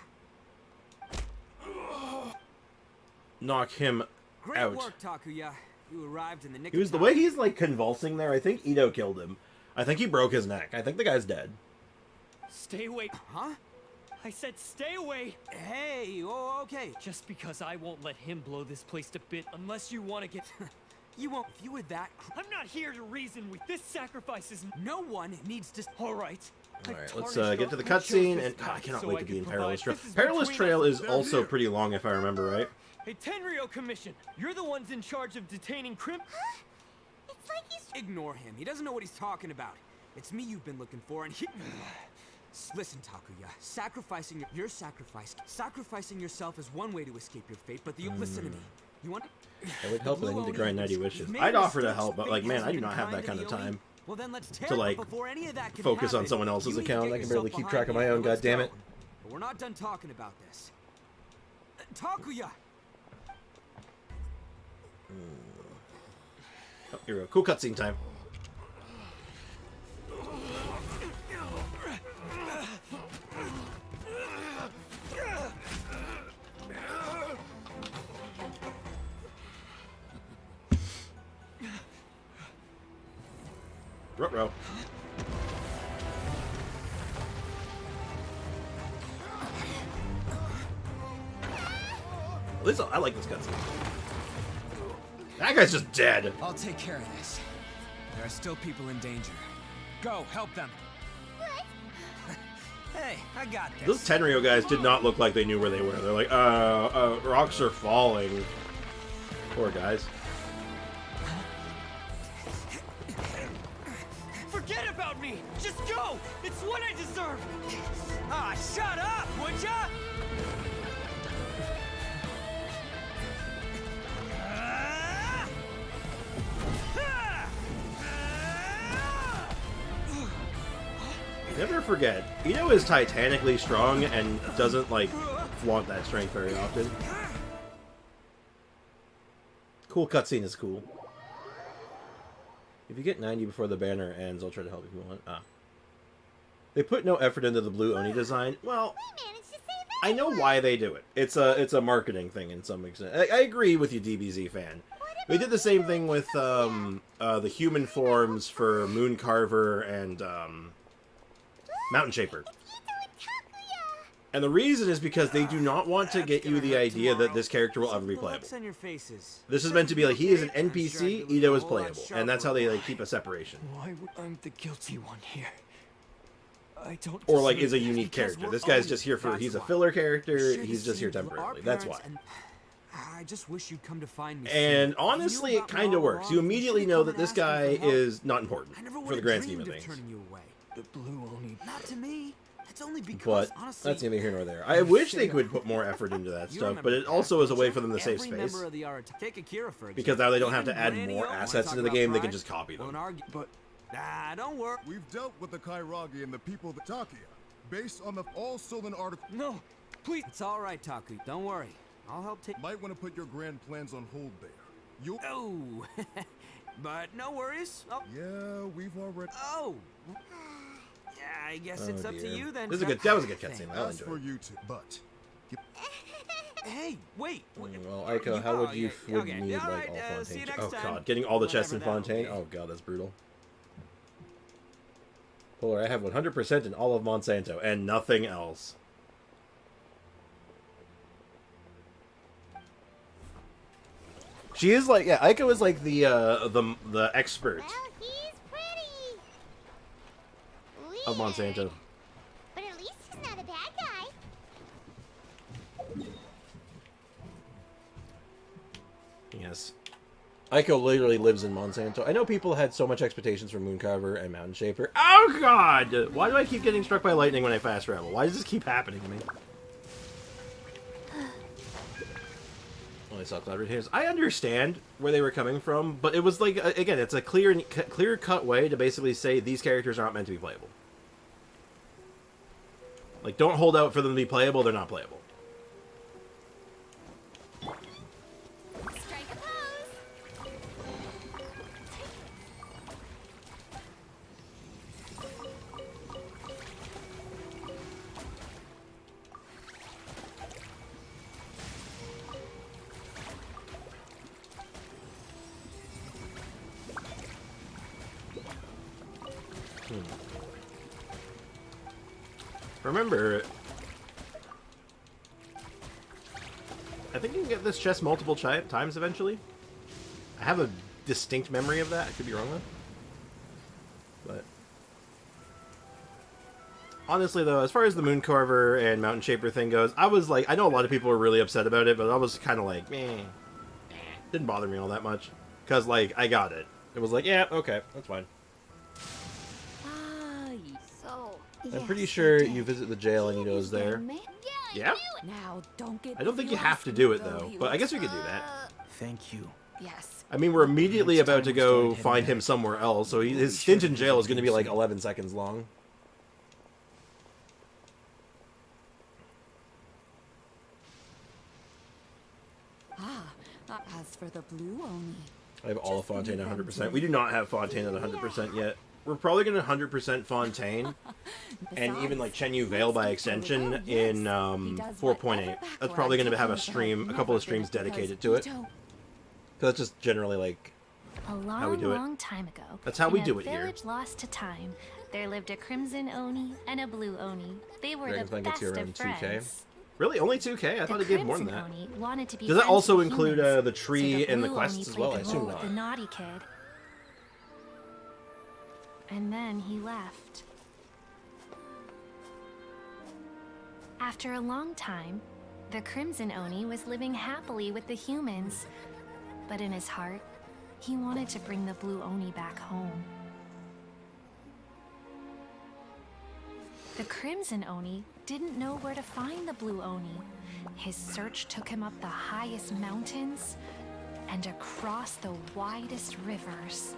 Knock him Great out. work, Takuya. You arrived in the nick He was of the time. way he's like convulsing there. I think Ito killed him. I think he broke his neck. I think the guy's dead. Stay away. Huh? I said stay away. Hey, oh, okay. Just because I won't let him blow this place to bit unless you want to get... You won't. If you were that... I'm not here to reason with this sacrifice is... No one needs to... All right. Alright, let's get to the cutscene, and I cannot wait to be in Perilous Trail. Perilous Trail is also pretty long, if I remember right. Hey, Tenryo Commission, you're the ones in charge of detaining Crimp. It's like he's Ignore him. He doesn't know what he's talking about. It's me you've been looking for, and he... Listen, Takuya. Sacrificing yourself is one way to escape your fate, but listen to me. You want... It would help, but I need to grind 90 wishes. I'd offer to help, but like, man, I do not have that kind of time Well, then let's tear to up like before any of that can focus on happen. someone else's You need to account. get I can barely yourself keep track of behind my me. own. Now let's God damn go. it! But we're not done talking about this. Takuya. Oh, here we go. Cool cutscene time. Ruh-roh. At least I like this cutscene. That guy's just dead. I'll take care of this. There are still people in danger. Go, help them. Hey, I got this. Those Tenryo guys did not look like they knew where they were. They're like, rocks are falling. Poor guys. Forget about me. Just go. It's what I deserve. Ah, shut up, would ya? Never forget, Ito is titanically strong and doesn't, like, flaunt that strength very often. Cool cutscene is cool. If you get 90 before the banner ends, I'll try to help if you want. Ah. They put no effort into the blue Oni design. Well, We managed to save I know why they do it. It's a marketing thing in some extent. I agree with you, DBZ fan. They did the same thing with the human forms for Moon Carver and Mountain Shaper. And the reason is because they do not want to get you the idea that this character will ever be playable. This is meant to be like, he is an NPC, Ito is playable. And that's how they like keep a separation. Why would I'm the guilty one here? I don't. Or like is a unique character. This guy's just here for, he's a filler character, he's just here temporarily. That's why. I just wish you'd come to find me. And honestly, it kind of works. You immediately know that this guy is not important for the grand scheme of things. The blue Oni. Not to me. It's only because, But honestly, that's neither here nor there. I wish they could put more effort into that stuff, but it also is a way for them to save space. Because now they don't have to add more assets into the game, they can just copy them. But don't worry. We've dealt with the Kairagi and the people that Takia, based on the all stolen article. No, please. It's all right, Taku. Don't worry. I'll help take. Might want to put your grand plans on hold there. You. Oh, but no worries. Oh. Yeah, we've already. Oh. Yeah, I guess it's up to you then. This is a good. That was a good cutscene. I As for enjoyed it. you two, but. Hey, wait. Well, Ayaka, how would you need like all Fontaine? Oh god, getting all the chests in Fontaine. Oh god, that's brutal. Polar, I have 100% in all of Monsanto and nothing else. She is like, yeah, Ayaka is like the expert Well, he's pretty. of Monsanto. Weird. But at least he's not a bad guy. Yes. Ayaka literally lives in Monsanto. I know people had so much expectations from Mooncarver and Mountain Shaper. Oh god! Why do I keep getting struck by lightning when I fast travel? Why does this keep happening to me? I saw Cloudred Hairs. I understand where they were coming from, but it was like, again, it's a clear-cut way to basically say these characters aren't meant to be playable. Like, don't hold out for them to be playable, they're not playable. Strike a pose. Remember, I think you can get this chest multiple times eventually. I have a distinct memory of that. I could be wrong though. But honestly though, as far as the Mooncarver and Mountain Shaper thing goes, I was like, I know a lot of people were really upset about it, but I was kind of like, meh. Didn't bother me all that much. Because, like, I got it. It was like, yeah, okay, that's fine. I'm pretty sure you visit the jail and Ito's there. Yeah? Now, don't get I don't think you have to do it, though. But I guess we could do that. Thank you. Yes. I mean, we're immediately about to go find him somewhere else, so his stint in jail is going to be like 11 seconds long. As for the blue Oni, I have all of Fontaine at 100%. We do not have Fontaine at 100% yet. We're probably going to 100% Fontaine, and even like Chen Yu Veil by extension in 4.8. That's probably going to have a couple of streams dedicated to it. Because that's just generally like how we do it. A long time ago, That's how we do it in a here. village lost to time, there lived a crimson Oni and a blue Oni. They were Dragon's the Bone gets best you of around 2K. friends. Really? Only 2K? I thought it gave more than that. Oni wanted to be Does that friends also with include humans, the tree so and the blue quests Oni as played well? I the assume role not. of the naughty kid. And then he left. After a long time, the Crimson Oni was living happily with the humans. But in his heart, he wanted to bring the Blue Oni back home. The Crimson Oni didn't know where to find the Blue Oni. His search took him up the highest mountains and across the widest rivers.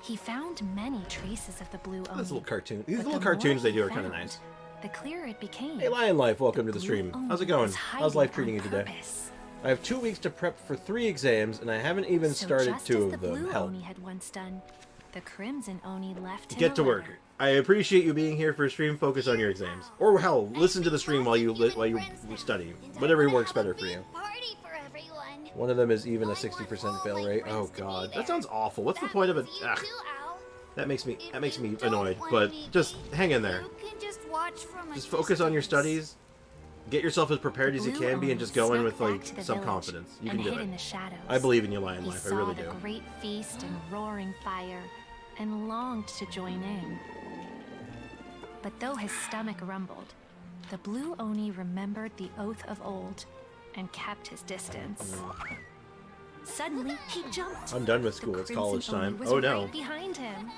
He found many traces of the Blue Oni. This little cartoon. These but little the more cartoons they he do are kind of found, nice. The clearer it became. Hey, Lion Life, welcome to the Blue stream. Oni How's it going? was How's life hiding treating you on today? purpose. I have 2 weeks to prep for 3 exams, and I haven't even So started just 2 as of the them. Blue Hell. Oni had once done, The Crimson Oni left him Get to a work. letter. I appreciate you being here for a stream. Focus on your exams. Or hell, listen to the stream while you study. Whatever works better for you. Party for everyone. One of them is even a 60% fail rate. Oh god, that sounds awful. What's the point of it? Ugh. That makes me annoyed. But just hang in there. You can just watch from a Just focus on your studies. Get yourself as prepared as you Blue can be, and Oni just go in snuck with back like to the some village confidence. You and can do hid it. in the shadows. I believe in you, Lion He Life. I saw really the do. great feast and roaring fire, and longed to join in. But though his stomach rumbled, the Blue Oni remembered the oath of old and kept his distance. Suddenly, he jumped. I'm done with The school. It's Crimson college Oni time. was Oh no. right behind him.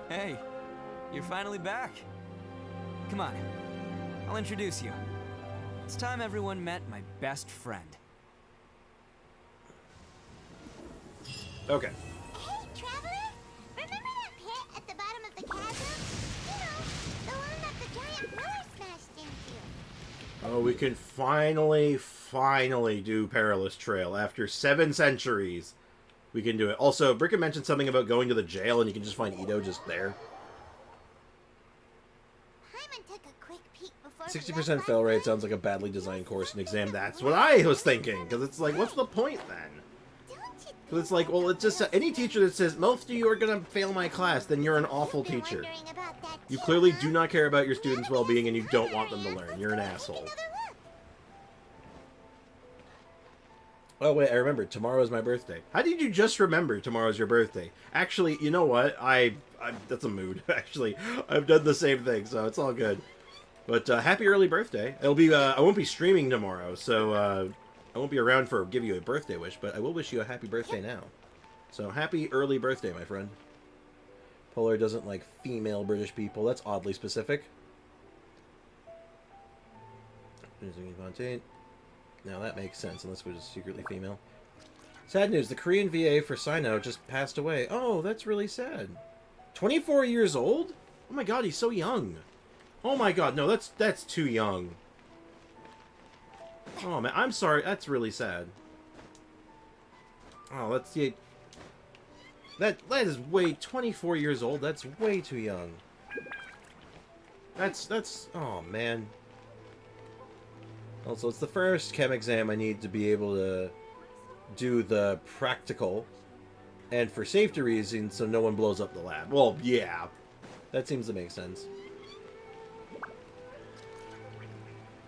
Hey, you're finally back. Come on, I'll introduce you. It's time everyone met my best friend. Okay. Hey, Traveler! Remember that pit at the bottom of the chasm? You know, the one that the giant pillar smashed into. Oh, we can finally do Perilous Trail after 7 centuries. We can do it. Also, Bricka mentioned something about going to the jail and you can just find Ito just there. Hyman took a quick peek before 60% fail rate sounds like a badly designed course and exam. That's what I was thinking. Because it's like, what's the point then? Because it's like, well, it's just any teacher that says, most of you are going to fail my class, then you're an awful teacher. You clearly do not care about your students' well-being and you don't want them to learn. You're an asshole. Oh, wait, I remember. Tomorrow is my birthday. How did you just remember tomorrow's your birthday? Actually, you know what? That's a mood, actually. I've done the same thing, so it's all good. But happy early birthday. It'll be, I won't be streaming tomorrow, so I won't be around for give you a birthday wish, but I will wish you a happy birthday now. So happy early birthday, my friend. Polar doesn't like female British people. That's oddly specific. Now that makes sense, unless we're just secretly female. Sad news, the Korean VA for Sino just passed away. Oh, that's really sad. 24 years old? Oh my god, he's so young. Oh my god, no, that's too young. Oh man, I'm sorry, that's really sad. Oh, let's see. That is way 24 years old. That's way too young. That's oh man. Also, it's the first chem exam I need to be able to do the practical, and for safety reasons, so no one blows up the lab. Well, yeah, that seems to make sense.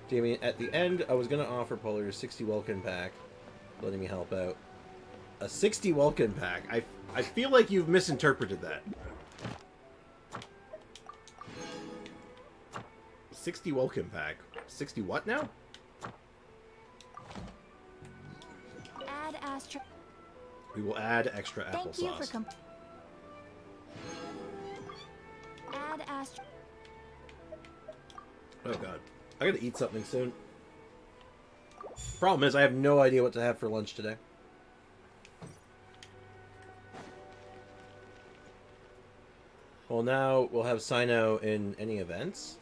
Damien, at the end, I was gonna offer Polar a 60 Welkin pack, letting me help out. A 60 Welkin pack. I feel like you've misinterpreted that. 60 Welkin pack. 60 what now? Add Astra. We will add extra Thank you for applesauce. Add Astra. Oh god. I gotta eat something soon. Problem is, I have no idea what to have for lunch today. Well, now we'll have Sino in any events.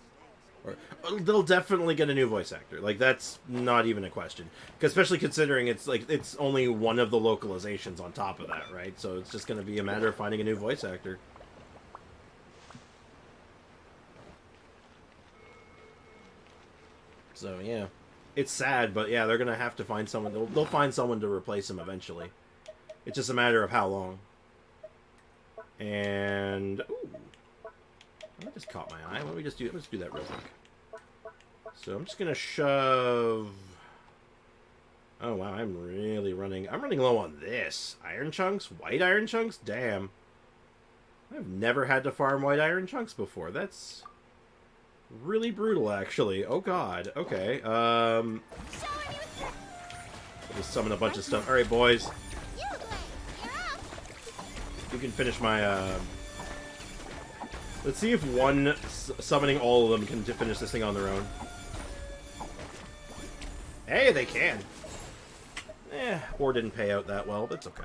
Or they'll definitely get a new voice actor. Like, that's not even a question. Especially considering it's like it's only one of the localizations on top of that, right? So it's just going to be a matter of finding a new voice actor. So yeah, it's sad, but yeah, they're going to have to find someone. They'll find someone to replace him eventually. It's just a matter of how long. And ooh. That just caught my eye. Why don't we just do? Let's do that real quick. So I'm just gonna shove. Oh wow, I'm running low on this. Iron chunks, white iron chunks. Damn. I've never had to farm white iron chunks before. That's really brutal, actually. Oh god. Okay. I'll just summon a bunch of stuff. All right, boys. You can finish my. Let's see if one summoning all of them can finish this thing on their own. Hey, they can. Or didn't pay out that well. That's okay.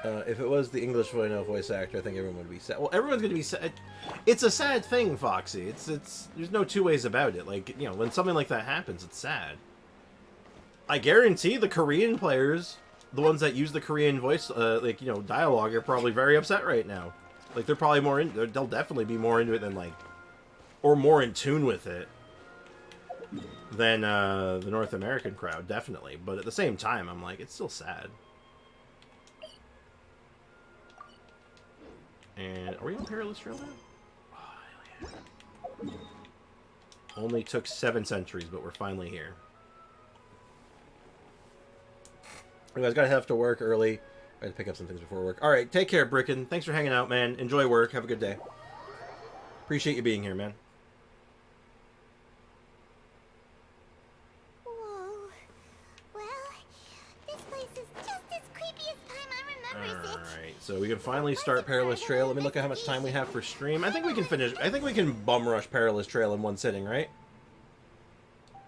If it was the English voice actor, I think everyone would be sad. Well, everyone's gonna be sad. It's a sad thing, Foxy. It's. There's no two ways about it. Like, you know, when something like that happens, it's sad. I guarantee the Korean players, the ones that use the Korean voice, like, you know, dialogue, are probably very upset right now. Like, they're probably more in. They'll definitely be more into it than like, or more in tune with it than the North American crowd, definitely. But at the same time, I'm like, it's still sad. And are we on Perilous Trail now? Oh, hell yeah. Only took 7 centuries, but we're finally here. You guys gotta have to work early. I had to pick up some things before work. Alright, take care, Bricken. Thanks for hanging out, man. Enjoy work. Have a good day. Appreciate you being here, man. Whoa. Well, this place is just as creepy as Paimon remembers it. Alright, so we can finally start Perilous Trail. Let me look at how much time we have for stream. I think we can finish. I think we can bum rush Perilous Trail in one sitting, right?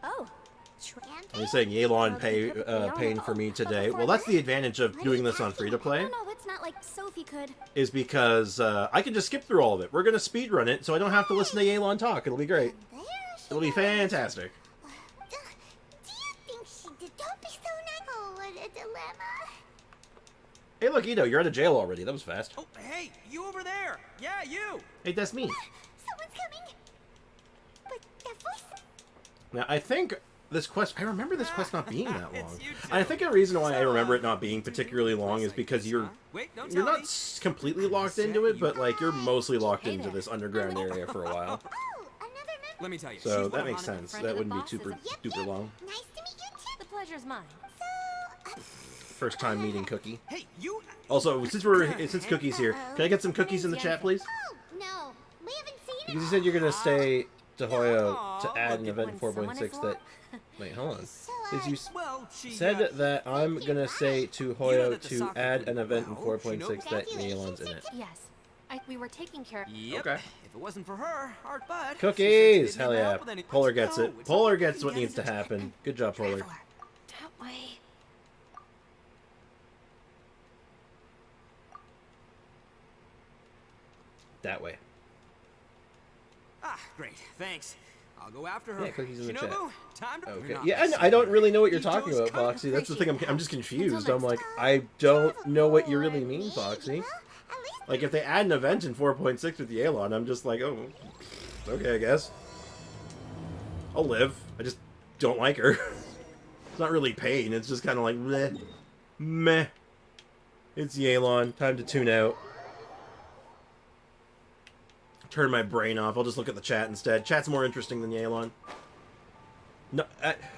Oh. You're saying Yelan paying for me today. Well, that's the advantage of doing this on free-to-play. No, it's not like Sophie could. Is because I can just skip through all of it. We're going to speedrun it, so I don't have to listen to Yelan talk. It'll be great. It'll be fantastic. Do you think she did? Don't be so nice. Oh, what a dilemma. Hey, look, Ito, you're out of jail already. That was fast. Oh, hey, you over there. Yeah, you. Hey, that's me. Someone's coming. But that voice... Now, I think this quest... I remember this quest not being that long. I think the reason why I remember it not being particularly long is because you're not completely locked into it, but, like, you're mostly locked into this underground area for a while. Let me tell you. So that makes sense. That wouldn't be super duper long. Nice to meet you too. The pleasure's mine. First time meeting Cookie. Hey, you. Also, since Cookie's here, can I get some cookies in the chat, please? Oh, no. We haven't seen Because you said you're gonna stay to Hoyo to add an event in 4.6 that... Wait, hold on. Because you said that I'm gonna say to Hoyo to add an event in 4.6 that Yelan's in it. Yes. We were taking care of... Yep. Okay. If it wasn't for her, our butt. Cookies! Hell yeah. Polar gets it. Polar gets what needs to happen. Good job, Polar. That way. That way. Ah, great. Thanks. I'll go after her. Yeah, Cookie's in the chat. Time to Okay. Yeah, I don't really know what you're talking about, Foxy. That's the thing. I'm just confused. I'm like, I don't know what you really mean, Foxy. Like, if they add an event in 4.6 with Yelan, I'm just like, oh, okay, I guess. I'll live. I just don't like her. It's not really pain. It's just kind of like, meh. Meh. It's Yelan. Time to tune out. Turn my brain off. I'll just look at the chat instead. Chat's more interesting than Yelan. No,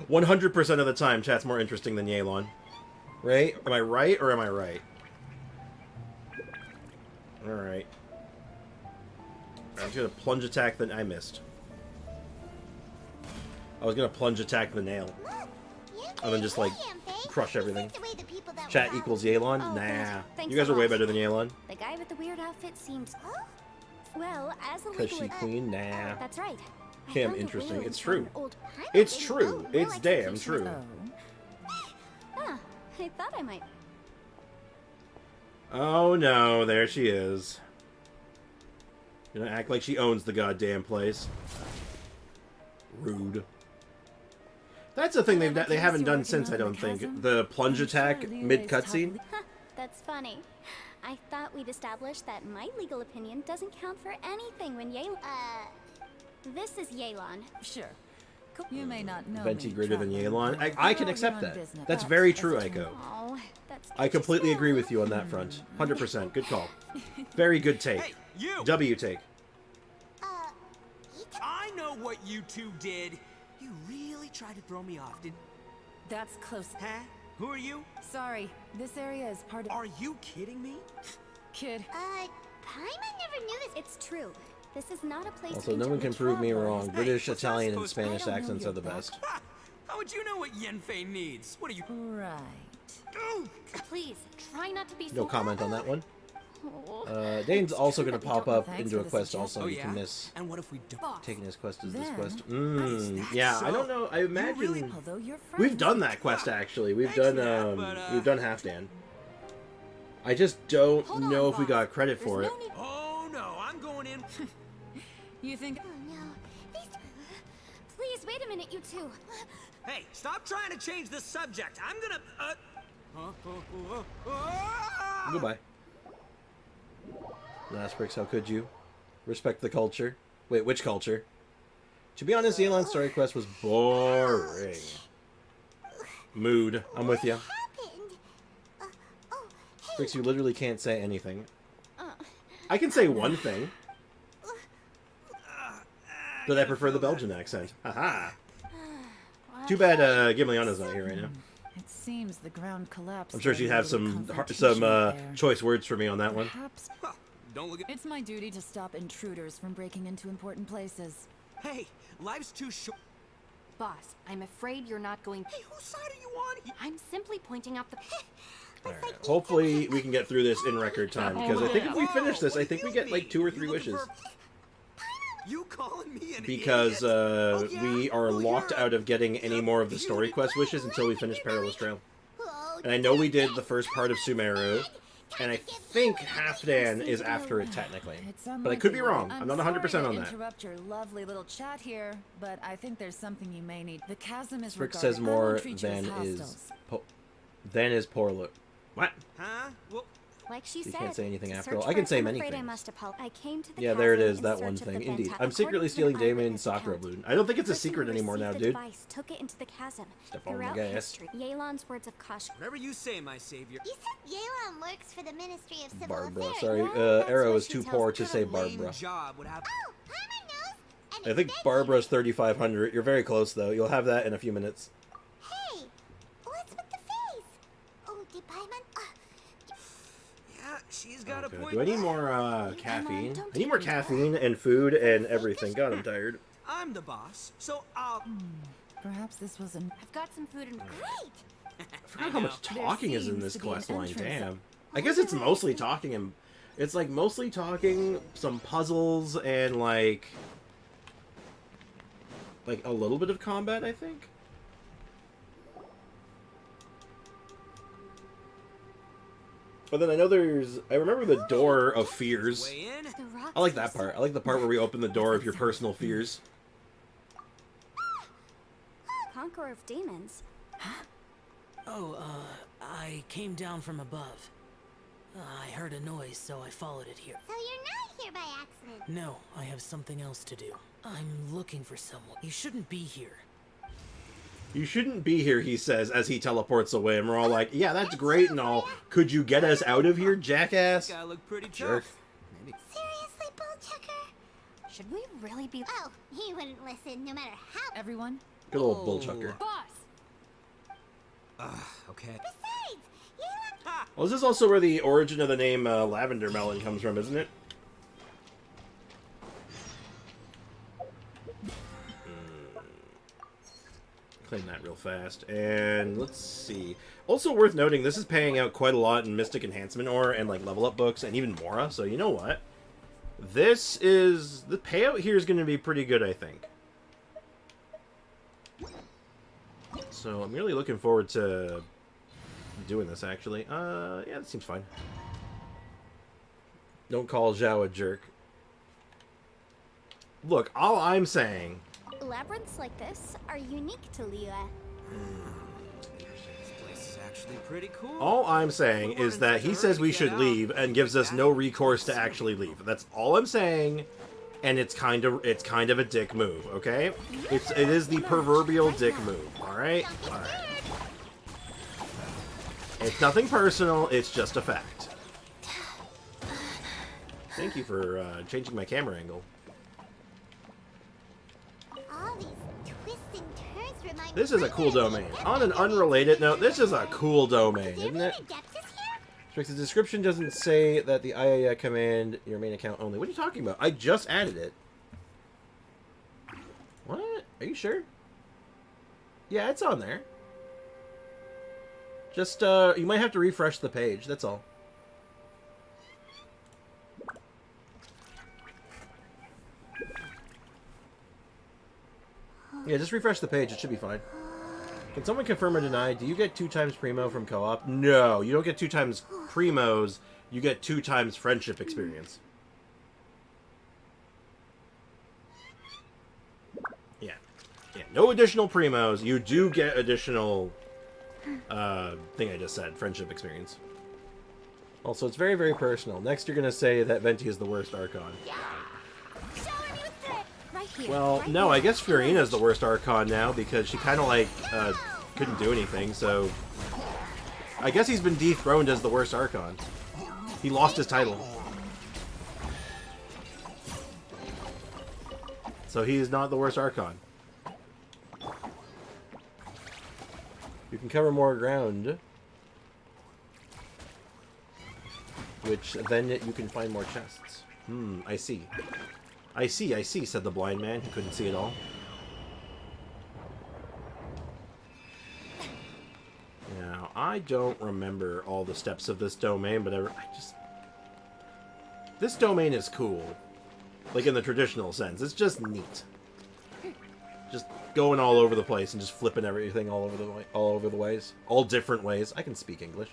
100% of the time, chat's more interesting than Yelan. Right? Am I right or am I right? Alright. I was gonna plunge attack the... I missed. I was gonna plunge attack the nail. And then just, like, crush everything. Chat equals Yelan? Nah. You guys are way better than Yelan. The guy with the weird outfit seems... Well, as a Because she queen? Nah. That's right. Damn interesting. It's true. It's true. It's damn true. Ah, I thought I might... Oh no, there she is. Gonna act like she owns the goddamn place. Rude. That's a thing they haven't done since, I don't think. The plunge attack mid-cutscene. That's funny. I thought we'd established that my legal opinion doesn't count for anything when Yelan... This is Yelan. Sure. You may not know Venti me, greater than traveler. Yelan. I can accept that. That's very true, Aiko. Oh, that's I completely agree with you on that front. 100%. Good call. Very good take. Hey, you! W take. I know what you two did. You really tried to throw me off, didn't... That's close. Huh? Who are you? Sorry, this area is part of... Are you kidding me? Kid. Paimon never knew this. It's true. This is not a place Also, no one can prove me wrong. British, Italian, and Spanish I don't know accents your are the best. How would you know what Yenfei needs? What are you... Right. Please, try not to be so... No comment on that one. Dane's also going to pop up into a quest also. Oh, You yeah? can miss And what if we don't? taking his quest as this Then, quest. Yeah, I don't know. I imagine... Although you're We've done that quest, actually. We've Thanks done, for that, but, we've done Halfdan. I just don't Hold on, know if we boss. got credit There's for it. no need- Oh no, I'm going in. You think? Oh no. These... Please, wait a minute, you two. Hey, stop trying to change the subject. I'm gonna. Goodbye. Last bricks, how could you? Respect the culture. Wait, which culture? To be honest, Yelan's story quest was boring. Mood. I'm with you. happened? Oh, hey. Bricks, you literally can't say anything. I can say one thing. That I prefer the Belgian accent. Haha. Too bad Gimliana's not here right now. It seems the ground collapsed. I'm sure she'd have some choice words for me on that one. Perhaps Don't look at. it's my duty to stop intruders from breaking into important places. Hey, life's too short. Boss, I'm afraid you're not going. Hey, whose side are you on? I'm simply pointing out the. Alright, hopefully we can get through this in record time, because I think if we finish this, I think we get like 2 or 3 wishes. You calling me an Because idiot? we are locked out of getting any more of the story quest wishes until we finish Perilous Trail. And I know we did the first part of Sumeru, and I think Halfdan is after it technically. But I could be wrong. I'm not 100% on that. Interrupt your lovely little chat here, but I think there's something you may need. The chasm is Frick regarded. says I more won't treat you as than hostiles. is poor look. What? Huh? Well, Like she You said, can't say anything to after search all. I can for- say I'm many afraid I things. must I came to the Yeah, there it chasm is, in that search one of the thing. Benta. Indeed. I'm According secretly to stealing an Damon's eyewitness Sakura account, balloon. I don't think it's a the person secret who anymore now, received the dude. device took it into the chasm. Step on the Throughout gas. history, Yelan's words of caution. whatever you say, my savior. You said Yelan works for the Ministry of Civil Barbruh. Affairs. Sorry, That's Arrow what is she too tells poor me. to What say kind of lame Barbruh. job would have. Oh, Palmer knows. And I think eventually- Barbruh's 3,500. You're very close, though. You'll have that in a few minutes. Hey, what's with the face? Oh, did Paimon... Yeah, she's got a Okay, point. do I need more caffeine? don't I need more take me caffeine and food and everything. God, I'm tired. I'm the boss, so I'll. Perhaps this was an. I've got some food and. Great! I forgot how much talking is in seems this to be an quest line. entrance. Damn. I guess it's mostly talking and it's like mostly talking, some puzzles, and like a little bit of combat, I think. But then I know I remember the Door of Fears. Way in. The rocks I like that part. I like the part where we open the door of your personal fears. Conqueror of demons. Oh, I came down from above. I heard a noise, so I followed it here. So you're not here by accident. No, I have something else to do. I'm looking for someone. You shouldn't be here. You shouldn't be here, he says, as he teleports away. And we're all like, yeah, that's great and all. Could you get us out of here, jackass? Guy look pretty Jerk. tough. Seriously, Bullchucker? Should we really be? Oh, he wouldn't listen no matter how... Everyone? Good old bullchucker. Boss. Okay. Besides, Yelan... Well, this is also where the origin of the name Lavender Melon comes from, isn't it? Claim that real fast. And let's see. Also worth noting, this is paying out quite a lot in Mystic Enhancement Ore and like level up books and even Mora. So you know what? The payout here is going to be pretty good, I think. So I'm really looking forward to doing this, actually. Yeah, that seems fine. Don't call Zhao a jerk. Look, all I'm saying... Labyrinths like this are unique to Liyue. This place is actually pretty cool. All I'm saying is that he says we should leave and gives us no recourse to actually leave. That's all I'm saying, and it's kind of a dick move, okay? It is the proverbial dick move, all right? All right. It's nothing personal. It's just a fact. Thank you for changing my camera angle. All these twists and turns remind This is a cool domain. On an unrelated note, this is a cool domain, isn't it? The description doesn't say that the ayaya command your main account only. What are you talking about? I just added it. What? Are you sure? Yeah, it's on there. Just, you might have to refresh the page, that's all. Yeah, just refresh the page, it should be fine. Can someone confirm or deny? Do you get 2 times primo from co-op? No, you don't get 2 times primos. You get 2 times friendship experience. Yeah. Yeah, no additional primos. You do get additional, thing I just said, friendship experience. Also, it's very, very personal. Next, you're going to say that Venti is the worst Archon. Right here. Well, right no, here. I guess Fiorina's the worst Archon now because she kind of, like, couldn't do anything, so... I guess he's been dethroned as the worst Archon. He lost his title. So he is not the worst Archon. You can cover more ground. Which, then you can find more chests. I see. I see, said the blind man who couldn't see it all. Now, I don't remember all the steps of this domain, but this domain is cool. Like, in the traditional sense. It's just neat. Just going all over the place and just flipping everything all over the ways. All different ways. I can speak English.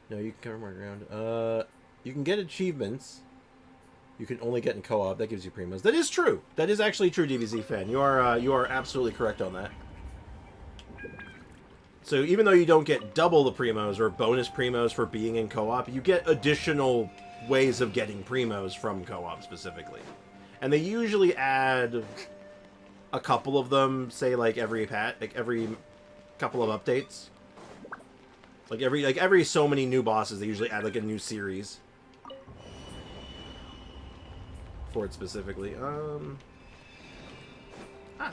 No, you can cover more ground. You can get achievements. You can only get in co-op. That gives you primos. That is true. That is actually true, DVZ fan. You are absolutely correct on that. So even though you don't get double the primos or bonus primos for being in co-op, you get additional ways of getting primos from co-op specifically. And they usually add a couple of them, say like every couple of updates. Like every so many new bosses, they usually add like a new series for it specifically.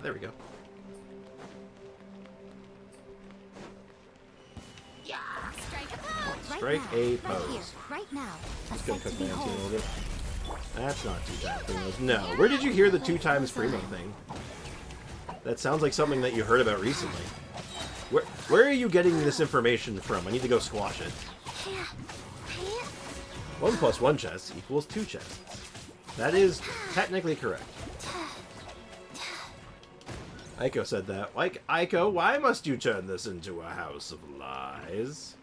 There we go. Strike a pose. Right now. Just gonna cook my empty a little bit. That's not 2 times primos. No. Where did you hear the 2 times primo thing? That sounds like something that you heard about recently. Where are you getting this information from? I need to go squash it. 1 + 1 chest equals 2 chests. That is technically correct. Aiko said that. Like, Aiko, why must you turn this into a house of lies?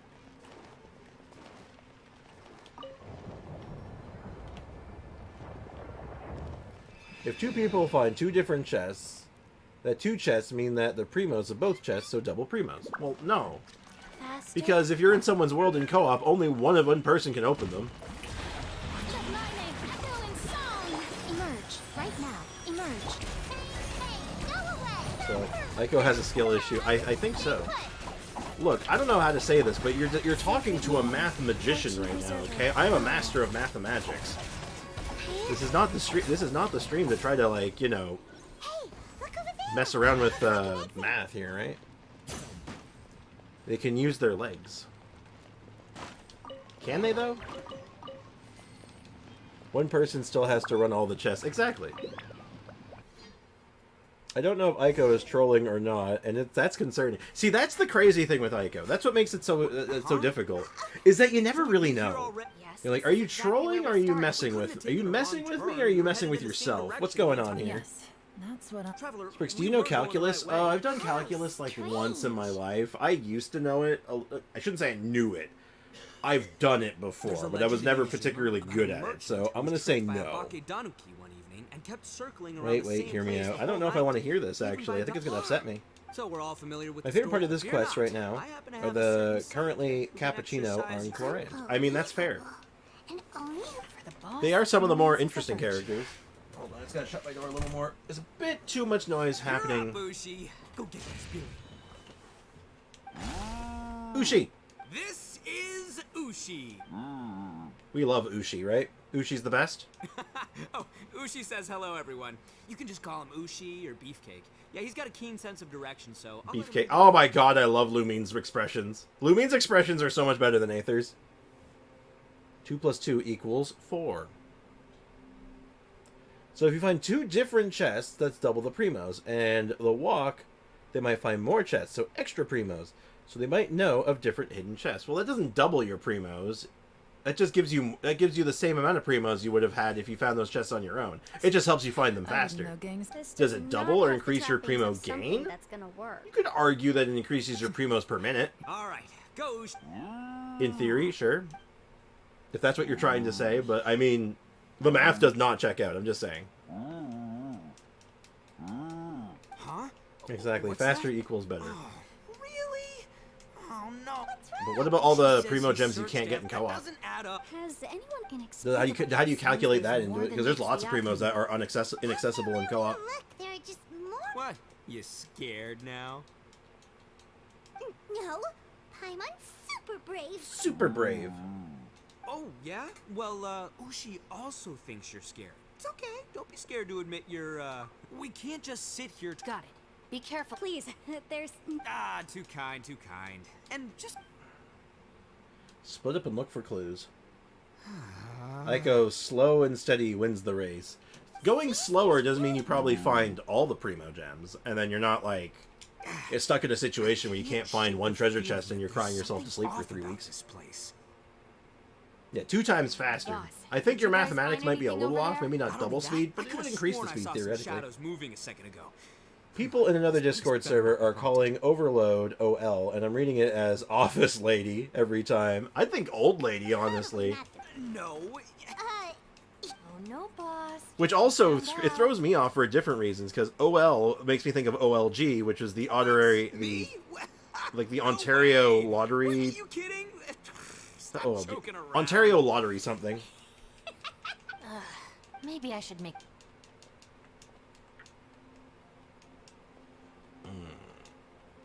If 2 people find 2 different chests, that 2 chests mean that the primos of both chests, so double primos. Well, no. Because if you're in someone's world in co-op, only one person can open them. Emerge. Right now. Emerge. So, Aiko has a skill issue. I think so. Look, I don't know how to say this, but you're talking to a math magician right now, okay? I am a master of mathemagics. This is not the stream to try to, like, you know, mess around with math here, right? They can use their legs. Can they, though? 1 person still has to run all the chests. Exactly. I don't know if Aiko is trolling or not, and that's concerning. See, that's the crazy thing with Aiko. That's what makes it so so difficult. Is that you never really know. You're like, are you trolling or are you messing with? Are you messing with me or are you messing with yourself? What's going on here? That's what Sprix, do you know calculus? Oh, I've done calculus like once in my life. I used to know it. I shouldn't say I knew it. I've done it before, but I was never particularly good at it, so I'm gonna say no. Wait, hear me out. I don't know if I want to hear this, actually. I think it's gonna upset me. My favorite part of this quest right now are the currently cappuccino on Chlorine. I mean, that's fair. They are some of the more interesting characters. Hold on, I just gotta shut my door a little more. There's a bit too much noise happening. Ushi! This is Ushi. We love Ushi, right? Ushi's the best? Oh, Ushi says hello, everyone. You can just call him Ushi or Beefcake. Yeah, he's got a keen sense of direction, so... Beefcake. Oh my god, I love Lumine's expressions. Lumine's expressions are so much better than Aether's. 2 + 2 equals 4. So if you find 2 different chests, that's double the primos. And the walk, they might find more chests, so extra primos. So they might know of different hidden chests. Well, that doesn't double your primos. That just gives you the same amount of primos you would have had if you found those chests on your own. It just helps you find them faster. Does it double or increase your primo gain? That's gonna work. You could argue that it increases your primos per minute. All right, go. In theory, sure. If that's what you're trying to say, but I mean, the math does not check out. I'm just saying. Huh? Exactly. What's Faster that? equals better. Really? Oh no. But what about all the Jesus, primo gems you searched can't get it. in That co-op? doesn't add up. Has anyone How do you calculate that into more it? than Because there's meets lots of the primos that are inaccessible in co-op. Look, there are just more. What? You scared now? No, Paimon super brave. Super brave. Oh, yeah? Well, Ushi also thinks you're scared. It's okay. Don't be scared to admit you're, We can't just sit here. Got it. Be careful. Please, there's... Ah, too kind, too kind. And just... Split up and look for clues. Aiko, slow and steady wins the race. Going slower doesn't mean you probably find all the primo gems, and then you're not, like, it's stuck in a situation where you can't find one treasure chest and you're crying yourself to sleep for 3 weeks. This place. Yeah, 2 times faster. Boss, I think did your you guys mathematics find might be a anything little over off, there? maybe not Not double only that, speed, but I it would could've increase the sworn I speed saw some theoretically. shadows moving a second ago. People in another Discord server are calling Overload OL, and I'm reading it as Office Lady every time. I think Old Lady, honestly. No. Oh no, boss. Which also, it throws me off for different reasons, because OL makes me think of OLG, which is the honorary, the Ontario Lottery. Are you kidding? Stop OLG. joking around. Ontario Lottery something. Maybe I should make.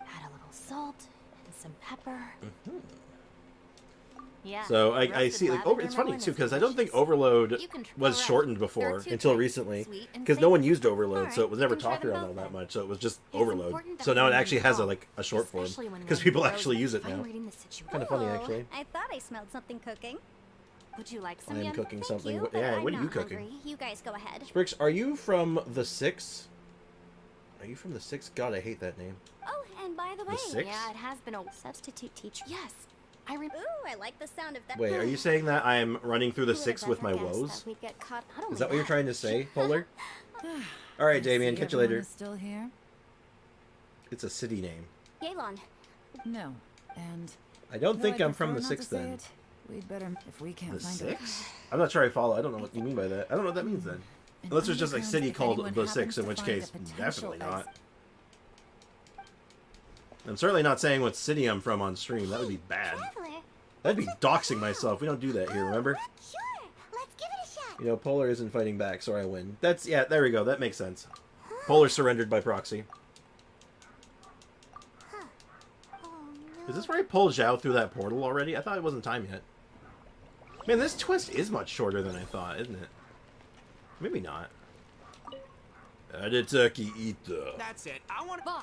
Add a little salt and some pepper. Yeah. So I roasted see, like, lavender it's funny melon too, is because I don't think delicious. Overload You can try was it. shortened There are before, 2 until types, recently, sweet and because no one savory. used Overload, so it was never Alright, you can talked try them around all both. that much, so it was just It's Overload. important that So now we it learn actually to has talk, a short form, especially when because one people grows actually use it up. now. I'm reading the situation. Kind of funny, Oh, actually. I thought I smelled something cooking. Would you like I some am yum? cooking Thank something. you, What- but yeah, I'm what are you not cooking? hungry. You guys go ahead. Sprix, are you from the 6? Are you from the 6? God, I hate that name. Oh, and by the way, 6? yeah, it has been a substitute teacher. Yes. Ooh, I like the sound of that. Wait, are you saying that I'm running through the Who would've 6 with ever my guessed woes? that we'd get caught? Not Is only that what you're trying to say, Polar? Alright, Damien, catch you Everyone later. is still here? It's a city name. Yelan. No. And I don't though think I'd I'm from prefer the not 6 to say then. it, we'd better if we can't The find 6? I'm not sure I follow. I don't know what you mean by that. I don't know what that means then. An Unless there's just like underground city if called anyone the 6, happens in to which find a case, potential definitely ex- not. I'm certainly not saying what city I'm from on stream. That would be bad. Traveler. That'd be doxing myself. We don't do that here, remember? Sure, let's give it a shot. You know, Polar isn't fighting back, so I win. That's, yeah, there we go. That makes sense. Polar surrendered by proxy. Oh, no. Is this where I pull Zhao through that portal already? I thought it wasn't time yet. Man, this twist is much shorter than I thought, isn't it? Maybe not. Aditaki Ita. That's it. I want to... Boss,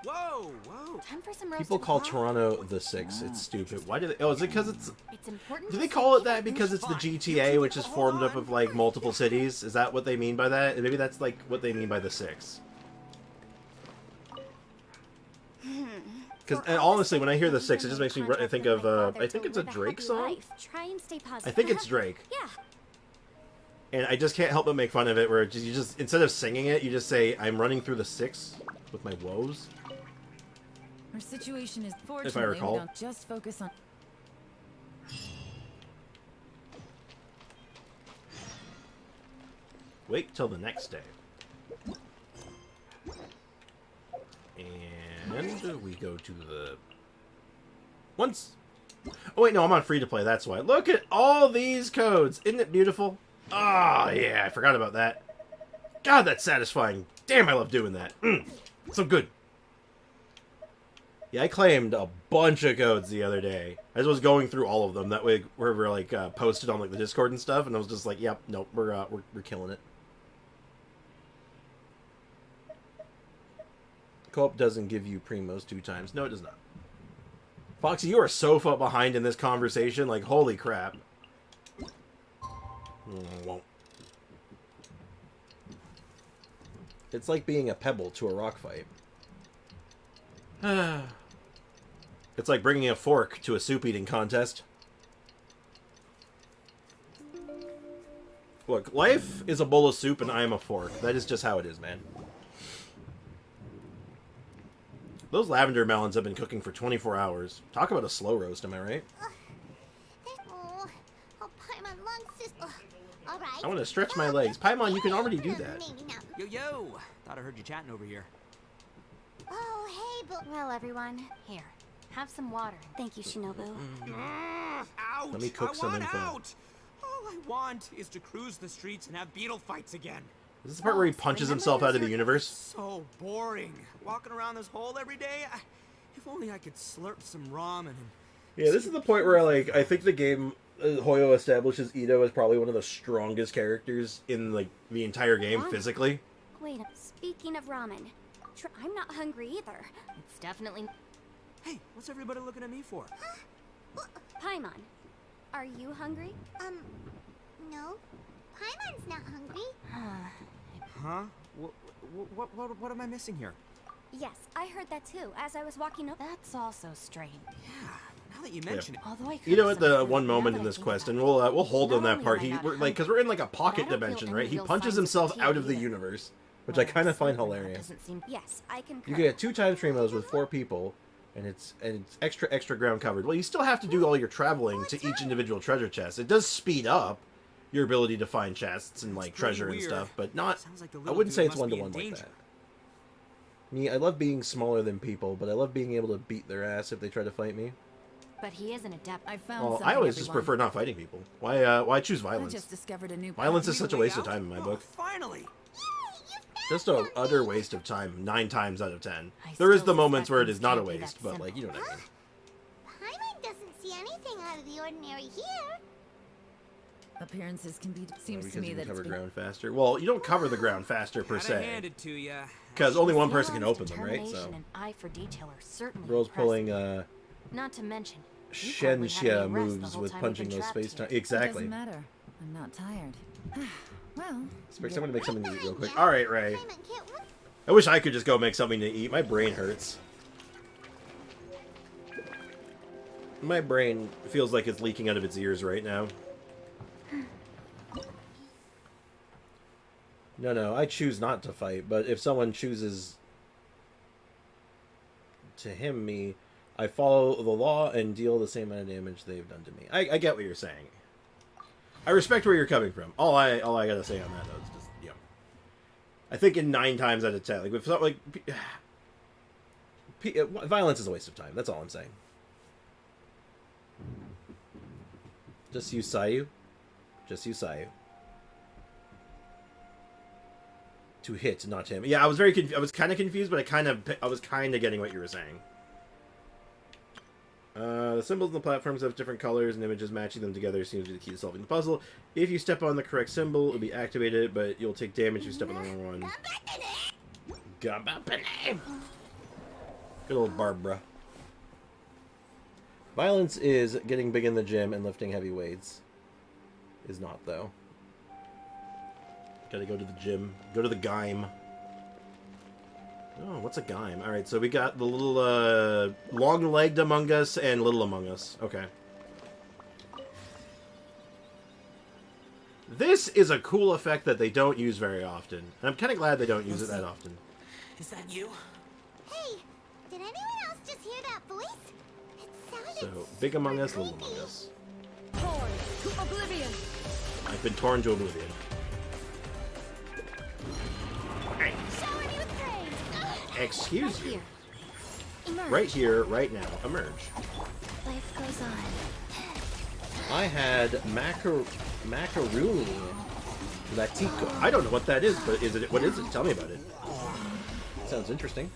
Whoa, whoa. time for some roasted People call lamb. Toronto the 6. It's stupid. Why do they... Oh, is it because it's... It's important. Do to they say call it even that because it's the GTA, which is formed up of, like, multiple cities? Is that what they mean by that? Maybe that's, like, what they mean by the 6. Because, honestly, when I hear the 6, it just makes me think of, I think it's a Drake song? Try and stay positive. I think it's Drake. Yeah. And I just can't help but make fun of it, where you just, instead of singing it, you just say, I'm running through the 6 with my woes. Our situation is fortunately recall. we don't just focus on Wait till the next day. And we go to the... Once... Oh wait, no, I'm on free to play, that's why. Look at all these codes! Isn't it beautiful? Oh, yeah, I forgot about that. God, that's satisfying. Damn, I love doing that. So good. Yeah, I claimed a bunch of codes the other day. I just was going through all of them. That way, we were like posted on like the Discord and stuff, and I was just like, "Yep, nope, we're killing it." Co-op doesn't give you primos 2 times. No, it does not. Foxy, you are so far behind in this conversation. Like, holy crap. Won't. It's like being a pebble to a rock fight. It's like bringing a fork to a soup eating contest. Look, life is a bowl of soup and I am a fork. That is just how it is, man. Those lavender melons have been cooking for 24 hours. Talk about a slow roast, am I right? Oh, Paimon, long sister. All right. I want to stretch my legs. Paimon, you can already do that. Yo, yo! Thought I heard you chatting over here. Oh, hey, but... Well, everyone, here. Have some water. Thank you, Shinobu. Out! Let me cook some info. Out! All I want is to cruise the streets and have beetle fights again. Is this the part where he punches himself out of the universe? So boring. Walking around this hole every day. If only I could slurp some ramen. Yeah, this is the point where I think the game Hoyo establishes Ito as probably one of the strongest characters in like the entire game physically. Wait, speaking of ramen, I'm not hungry either. It's definitely... Hey, what's everybody looking at me for? Paimon, are you hungry? No. Paimon's not hungry. Huh? What am I missing here? Yes, I heard that too, as I was walking up. That's also strange. Yeah, now that you mention it. Although I You know, at the one moment in this quest, and we'll hold on that part. Because we're in like a pocket dimension, right? He punches himself out of the universe, which I kind of find hilarious. Yes, I can. You get 2 time stream modes with 4 people, and it's extra ground covered. Well, you still have to do all your traveling to each individual treasure chest. It does speed up your ability to find chests and like treasure and stuff, but not. I wouldn't say it's one-to-one like that. Me, I love being smaller than people, but I love being able to beat their ass if they try to fight me. But he is an adept. I found Well, I always just prefer not fighting people. Why choose I violence? just discovered a new Violence is such a waste of time in my book. Finally! Just an utter waste of time 9 times out of 10. There is the moments where it is not a waste, but like, you know what I mean. Paimon doesn't see anything out of the ordinary here. Appearances can be. Seems Because to me you that can it's cover been... ground faster. Well, you don't cover the ground faster per Gotta se. hand it to ya. Because only one person can open them, right? So. Determination and eye for detail are certainly Girl's pulling Not to mention, you probably had me Shenxia arrested the moves whole with time we've punching been those trapped space time. here. Exactly. It doesn't matter. I'm not tired. Well. Expect someone to make something to eat real quick. All right, Ray. I wish I could just go make something to eat. My brain hurts. My brain feels like it's leaking out of its ears right now. No, I choose not to fight, but if someone chooses to him me, I follow the law and deal the same amount of damage they've done to me. I get what you're saying. I respect where you're coming from. All I gotta say on that, though, is just, you know, I think in 9 times out of 10, like, with something like, violence is a waste of time. That's all I'm saying. Just use Sayu. Just use Sayu. To hit, not him. Yeah, I was I was kind of confused, but I was kind of getting what you were saying. The symbols on the platforms have different colors, and images matching them together seems to be the key to solving the puzzle. If you step on the correct symbol, it'll be activated, but you'll take damage if you step on the wrong one. Good old Barbruh. Violence is getting big in the gym and lifting heavy weights. Is not, though. Gotta go to the gym. Go to the Gaim. Oh, what's a Gaim? Alright, so we got the little, long-legged Among Us and Little Among Us. Okay. This is a cool effect that they don't use very often. And I'm kind of glad they don't use it that often. Is that you? Hey, did anyone else just hear that voice? It sounded So, Big Among Us, Little Among Us. Torn to oblivion. I've been torn to oblivion. Excuse you. Right here, right now. Emerge. Life goes on. I had macaroni latico. I don't know what that is, but is it? What is it? Tell me about it. Sounds interesting.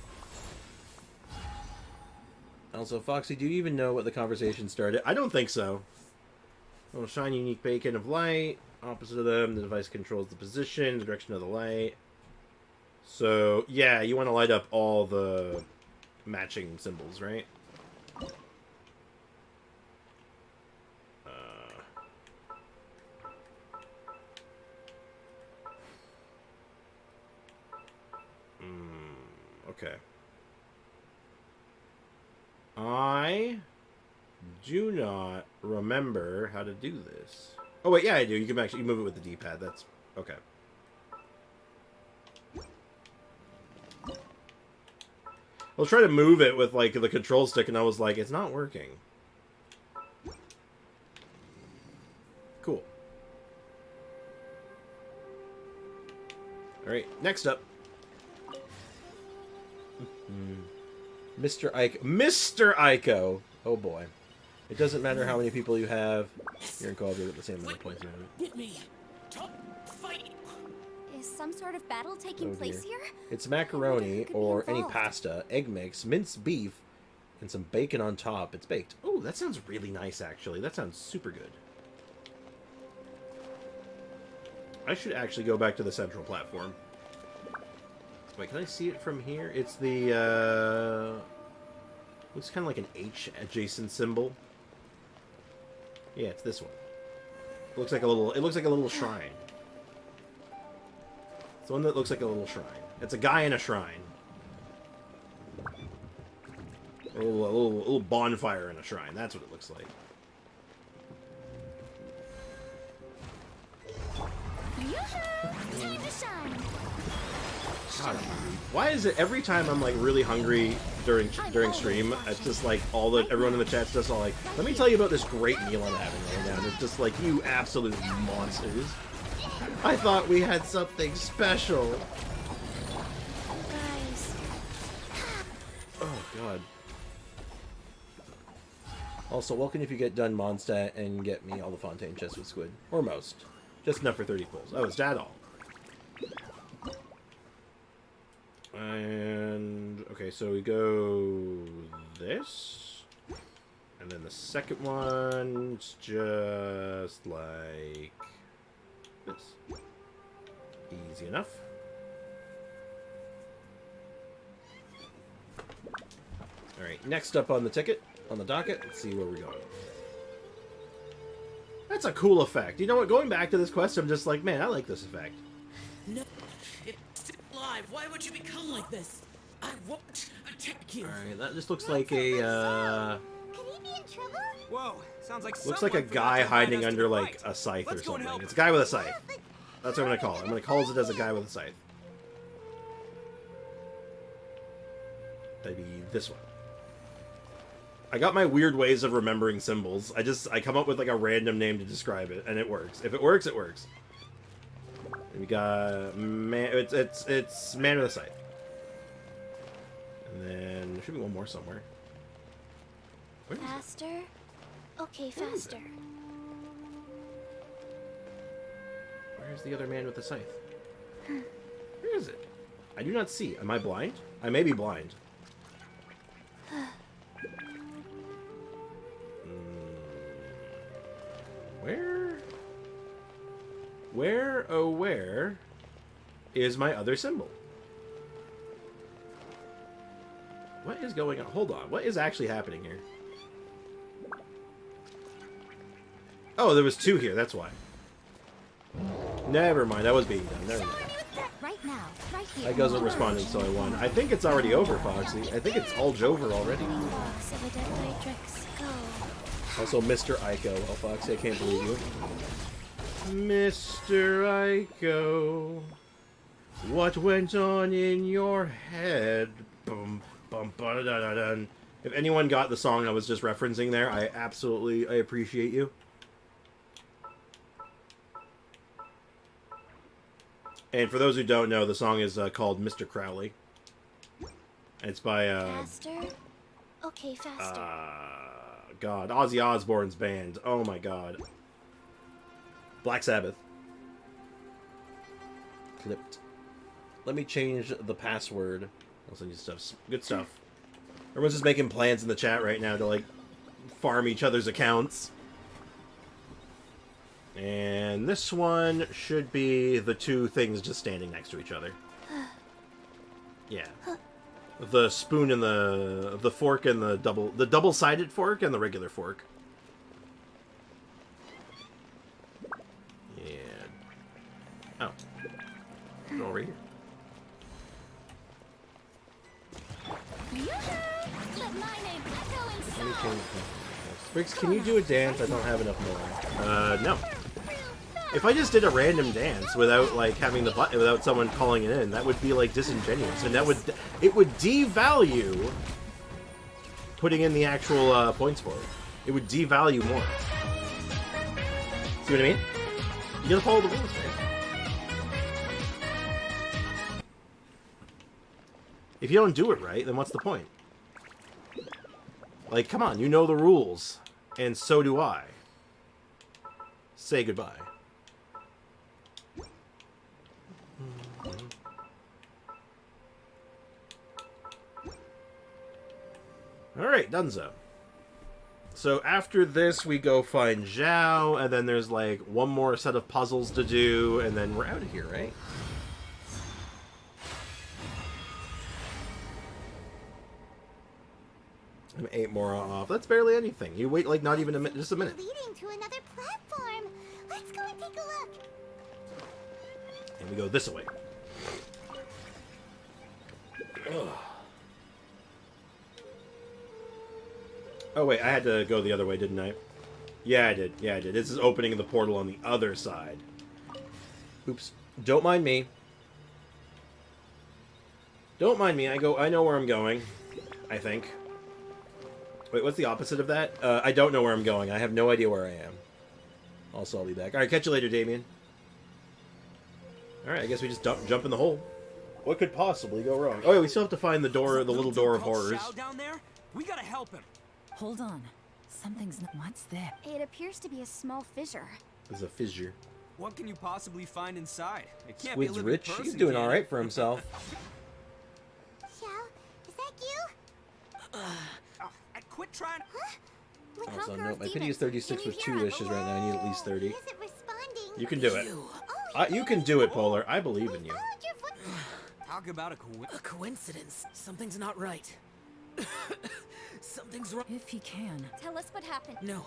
Also, Foxy, do you even know what the conversation started? I don't think so. Little shiny unique beacon of light. Opposite of them, the device controls the position, the direction of the light. So, yeah, you want to light up all the matching symbols, right? Okay. I do not remember how to do this. Oh wait, yeah, I do. You can actually move it with the D-pad. That's okay. I was trying to move it with like the control stick, and I was like, it's not working. Cool. All right, next up, Mr. Ike. Mr. Iko. Oh boy. It doesn't matter how many people you have. You're in Call of Duty at the same amount of points. Get me. Fight. Is some sort of battle taking place here? It's macaroni or any pasta, egg mix, minced beef, and some bacon on top. It's baked. Oh, that sounds really nice, actually. That sounds super good. I should actually go back to the central platform. Wait, can I see it from here? It's the, looks kind of like an H adjacent symbol. Yeah, it's this one. It looks like a little shrine. It's the one that looks like a little shrine. It's a guy in a shrine. A little bonfire in a shrine. That's what it looks like. Time to shine. God, why is it every time I'm like really hungry during stream, it's just like everyone in the chat's just all like, let me tell you about this great meal I'm having right now. And it's just like, you absolute monsters. I thought we had something special. Guys. Oh god. Also, welcome if you get done Mondstadt and get me all the Fontaine chests with squid. Or most. Just enough for 30 pulls. Oh, is that all? And okay, so we go this, and then the second one's just like this. Easy enough. All right, next up on the ticket, on the docket, let's see where we're going. That's a cool effect. You know what? Going back to this quest, I'm just like, man, I like this effect. No, it's still alive. Why would you become like this? I won't attack you. All right, that just looks like a. Could he be in trouble? Whoa, sounds like Looks like a guy hiding under like a scythe or something. It's a guy with a scythe. That's what I'm gonna call it. I'm gonna call it as a guy with a scythe. That'd be this one. I got my weird ways of remembering symbols. I come up with like a random name to describe it, and it works. If it works, it works. And we got man. It's man with a scythe. And then there should be one more somewhere. Faster? Okay, faster. Where's the other man with the scythe? Where is it? I do not see. Am I blind? I may be blind. Where, oh where, is my other symbol? What is going on? Hold on. What is actually happening here? Oh, there was two here. That's why. Never mind. I was being done. Never mind. Right now, right here. I wasn't responding, so I won. I think it's already over, Foxy. I think it's all over already. Also, Mr. Iko. Oh, Foxy, I can't believe you. Mr. Iko, what went on in your head? Bum, bum, ba, da, da, da. If anyone got the song I was just referencing there, I appreciate you. And for those who don't know, the song is called Mr. Crowley. It's by Faster? Okay, faster. God, Ozzy Osbourne's band. Oh my god. Black Sabbath. Clipped. Let me change the password. I'll send you stuff. Good stuff. Everyone's just making plans in the chat right now to, like, farm each other's accounts. And this one should be the two things just standing next to each other. Yeah. The spoon and the fork and the double-sided fork and the regular fork. Yeah. Oh. Go over here. Briggs, can you do a dance? I don't have enough more. No. If I just did a random dance without like having the button, without someone calling it in, that would be like disingenuous, and it would devalue putting in the actual points for it. It would devalue more. See what I mean? You gotta follow the rules, man. If you don't do it right, then what's the point? Like, come on, you know the rules, and so do I. Say goodbye. Alright, donezo. So after this, we go find Zhao, and then there's like one more set of puzzles to do, and then we're out of here, right? I'm 8 Mora off. That's barely anything. You wait like not even a minute, just a minute. Leading to another platform. Let's go and take a look. And we go this way. Ugh. Oh wait, I had to go the other way, didn't I? Yeah, I did. Yeah, I did. This is opening the portal on the other side. Oops. Don't mind me. Don't mind me. I know where I'm going. I think. Wait, what's the opposite of that? I don't know where I'm going. I have no idea where I am. Also, I'll be back. Alright, catch you later, Damien. Alright, I guess we just jump in the hole. What could possibly go wrong? Oh, yeah, we still have to find the door, the little door of horrors. Down there? We gotta help him. Hold on. Something's not... What's there? It appears to be a small fissure. There's a fissure. What can you possibly find inside? It can't be a Squid's living rich. person, He's doing can it? alright for himself. Xiao, is that you? Quit trying. Huh? Also, no, my pity is 36 with 2 wishes right now. I need at least 30. You can do it. You can do it, Polar. I believe in you. Talk about a coincidence. Something's not right. Something's wrong. If he can. Tell us what happened. No.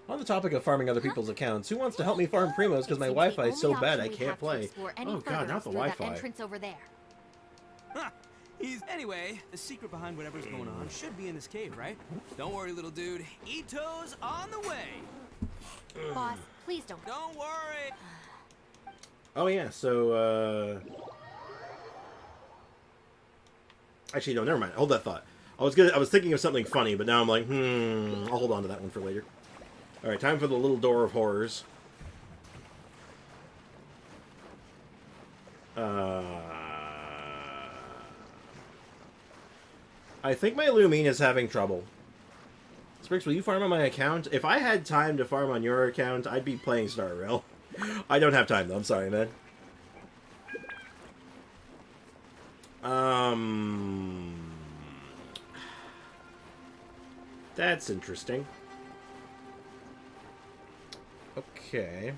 On the topic of farming other people's accounts, who wants to help me farm Primos because my Wi-Fi is so bad I can't play? Oh god, not the Wi-Fi. Entrance over there. Huh. Anyway, the secret behind whatever's going on should be in this cave, right? Don't worry, little dude. Ito's on the way. Boss, please don't. Don't worry. Oh yeah, so actually no, never mind. Hold that thought. I was thinking of something funny, but now I'm like, I'll hold on to that one for later. Alright, time for the little door of horrors. I think my Lumine is having trouble. Sprix, will you farm on my account? If I had time to farm on your account, I'd be playing Star Rail. I don't have time, though. I'm sorry, man. That's interesting. Okay.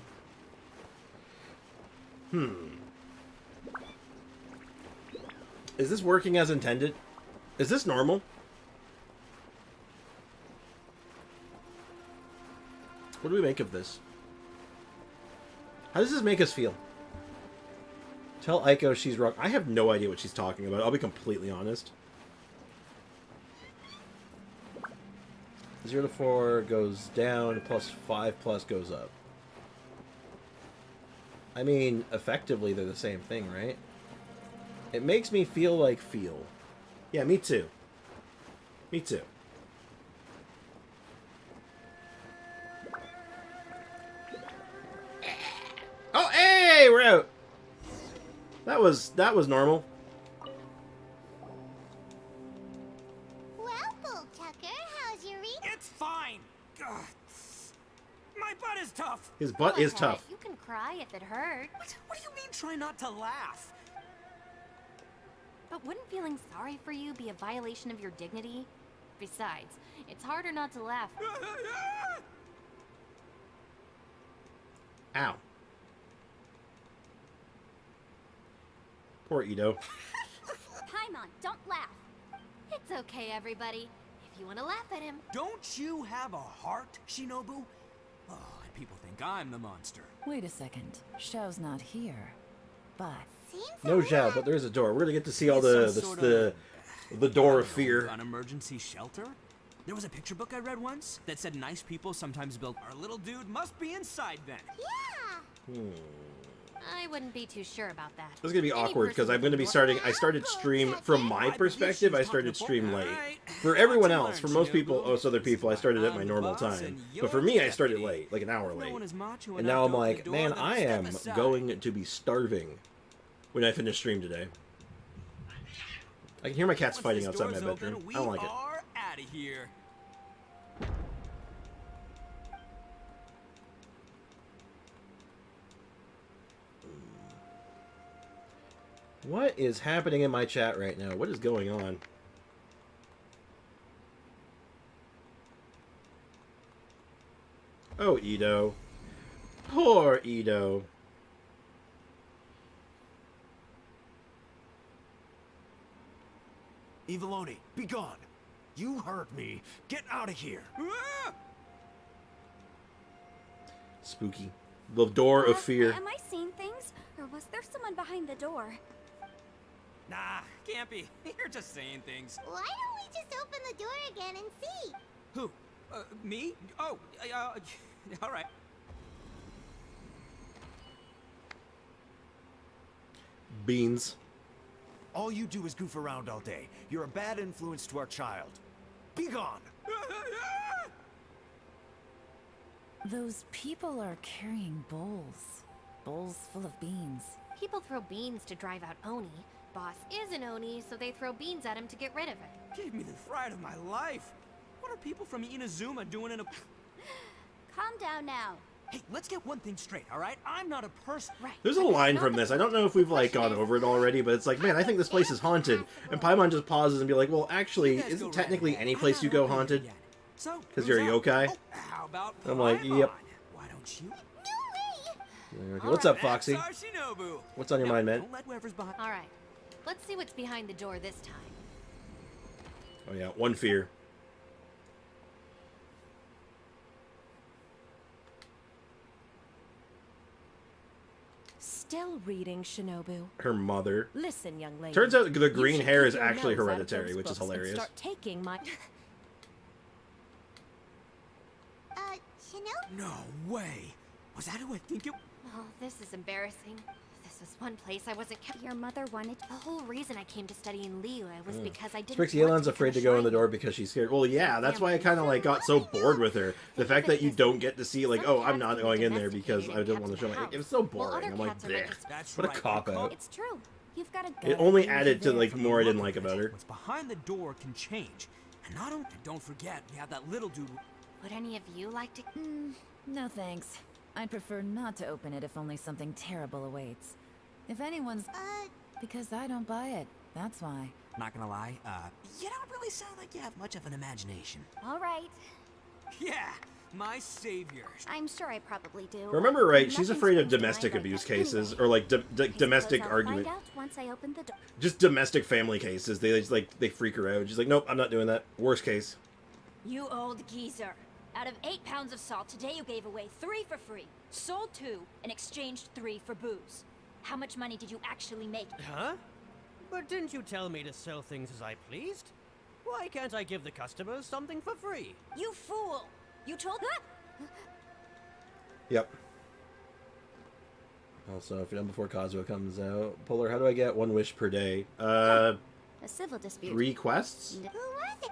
Is this working as intended? Is this normal? What do we make of this? How does this make us feel? Tell Aiko she's wrong. I have no idea what she's talking about. I'll be completely honest. 0 to 4 goes down, plus 5 plus goes up. I mean, effectively they're the same thing, right? It makes me feel like feel. Yeah, me too. Me too. Oh, hey, we're out. That was normal. Well, Bull Tucker, how's your read? It's fine. Ugh. My butt is tough. His butt is tough. You can cry if it hurts. What do you mean try not to laugh? But wouldn't feeling sorry for you be a violation of your dignity? Besides, it's harder not to laugh. Ow. Poor Ito. Paimon, don't laugh. It's okay, everybody. If you want to laugh at him. Don't you have a heart, Shinobu? Oh, and people think I'm the monster. Wait a second. Xiao's not here. But... No Zhao, but there is a door. We're gonna get to see all the door of fear. An emergency shelter? There was a picture book I read once that said nice people sometimes build. Our little dude must be inside then. Yeah, I wouldn't be too sure about that. This is gonna be awkward because I'm gonna be starting. I started stream from my perspective. I started stream late. For everyone else, for most people, most other people, I started at my normal time. But for me, I started late, like an hour late. And now I'm like, man, I am going to be starving when I finish stream today. I can hear my cats fighting outside my bedroom. I don't like it. Out of here. What is happening in my chat right now? What is going on? Oh, Edo. Poor Edo. Eviloni, be gone. You heard me. Get out of here. Spooky. The door of fear. Am I seeing things? Or was there someone behind the door? Nah, can't be. You're just saying things. Why don't we just open the door again and see? Who? Me? Oh, all right. Beans. All you do is goof around all day. You're a bad influence to our child. Be gone. Those people are carrying bowls. Bowls full of beans. People throw beans to drive out Oni. Boss is an Oni, so they throw beans at him to get rid of it. Gave me the fright of my life. What are people from Inazuma doing in a... Calm down now. Hey, let's get one thing straight, all right? I'm not a person. Right. There's a line from this. I don't know if we've like gone over it already, but it's like, man, I think this place is haunted. And Paimon just pauses and be like, well, actually, isn't technically any place you go haunted? Because you're a yokai? How about I'm like, yep. Why don't you? Okay, what's up, Foxy? What's on your mind, man? All right. Let's see what's behind the door this time. Oh yeah, one fear. Still reading, Shinobu. Her mother. Listen, young lady. Turns out the green you hair should is keep your actually nose out of hereditary, those which is books and hilarious. Start taking my. Shinobu? No way. Was that who I think it? Oh, this is embarrassing. This was one place I wasn't kept. Your mother wanted. The whole reason I came to study in Liyue was because I didn't. Sprixie Yelan's afraid to go in the door because she's scared. Well, yeah, that's why I kind of like got so bored with her. The fact that you don't get to see like, oh, I'm not going in there because I didn't want to show my. It was so boring. I'm like, bleh. What a cop out. It's true. You've got to. It only added to like more I didn't like about her. What's behind the door can change, and don't forget we have that little dude. Would any of you like to? No thanks. I'd prefer not to open it if only something terrible awaits. If anyone's... Because I don't buy it. That's why. Not gonna lie, you don't really sound like you have much of an imagination. All right. Yeah, my savior. I'm sure I probably do. Remember right, she's afraid of domestic abuse cases, or like domestic argument. Find out once I open the door. Just domestic family cases. They just like, they freak her out. She's like, nope, I'm not doing that. Worst case. You old geezer. Out of 8 pounds of salt, today you gave away 3 for free, sold 2, and exchanged 3 for booze. How much money did you actually make? Huh? But didn't you tell me to sell things as I pleased? Why can't I give the customers something for free? You fool! You told... Yep. Also, if you're done before Kazuo comes out, Polar, how do I get 1 wish per day? A civil dispute. 3 quests? Who was it?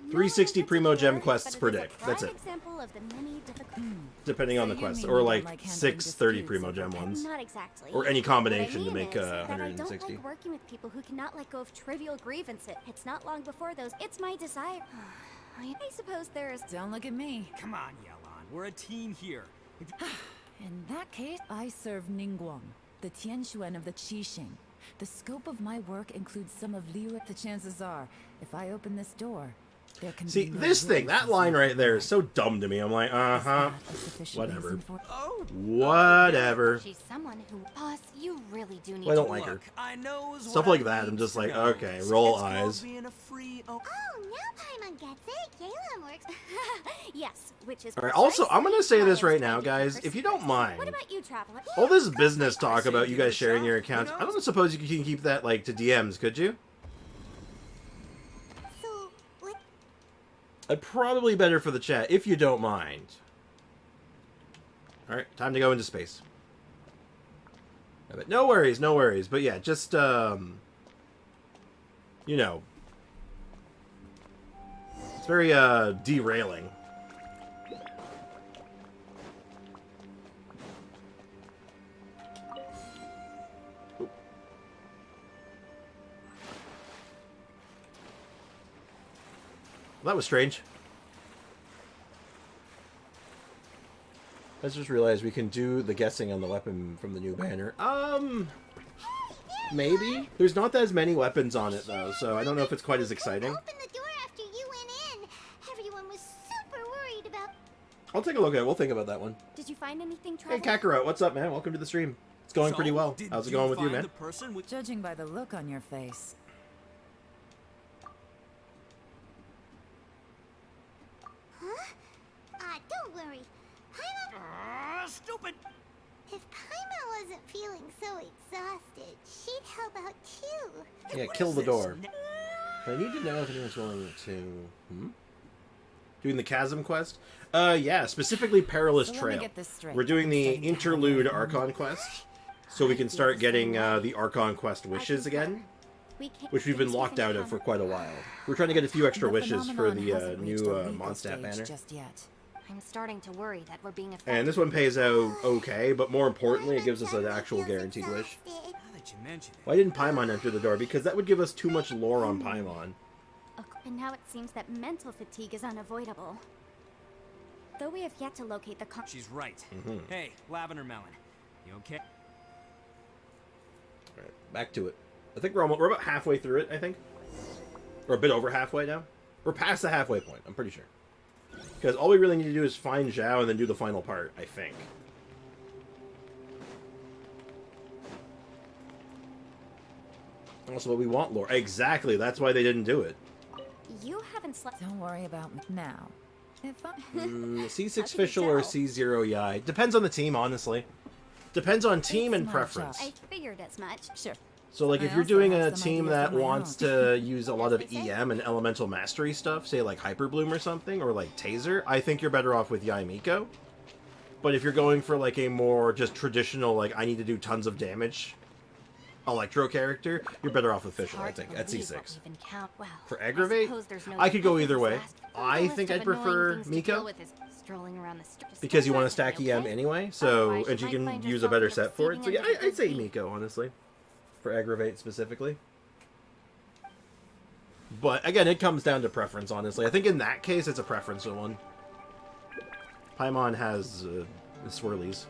360 Primo Gem quests per day. That's it. Example of the many difficult... Depending on the quest. Or like 6 30 Primo Gem ones. Not exactly. Or any combination to make that I 160. don't like working with people who cannot let go of trivial grievances. It's not long before those. It's my desire. I suppose there's... Don't look at me. Come on, Yelan. We're a team here. In that case, I serve Ningguang, the Tianxuan of the Qixing. The scope of my work includes some of Liyue. The chances are, if I open this door, there can See, be no this thing, that line right there is so dumb to me. I'm like, whatever. Whatever. She's someone who... Boss, you really do need Well, I don't to like her. look. I know Stuff like that, I'm just like, okay, roll eyes. Oh, now Paimon gets it. Yelan works. Yes, which is... Alright, also, I'm gonna say this right now, guys. If you don't mind, What about you, Traveler? all this business talk about you guys sharing your accounts, I don't suppose you can keep that, like, to DMs, could you? So, what? Probably better for the chat, if you don't mind. Alright, time to go into space. But no worries, no worries. But yeah, just, you know, it's very, derailing. Well, that was strange. I just realized we can do the guessing on the weapon from the new banner. Maybe. There's not as many weapons on it, though, so I don't know if it's quite as exciting. Open the door after you went in. Everyone was super worried about... I'll take a look at it. We'll think about that one. Did you find anything, Hey, Traveler? Kakarot, what's up, man? Welcome to the stream. It's going pretty well. How's it going with you, man? Judging by the look on your face. Huh? Don't worry. Paimon... stupid! If Paimon wasn't feeling so exhausted, she'd help out too. Yeah, kill the door. I need to know if anyone's willing to... Doing the Chasm quest? Yeah, specifically Perilous Trail. We're doing the Interlude Archon quest, so we can start getting the Archon quest wishes again, which we've been locked out of for quite a while. We're trying to get a few extra wishes for the new Mondstadt banner. I'm starting to worry that we're being affected. And this one pays out okay, but more importantly, it gives us an actual guaranteed wish. Why didn't Paimon enter the door? Because that would give us too much lore on Paimon. And now it seems that mental fatigue is unavoidable. Though we have yet to locate the She's right. Hey, Lavender Melon. You okay? Alright, back to it. I think we're about halfway through it, I think. Or a bit over halfway now. We're past the halfway point, I'm pretty sure. Because all we really need to do is find Zhao and then do the final part, I think. Also, we want lore. Exactly, that's why they didn't do it. You haven't slept. Don't worry about me now. If I... C6 official or C0 Yai. Depends on the team, honestly. Depends on team and preference. I figured as much. Sure. So, like, if you're doing a team that wants to use a lot of EM and elemental mastery stuff, say like Hyper Bloom or something, or like Taser, I think you're better off with Yai Miko. But if you're going for like a more just traditional, like, I need to do tons of damage Electro character, you're better off with Fischl, I think, at C6. For Aggravate, I could go either way. I think I'd prefer Miko, because you want to stack EM anyway, so, and you can use a better set for it. So yeah, I'd say Miko, honestly, for Aggravate specifically. But again, it comes down to preference, honestly. I think in that case, it's a preference one. Paimon has the swirlies.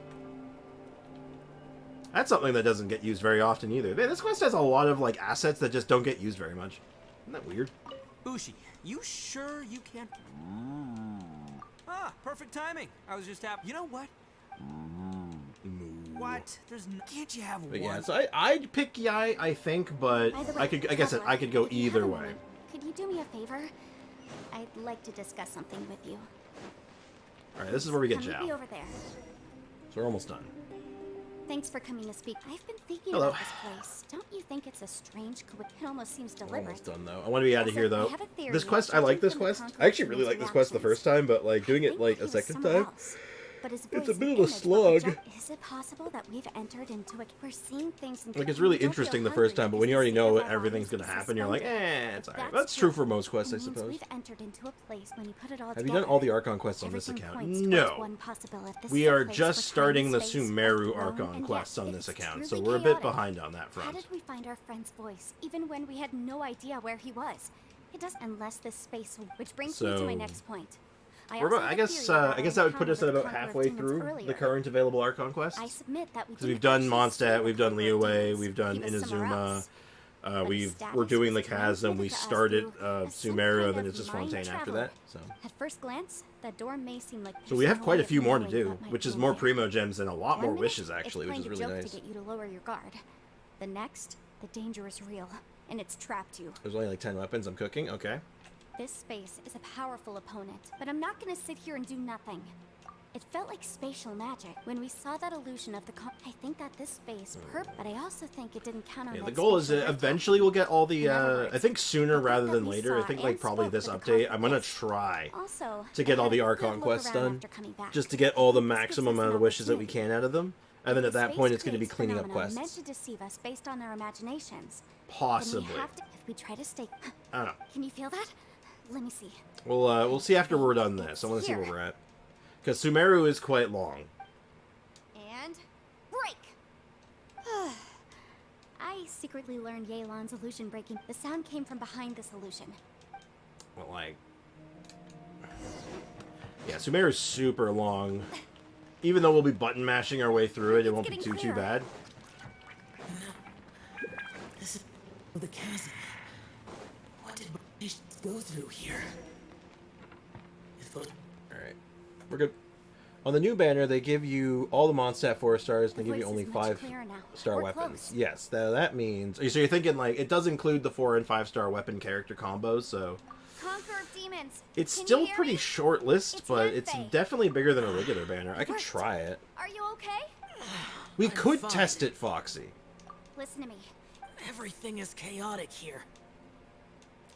That's something that doesn't get used very often either. Man, this quest has a lot of like assets that just don't get used very much. Isn't that weird? Bushi, you sure you can't... Ah, perfect timing. I was just happy. You know what? What? There's no... Can't you have But one? yeah, so I'd pick Yai, I think, but I guess I could go either way. Could you do me a favor? I'd like to discuss something with you. Alright, this is where we get Meet me Zhao. over there. So we're almost done. Thanks for coming to speak. I've been thinking Hello. about this place. Don't you think it's a strange coincidence? It almost seems We're deliberate. almost done, though. I want to be out of here, though. I have a theory This quest, that I like judging this from the quest. concrete I actually really like this quest the first time, but like doing it like a second time, But his it's voice a bit and of a image slog. Is it possible that we've entered into a... We're seeing things in Like, it's really we don't feel interesting the hungry first time, but because when you already we see know that our everything's bodies gonna are happen, you're like, suspended. it's alright. That's That's true true. for most quests, I It means suppose. We've entered into a place when you put it all Have you together. done all the Archon quests on this Everything account? points towards No. one possibility. This We is a are place just where starting time the and space are Sumeru grown, Archon and quests yet on it's this account, truly so we're a bit chaotic. behind on that How front. did we find our friend's voice, even when we had no idea where he was? It does, unless this space... Which brings me to my So- next point. We're about, I guess that would put us at about halfway through the current available Archon quests. I submit that we Because we've done Mondstadt, we've done Liyue, we've done He was somewhere Inazuma, else. we're doing the Chasm, we started some Sumeru, kind and then of it's just mind Fontaine after traveler. that. So At first glance, that door may seem like we have there's quite no a few way more of to knowing do, what might which be is in more there. Primo Gems and a lot One more minute, wishes, actually, it's which is playing really a joke nice. to get you to lower your guard. The next, the danger is real, and it's trapped you. There's only like 10 weapons I'm cooking, okay. This space is a powerful opponent, but I'm not gonna sit here and do nothing. It felt like spatial magic. When we saw that illusion of the I think that this space but I also think it didn't count on Yeah, that the goal is spatial that rhythm. eventually we'll get all the, In other words, I think sooner the rather that than we later. I saw think like and probably spoke this for the update, I'm gonna confidence. try Also, to get I all the had a Archon good look quests around done, after coming back. just to get all the This gives maximum us an amount of wishes that we opportunity. can out of them. And then at that Space point, it's going to be creates cleaning up phenomena meant quests. to deceive us based on our imaginations. Possibly. Then we have to, if we try to stay... I don't know. Can you feel that? Let me see. We'll see after we're done this. I want to see where we're at. Because Sumeru is quite long. And... break! I secretly learned Yelan's illusion breaking. The sound came from behind this illusion. Well, like... Yeah, Sumeru's super long. Even though we'll be button mashing our way through it, it won't be too bad. This is the chasm. What did we go through here? Alright. We're good. On the new banner, they give you all the Mondstadt 4 stars, and they give you only 5-star weapons. Yes, that means... So you're thinking, like, it does include the 4- and 5-star weapon character combos, so... Conqueror of Demons. It's still pretty short list, but it's definitely bigger than a regular banner. I could try it. Are you okay? We could test it, Foxy. Listen to me. Everything is chaotic here.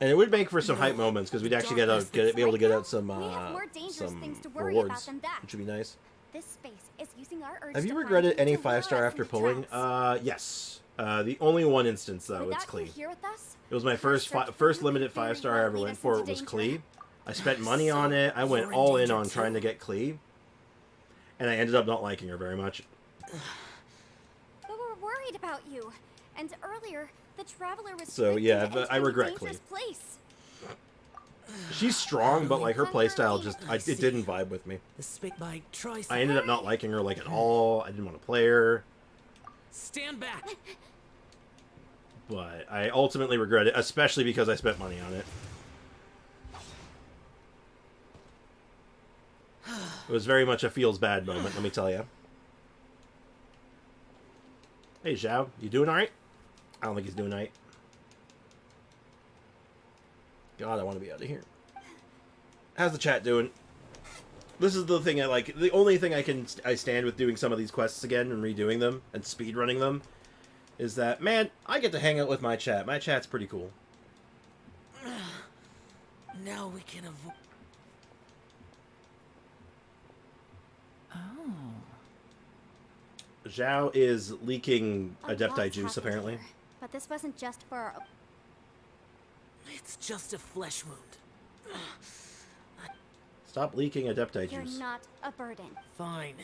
And it would make for some hype moments, because we'd actually be able to get out some rewards, which would be nice. This space is using our urge Have you to regretted find any you to lure 5-star us after into pulling? traps. Yes. The only one instance, though, Would it's that be Klee. here with us? It was my first limited 5-star I ever went for. It was Klee. I spent money on it. I went all in on trying to get Klee. And I ended up not liking her very much. We were worried about you. And earlier, the Traveler was So, yeah, into I a regret dangerous Klee. place. She's strong, but like her playstyle it didn't vibe with me. The spit bite tries. I ended up not liking her like at all. I didn't want to play her. Stand back. But I ultimately regret it, especially because I spent money on it. It was very much a feels bad moment, let me tell you. Hey, Zhao, you doing alright? I don't think he's doing alright. God, I want to be out of here. How's the chat doing? This is the thing I like. The only thing I stand with doing some of these quests again and redoing them and speedrunning them is that, man, I get to hang out with my chat. My chat's pretty cool. Now we can avoid. Oh. Zhao is leaking A Adepti lot's juice, happened apparently. here, but this wasn't just for our... It's just a flesh wound. Stop leaking Adepti You're juice. not a burden. Fine.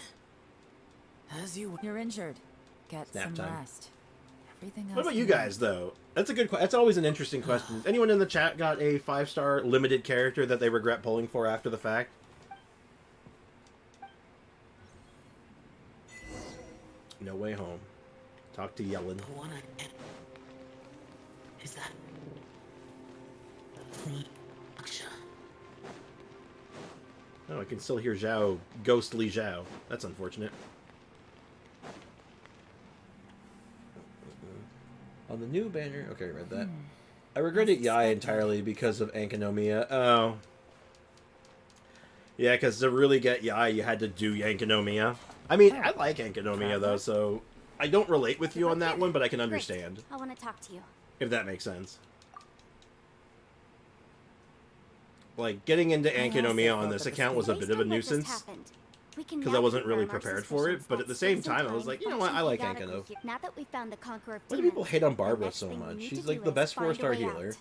As you... You're injured. Get Nap some time. rest. Everything else. What about you guys, though? That's a good. That's always an interesting question. Has anyone in the chat got a 5-star limited character that they regret pulling for after the fact? No Way Home. Talk to Yellen. The one I get. Is that... Oh, I can still hear Zhao, ghostly Zhao. That's unfortunate. On the new banner... Okay, I read that. I regretted Yai entirely because of Ankonomiya. Oh. Yeah, because to really get Yai, you had to do Yankonomiya. I mean, I like Ankonomiya, though, so... I don't relate with you on that one, but I can understand. Great. I want to talk to you. If that makes sense. Like, getting into Ankonomiya on this account was a bit of a nuisance. Because I wasn't really prepared for it, but at the same time, I was like, you know what, I like Ankono. Now that we found the Conqueror of Why do Demons, people hate on the Barbruh next so thing we much? need She's to like do the is best find a 4-star way healer. out.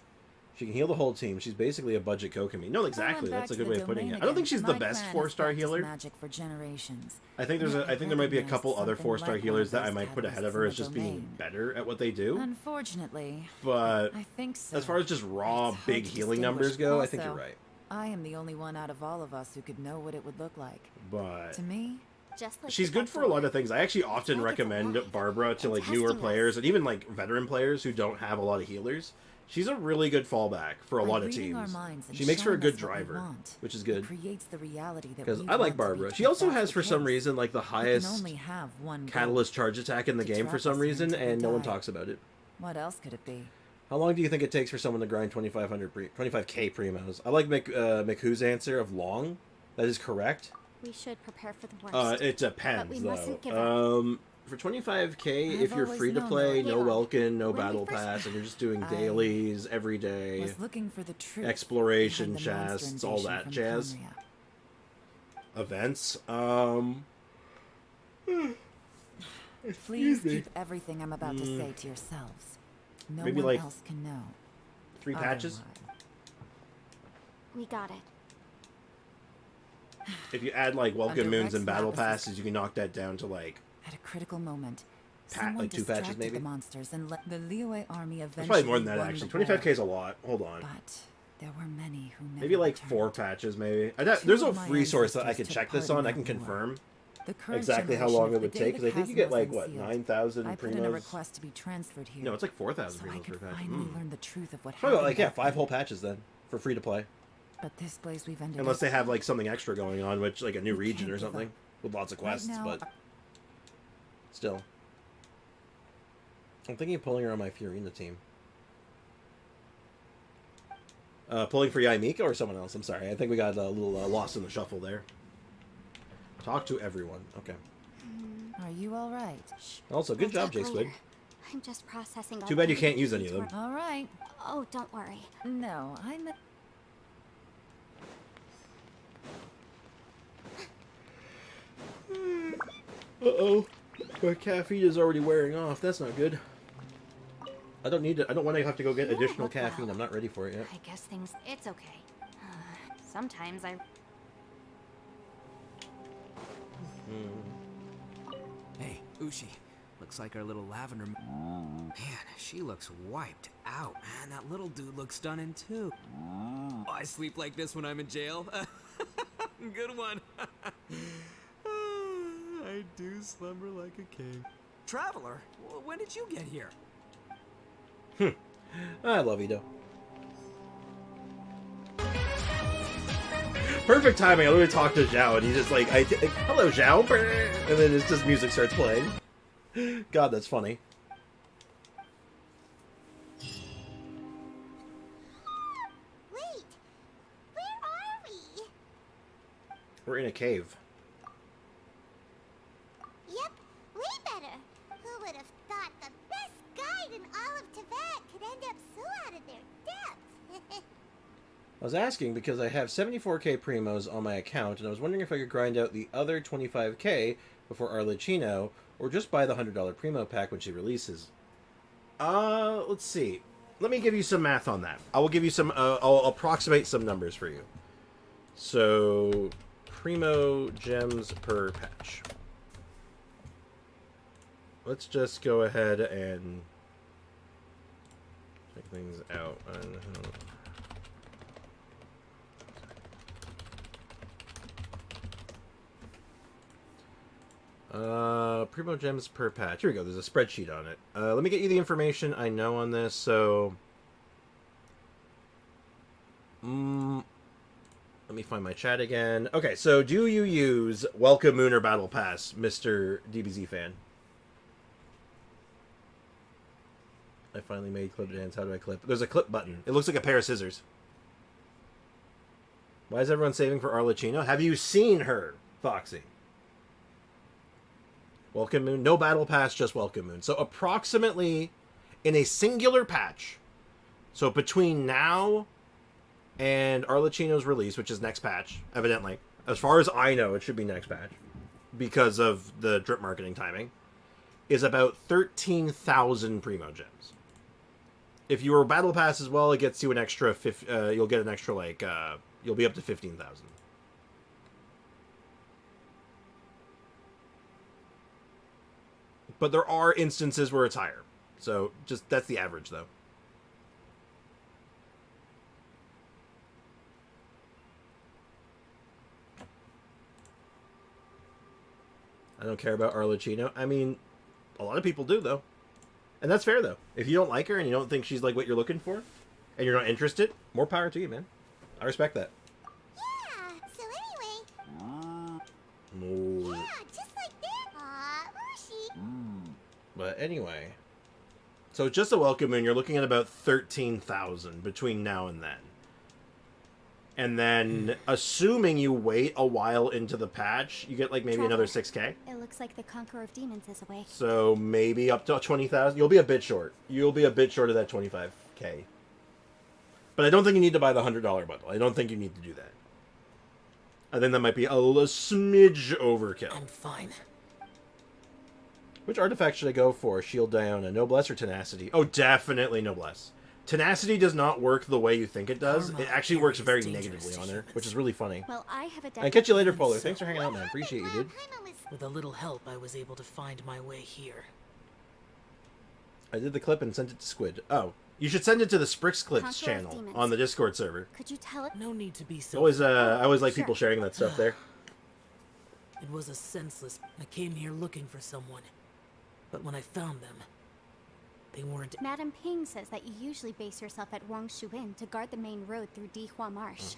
She can heal the whole team. She's basically a budget Kokomi. No, exactly. Going That's a back good to way the of putting it. domain I don't think again. she's the My best clan 4-star has practiced healer. Magic for generations. I think there's Yet I think there might be a recognized couple other something 4-star like healers one that I of might those put ahead of catalysts her in as the just being domain. better at what they do. Unfortunately, But I think so. as far as just raw It's hard big to healing distinguish. numbers go, I think Also, you're right. I am the only one out of all of us who could know what it would look like. But To me, Just like she's the good for a lot of Conqueror. things. I actually often recommend Barbruh to like newer players and even like veteran players who don't have a lot of healers. She's a really good fallback for a by lot of reading our teams. minds and She makes for a showing good us what we driver, want, which is it good. creates the reality that Because we I like want to be, Barbruh. She if also that's has, the for some case. reason, like the We can highest only have one goal. catalyst charge attack in the To game for trap some us reason, until we and no one die. talks about it. What else could it be? How long do you think it takes for someone to grind 25k primos? I like Mikhu's answer of long. That is correct. We should prepare for the worst. It depends, But we though. mustn't give up. For 25k, I've if you're always free to known play, that. no Welkin, no When we battle first- pass, and you're just doing I dailies every day, Was looking for the truth exploration behind the monster chests, all invasion that from jazz. Conria. Events. Please keep everything I'm about to say to yourselves. No Maybe one like else can know. 3 patches? We got it. If you add like welcome Under moons Rex and battle Lapis' passes, you can knock that down to like At a critical moment, like 2 patches distracted maybe. the monsters and let the Liyue army eventually That's probably more than that won actually. the war. 25k is a lot. Hold on. But there were many who never Maybe like returned. 4 patches maybe. Two There's a of my resource that I ancestors could took check this part on. in I can that war. confirm The current exactly how generation long of it would the take because I think you get like what unsealed. 9,000 I put in a primos. request to be transferred here. No, it's like 4,000 so I primos per could patch. finally learn the truth of what Probably happened. like yeah, back 5 then. whole patches then for free to play. But this place we've ended Unless up- they have like something extra going on, which like a new We region can't or give something up. with lots of Right quests, now, but still. I'm thinking of pulling her on my Fiorina team. Pulling for Ayaka or someone else. I'm sorry. I think we got a little lost in the shuffle there. Talk to everyone. Okay. Are you all right? Also, good We'll job, talk J Squid. later. I'm just processing. Too bad you can't use any of them. All right. Oh, don't worry. No, I'm. Uh-oh. My caffeine is already wearing off. That's not good. I don't need it. I don't want to have to go get You don't additional look caffeine. well. I'm not ready for it yet. I guess things. It's okay. Sometimes I. Hey, Ushi. Looks like our little lavender. Man, she looks wiped out. Man, that little dude looks stunning too. Oh, I sleep like this when I'm in jail. Good one. I do slumber like a king. Traveler, when did you get here? I love Ito. Perfect timing. I literally talked to Zhao, and he's just like, "Hello, Zhao," and then it's just music starts playing. God, that's funny. Wait, where are we? We're in a cave. Yep, way better. Who would have thought the best guide in all of Tibet could end up so out of their depth? I was asking because I have 74k primos on my account, and I was wondering if I could grind out the other 25k before Arlecchino, or just buy the $100 primo pack when she releases. Let's see. Let me give you some math on that. I will give you some, I'll approximate some numbers for you. So, primo gems per patch. Let's just go ahead and check things out. Primo gems per patch. Here we go. There's a spreadsheet on it. Let me get you the information I know on this. So, let me find my chat again. Okay, so do you use Welcome Moon or Battle Pass, Mr. DBZ fan? I finally made clip dance. How do I clip? There's a clip button. It looks like a pair of scissors. Why is everyone saving for Arlecchino? Have you seen her, Foxy? Welcome Moon. No Battle Pass, just Welcome Moon. So approximately in a singular patch, so between now and Arlecchino's release, which is next patch, evidently, as far as I know, it should be next patch because of the drip marketing timing, is about 13,000 Primo Gems. If you were Battle Pass as well, it gets you an extra, you'll get an extra, like, you'll be up to 15,000. But there are instances where it's higher. So, just, that's the average, though. I don't care about Arlecchino. I mean, a lot of people do, though. And that's fair, though. If you don't like her and you don't think she's, like, what you're looking for, and you're not interested, more power to you, man. I respect that. Yeah, so anyway. No. Yeah, just like that. Ushi. But anyway. So just a welcome in, you're looking at about 13,000 between now and then. And then, assuming you wait a while into the patch, you get like maybe another 6k. It looks like the Conqueror of Demons is away. So maybe up to 20,000. You'll be a bit short. You'll be a bit short of that 25k. But I don't think you need to buy the $100 bundle. I don't think you need to do that. I think that might be a smidge overkill. I'm fine. Which artifact should I go for? Shield Diona, Noblesse or Tenacity? Oh, definitely Noblesse. Tenacity does not work the way you think it does. It actually works very negatively on her, which is really funny. Well, I have a And catch you later, Polar. Thanks for hanging out, man. Appreciate you, dude. With a little help, I was able to find my way here. I did the clip and sent it to Squid. Oh, you should send it to the Sprix Clips channel on the Discord server. Could you tell it? No need to be so. I always like people sharing that stuff there. It was a senseless. I came here looking for someone, but when I found them, they weren't. Madame Ping says that you usually base yourself at Wangshu Inn to guard the main road through Dihua Marsh.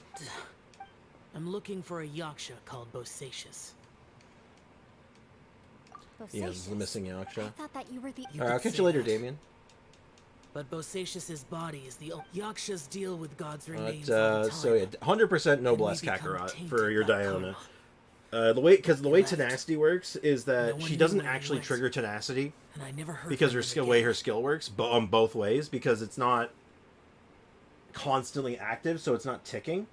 I'm looking for a yaksha called Bosacious. Yeah, this is the missing Yaksha. I thought that you were the. Alright, I'll catch you later, Damien. But Bosacious's body is the yakshas deal with God's But, remains all the time. so yeah, 100% Noblesse Kakarot for your Diona. The way Tenacity works is that she doesn't actually trigger Tenacity And I never heard because from her them way her skill works, on both ways, because it's not constantly active, so it's not ticking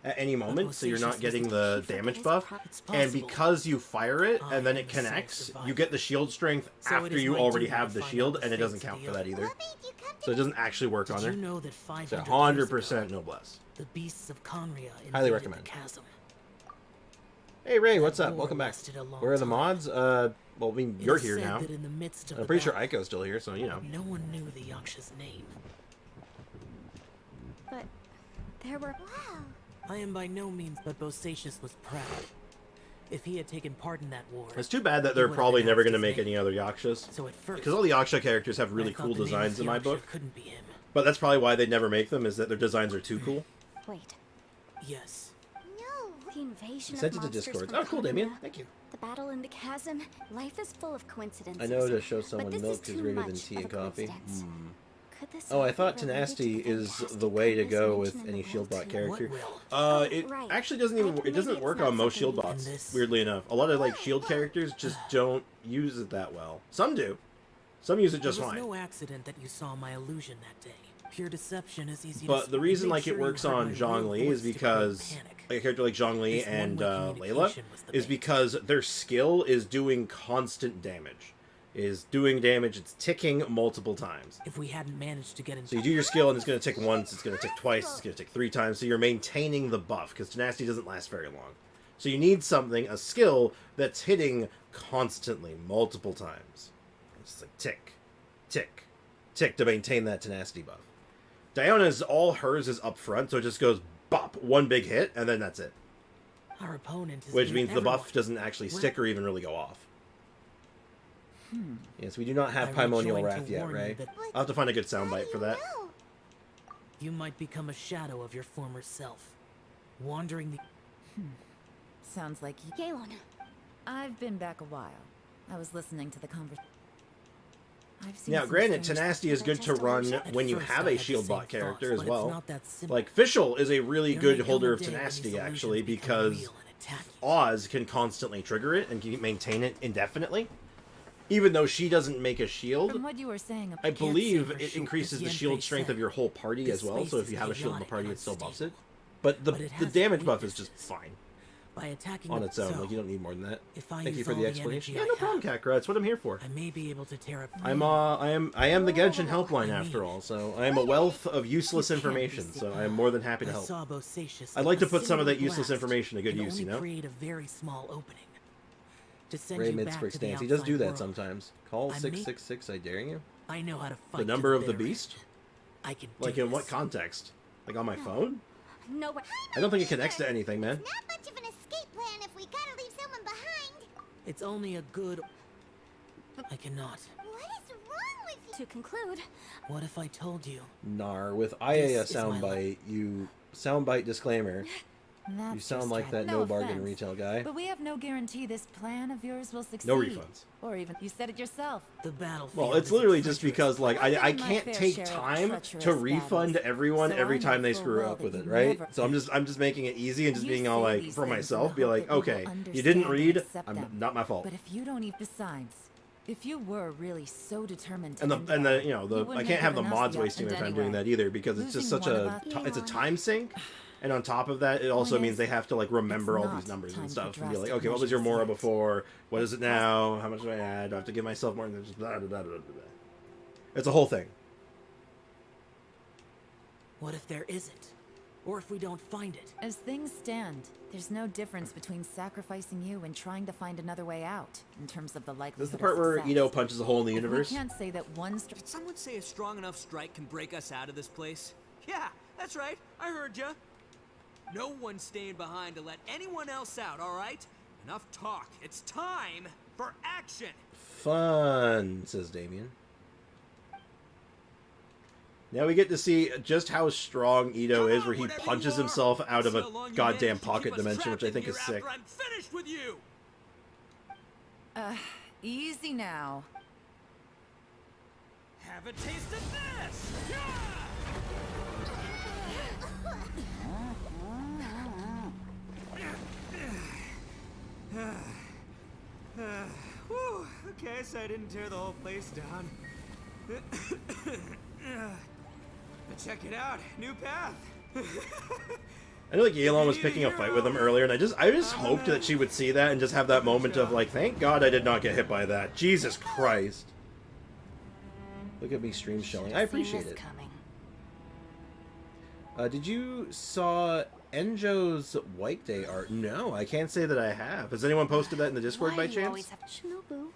at any moment, so you're not getting the damage buff. And because you fire it and then it connects, you get the shield strength after you already have the shield, and it doesn't count for that either. So it doesn't actually work on her. So 100% Noblesse. The beasts of Conria Highly recommend. the chasm. Hey Ray, what's up? Welcome back. Where are the mods? Well, I mean, you're It is here said now. that in the midst of I'm the pretty sure battle, Aiko's still here, so you know. No one knew the yaksha's name. But there were. Wow. I am by no means, but Bosacious was proud. If he had taken part in that war, It's too bad that they're probably never going to make any other Yakshas. So at first, Because all the Yaksha characters have really I thought cool the name designs of in my Yaksha book. couldn't be him. But that's probably why they never make them, is that their designs are too cool. Wait. Yes. No. The invasion Sent it of to monsters Discord. from Oh, cool, Damien. Conria, Thank you. The battle in the chasm. Life is full of coincidences. I know to show but someone this milk is too greater than much tea of and a coffee. coincidence. Could this Oh, I all thought be related to Tenacity the is fantastic the way to powers go mentioned with in the any will shield bot too? character. What It Right. actually doesn't even it doesn't Maybe work it's not on most something shield we can bots. this- Weirdly enough, a lot of like shield characters just don't use it that well. Some do. Some use it just It was fine. no accident that you saw my illusion that day. Pure deception is easy to But the spot. reason Make like sure it you works heard on my Zhong real Li is voice to because create panic. like a character like Zhong Li This and one-way Layla communication was the is bait. because their skill is doing constant damage. Is doing damage, it's ticking multiple times. If we hadn't managed to get in So you do your skill and it's going to tick once, it's going to tick twice, it's going to tick 3 times, so you're maintaining the buff, because Tenacity doesn't last very long. So you need something, a skill, that's hitting constantly, multiple times. It's like tick, tick, tick to maintain that Tenacity buff. Diona's, all hers is up front, so it just goes bop, one big hit, and then that's it. Our opponent is Which near means the everyone. buff doesn't actually Well- stick or even really go off. Yes, we do not have I Primordial rejoined Wrath to yet, warn you Ray. that- I'll have to find a good soundbite for that. You might become a shadow of your former self, wandering the. Sounds like you. Galen. I've been back a while. I was listening to the conversation. Now, granted, Tenacity is good to run when you have a shield bot character as well. Like, Fischl is a really good holder of Tenacity, actually, because Oz can constantly trigger it and can maintain it indefinitely. Even though she doesn't make a shield, From what you were saying, I believe it increases the shield strength of your whole party as well, so if you have a shield in the party, it still buffs it. But the damage buff is just fine by attacking on the- its own. so, Like, you don't need more than that. if I Thank you use for all the the explanation. energy Yeah, I no problem, Kakra. That's what I'm here for. I may be able to tear up. I am the Genshin helpline after all, so I am a wealth of useless information, so I am more than happy to I help. saw Bosacious I'd like to put some of that similar useless blast information to good can use, you only know? create a very small opening. To send Ray you back Mid-Sprix to the Dance. He does outside do that world. sometimes. Call I may- 666, I dare you. I know how to fight The to number of the bitter beast? end. I can Like, do in what this. context? Like, on my phone? No way. I don't think it connects to anything, man. Not much of an escape plan if we gotta leave someone behind. It's only a good. I cannot. What is wrong with you? To conclude, What if I told you? Nar, with ayaya This is my soundbite, you... Soundbite disclaimer. That's You sound your like that strategy. no bargain offense, retail guy. But we have no guarantee this plan of yours will succeed. No refunds. Or even, you said it yourself. The battlefield. Well, it's is literally a just treacherous because, like, I I've had my can't fair take share of time treacherous to refund battles, everyone so every I know time they full screw well up that with it, you right? never- So I'm just making it easy and just You being all say like, these for things in myself, the be hope like, that you will okay, you understand didn't and read, accept them. not my fault. But if you don't even, besides, if you were really so determined to And end the it, you know, you I wouldn't can't have the given us mods the wasting their option time doing anyway. that either, because it's just Losing such one a of us- it's a time sink And on top of that, it also Point means is, they have to like remember it's all these not numbers time and for stuff, and be like, drastic okay, what was your measures Mora yet. before? What is it now? How much do I add? Do I have to give myself more? Than just blah, blah, blah, blah, blah. It's a whole thing. What if there isn't? Or if we don't find it? As things stand, there's no difference between sacrificing you and trying to find another way out, in terms of the likelihood This is the part where of success. Ito punches a hole in the If universe. We can't say that one Did someone say a strong enough strike can break us out of this place? Yeah, that's right. I heard ya. No one's staying behind to let anyone else out, all right? Enough talk. It's time for action. Fun, says Damien. Now we get to see just how strong Ito is, where he punches himself out of a goddamn pocket dimension, which I think is sick. I'm finished with you. Easy now. Have a taste of this. Whew, okay, so I didn't tear the whole place down. But check it out, new path. I know like Yelan was picking a fight with him earlier, and I just hoped that she would see that and just have that moment of like, thank God I did not get hit by that. Jesus Christ. Look at me stream shelling. I appreciate it. Did you saw Enjo's White Day art? No, I can't say that I have. Has anyone posted that in the Discord by chance? Shinobu,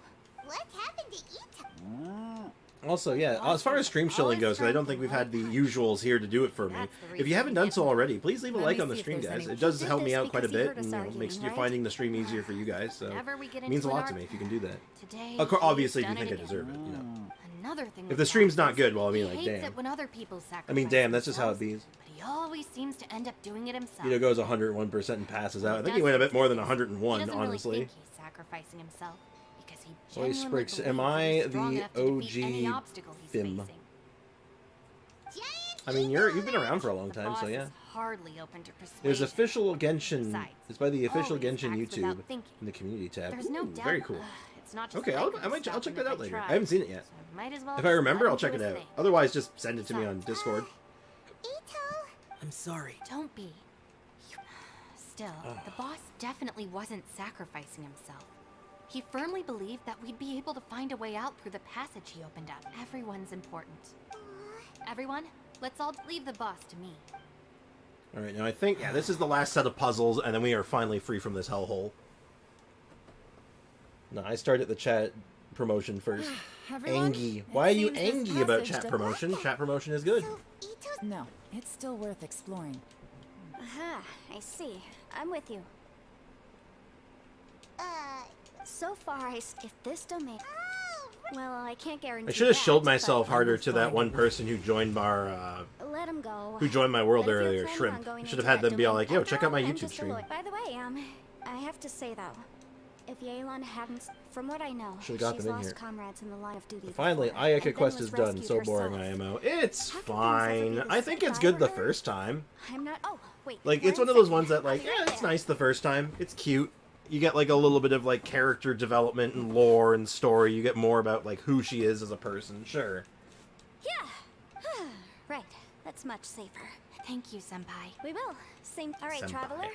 what happened to Ito? Also, yeah, as far as stream shilling goes, 'cause I don't think we've had the usuals here to do it for me. If you haven't done so already, please leave a like on the stream, guys. It does help me out quite a bit, and makes you finding the stream easier for you guys. So it means a lot to me if you can do that. Of course, obviously, if you think I deserve it, you know. Another thing If the stream's not good, well, I mean, like, he hates damn. it when other people sacrifice I mean, damn, that's just how it be. But he always seems to end up doing it himself. Ito goes 101% and passes out. I think he went a bit more than 101, he doesn't honestly. Really think he's sacrificing himself because he Holy genuinely Spricks, believes am I he's strong the enough to defeat any OG obstacle he's Fim? facing. I mean, you've been around for a long The time, boss so yeah. is hardly open to persuasion. There's official Genshin. Besides, It's by the official always Genshin acts without YouTube thinking. in the community tab. There's no Ooh, doubt. very cool. It's not just Okay, I'll check that out later. I haven't seen it yet. Might as well If I just remember, let I'll him check do it his out. thing. Otherwise, just send it to me on Discord. I'm sorry. Don't be. Still, the boss definitely wasn't sacrificing himself. He firmly believed that we'd be able to find a way out through the passage he opened up. Everyone's important. Everyone, let's all leave the boss to me. All right, now I think this is the last set of puzzles, and then we are finally free from this hellhole. No, I started the chat promotion first. Everyone, Angie, it why are you seems this angry about passage chat does- promotion? Chat promotion is good. No, it's still worth exploring. Aha, I see. I'm with you. So far, if this domain... Well, I can't guarantee I should have that, shilled but myself harder to that one person who joined our Let him go. who joined my world But if you're earlier, planning Shrimp. on going I should into have had that them be all domain, like, yo, after check out my all, I'm YouTube just a stream. lawyer. By the way, I have to say though, if Yelan hadn't, from what I know, Should've got she's them in lost here. comrades in the line of duty. Finally, before, and Ayaka then quest was is done. rescued So boring, herself. IMO. It's How can things ever be fine. this I think if it's I good the ever- first time. I'm not. Oh, wait. Like, it's one of those ones that, like, yeah, it's nice the first time. It's cute. You get, like, a little bit of, like, character development and lore and story. You get more about, like, who she is as a person. Sure. Yeah. Right. That's much safer. Thank you, Senpai. We will. Same. All right, Senpai. traveler.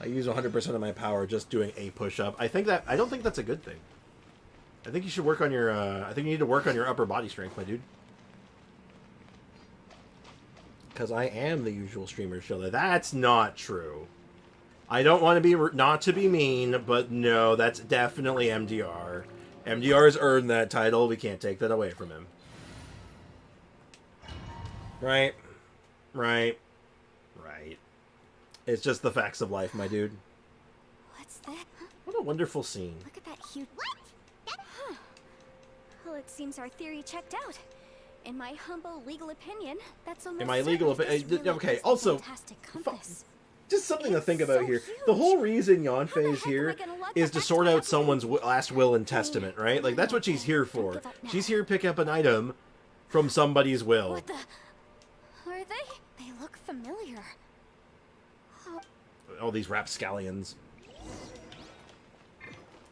I use 100% of my power just doing a push-up. I don't think that's a good thing. I think you should work on your, I think you need to work on your upper body strength, my dude. Because I am the usual streamer shiller. That's not true. I don't want to be, not to be mean, but no, that's definitely MDR. MDR has earned that title. We can't take that away from him. Right. Right. Right. It's just the facts of life, my dude. What's that? What a wonderful scene. Look at that huge. What? Huh. Well, it seems our theory checked out. In my humble legal opinion, that's almost. In my legal opinion, okay. Also, just something to think about here. The whole reason Yanfei is here is to sort out someone's last will and testament, right? Like that's what she's here for. She's here to pick up an item from somebody's will. What the? Are they? They look familiar. Oh. All these rapscallions.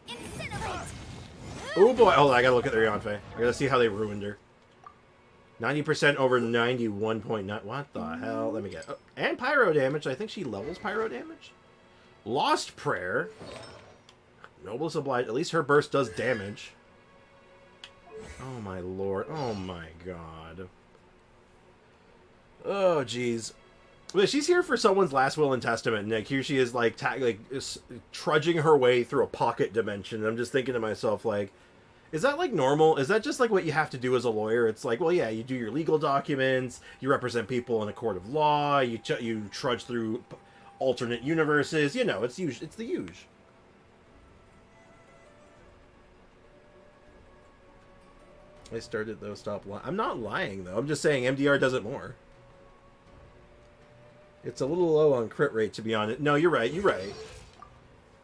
Incinerate! Oh boy! Oh, I gotta look at their Yanfei. I gotta see how they ruined her. 90% over 91.9. What the hell? Let me get... Oh, and pyro damage. I think she levels pyro damage. Lost Prayer. Noblest Obliged. At least her burst does damage. Oh my lord. Oh my god. Oh jeez. Well, she's here for someone's last will and testament, Nick. Here she is, like, trudging her way through a pocket dimension. And I'm just thinking to myself, like, is that, like, normal? Is that just, like, what you have to do as a lawyer? It's like, well, yeah, you do your legal documents, you represent people in a court of law, you trudge through alternate universes. You know, it's the huge. I started, though. Stop lying. I'm not lying, though. I'm just saying MDR does it more. It's a little low on crit rate, to be honest. No, you're right. You're right.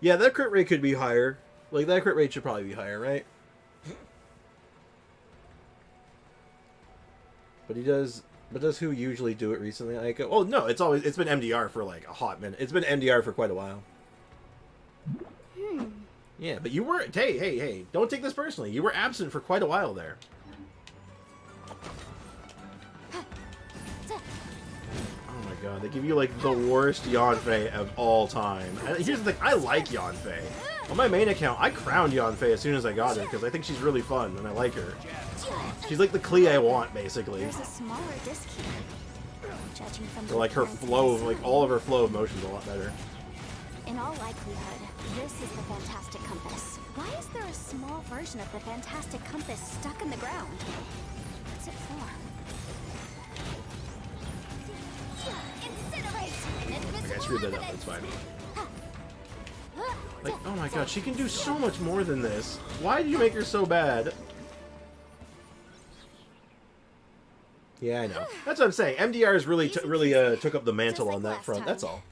Yeah, that crit rate could be higher. Like, that crit rate should probably be higher, right? But he does... But does who usually do it recently? Ayaka? Oh, no, it's been MDR for, like, a hot minute. It's been MDR for quite a while. Yeah, but you were... Hey. Don't take this personally. You were absent for quite a while there. God, they give you, like, the worst Yanfei of all time. And here's the thing, I like Yanfei. On my main account, I crowned Yanfei as soon as I got her, because I think she's really fun, and I like her. She's like the Klee I want, basically. There's a smaller disc here. Judging from like, her flow of, like, all of her flow of motion's a lot better. In all likelihood, this is the Fantastic Compass. Why is there a small version of the Fantastic Compass stuck in the ground? What's it for? Okay, I screwed that up. It's fine. Like, oh my god, she can do so much more than this. Why did you make her so bad? Yeah, I know. That's what I'm saying. MDR has really took up the mantle on that front. That's all.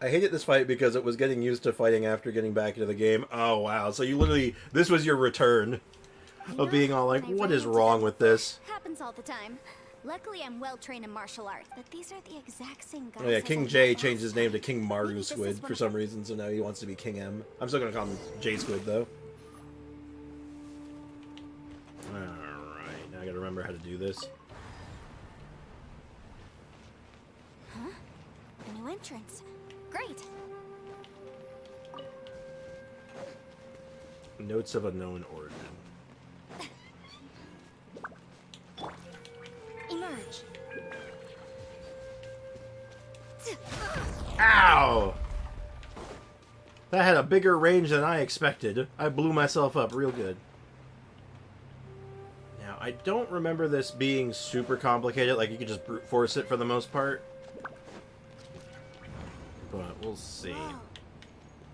I hated this fight because it was getting used to fighting after getting back into the game. Oh, wow. So you literally... This was your return of being all like, what is wrong with this? Happens all the time. Luckily, I'm well trained in martial arts, but these are the exact same guys. Oh, yeah, King J changed his name to King Maru Squid for some reason, so now he wants to be King M. I'm still going to call him J Squid, though. Alright, now I got to remember how to do this. Huh? A new entrance. Great. Notes of unknown origin. Emerge. Ow! That had a bigger range than I expected. I blew myself up real good. Now, I don't remember this being super complicated, like you could just brute force it for the most part. But we'll see.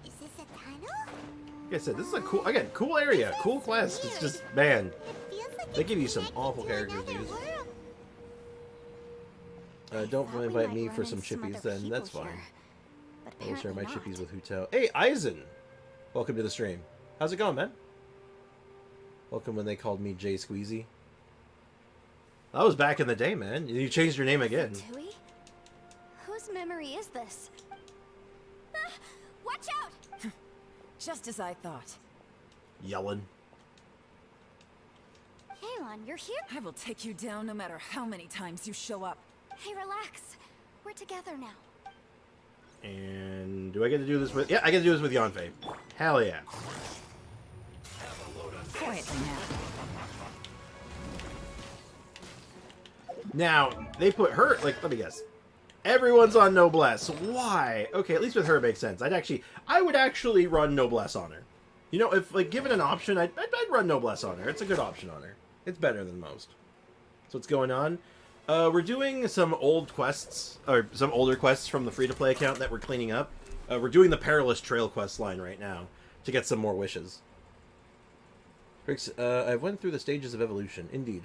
Is this a tunnel? Like I said, this is a cool, again, cool area, cool quest. It's just, man, they give you some awful characters to use. Don't invite me for some chippies then, that's fine. I'll share my chippies with Hutao. Hey, Eisen! Welcome to the stream. How's it going, man? Welcome when they called me Jay Squeezy. That was back in the day, man. You changed your name again. Whose memory is this? Ah, watch out! Just as I thought. Yelling. Kalon, you're here? I will take you down no matter how many times you show up. Hey, relax. We're together now. And do I get to do this with... Yeah, I get to do this with Yanfei. Hell yeah. Quietly now. Now, they put her... Like, let me guess. Everyone's on Noblesse. Why? Okay, at least with her it makes sense. I would actually run Noblesse on her. You know, if, like, given an option, I'd run Noblesse on her. It's a good option on her. It's better than most. So what's going on? We're doing some old quests, or some older quests from the free-to-play account that we're cleaning up. We're doing the Perilous Trail quest line right now to get some more wishes. Rix, I've went through the stages of evolution. Indeed.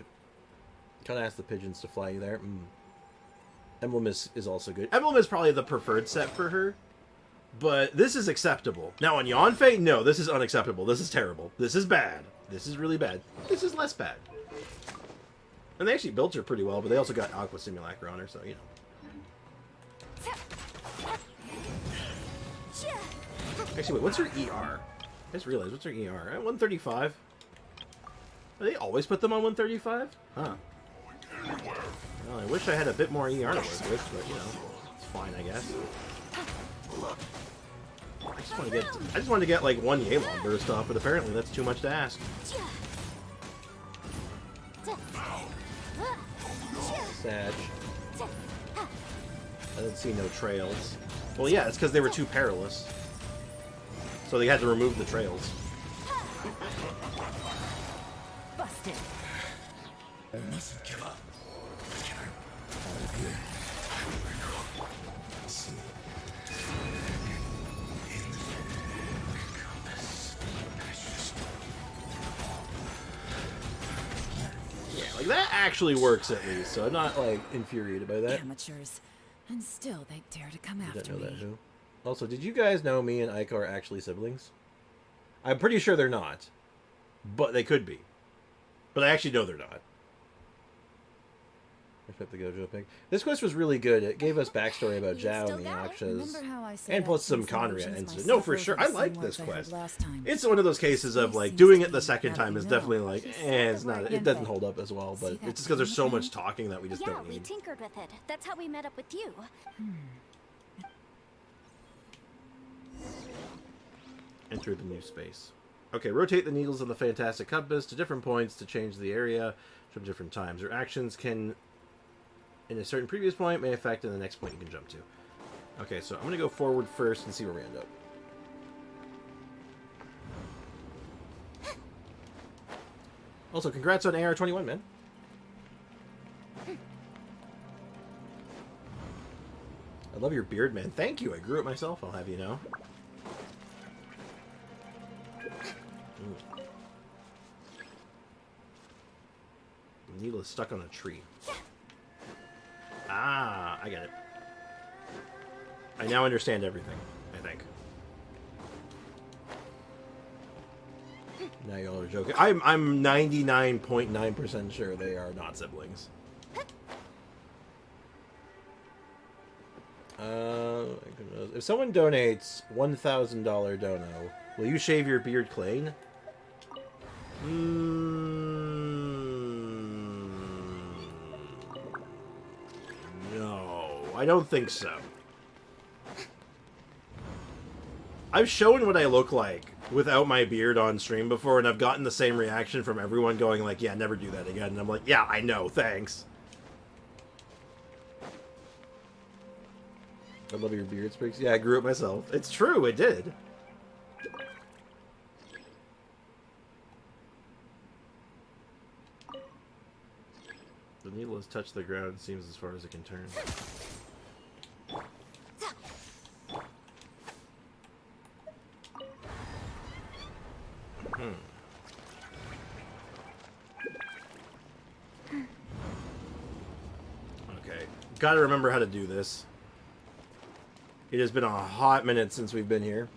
Kind of asked the pigeons to fly you there. Emblem is also good. Emblem is probably the preferred set for her, but this is acceptable. Now on Yanfei, no, this is unacceptable. This is terrible. This is bad. This is really bad. This is less bad. And they actually built her pretty well, but they also got Aqua Simulacra on her, so, you know. Actually, wait, what's her ER? I just realized, what's her ER? At 135? They always put them on 135? Huh. Well, I wish I had a bit more ER to work with, but, you know, it's fine, I guess. I just want to get like one Yelan burst off, but apparently that's too much to ask. Sad. I didn't see no trails. Well, yeah, it's because they were too perilous. So they had to remove the trails. Busted. I mustn't give up. Yeah, like that actually works at least, so I'm not like infuriated by that. Amateurs. And still they dare to come after Didn't know that, me. who? Also, did you guys know me and Ayaka are actually siblings? I'm pretty sure they're not. But they could be. But I actually know they're not. Respect the Gojo pig. This quest was really good. It gave us backstory about Zhao and the Yakshas. And plus some Conria incident. No, for sure. I like this quest. It's one of those cases of like doing it the second time is definitely like, it's not. It doesn't hold up as well. But it's just because there's so much talking that we just don't Yeah, we need. tinkered with it. That's how we met up with you. Enter the new space. Okay, rotate the needles on the Fantastic Compass to different points to change the area from different times. Your actions can, in a certain previous point, may affect in the next point you can jump to. Okay, so I'm going to go forward first and see where we end up. Also, congrats on AR-21, man. I love your beard, man. Thank you. I grew it myself, I'll have you know. The needle is stuck on a tree. Ah, I get it. I now understand everything, I think. Now y'all are joking. I'm 99.9% sure they are not siblings. If someone donates $1,000 dono, will you shave your beard clean? No, I don't think so. I've shown what I look like without my beard on stream before, and I've gotten the same reaction from everyone going like, yeah, never do that again. And I'm like, yeah, I know, thanks. I love your beard, Spriggs. Yeah, I grew it myself. It's true, it did. The needle has touched the ground, it seems as far as it can turn. Okay, gotta remember how to do this. It has been a hot minute since we've been here.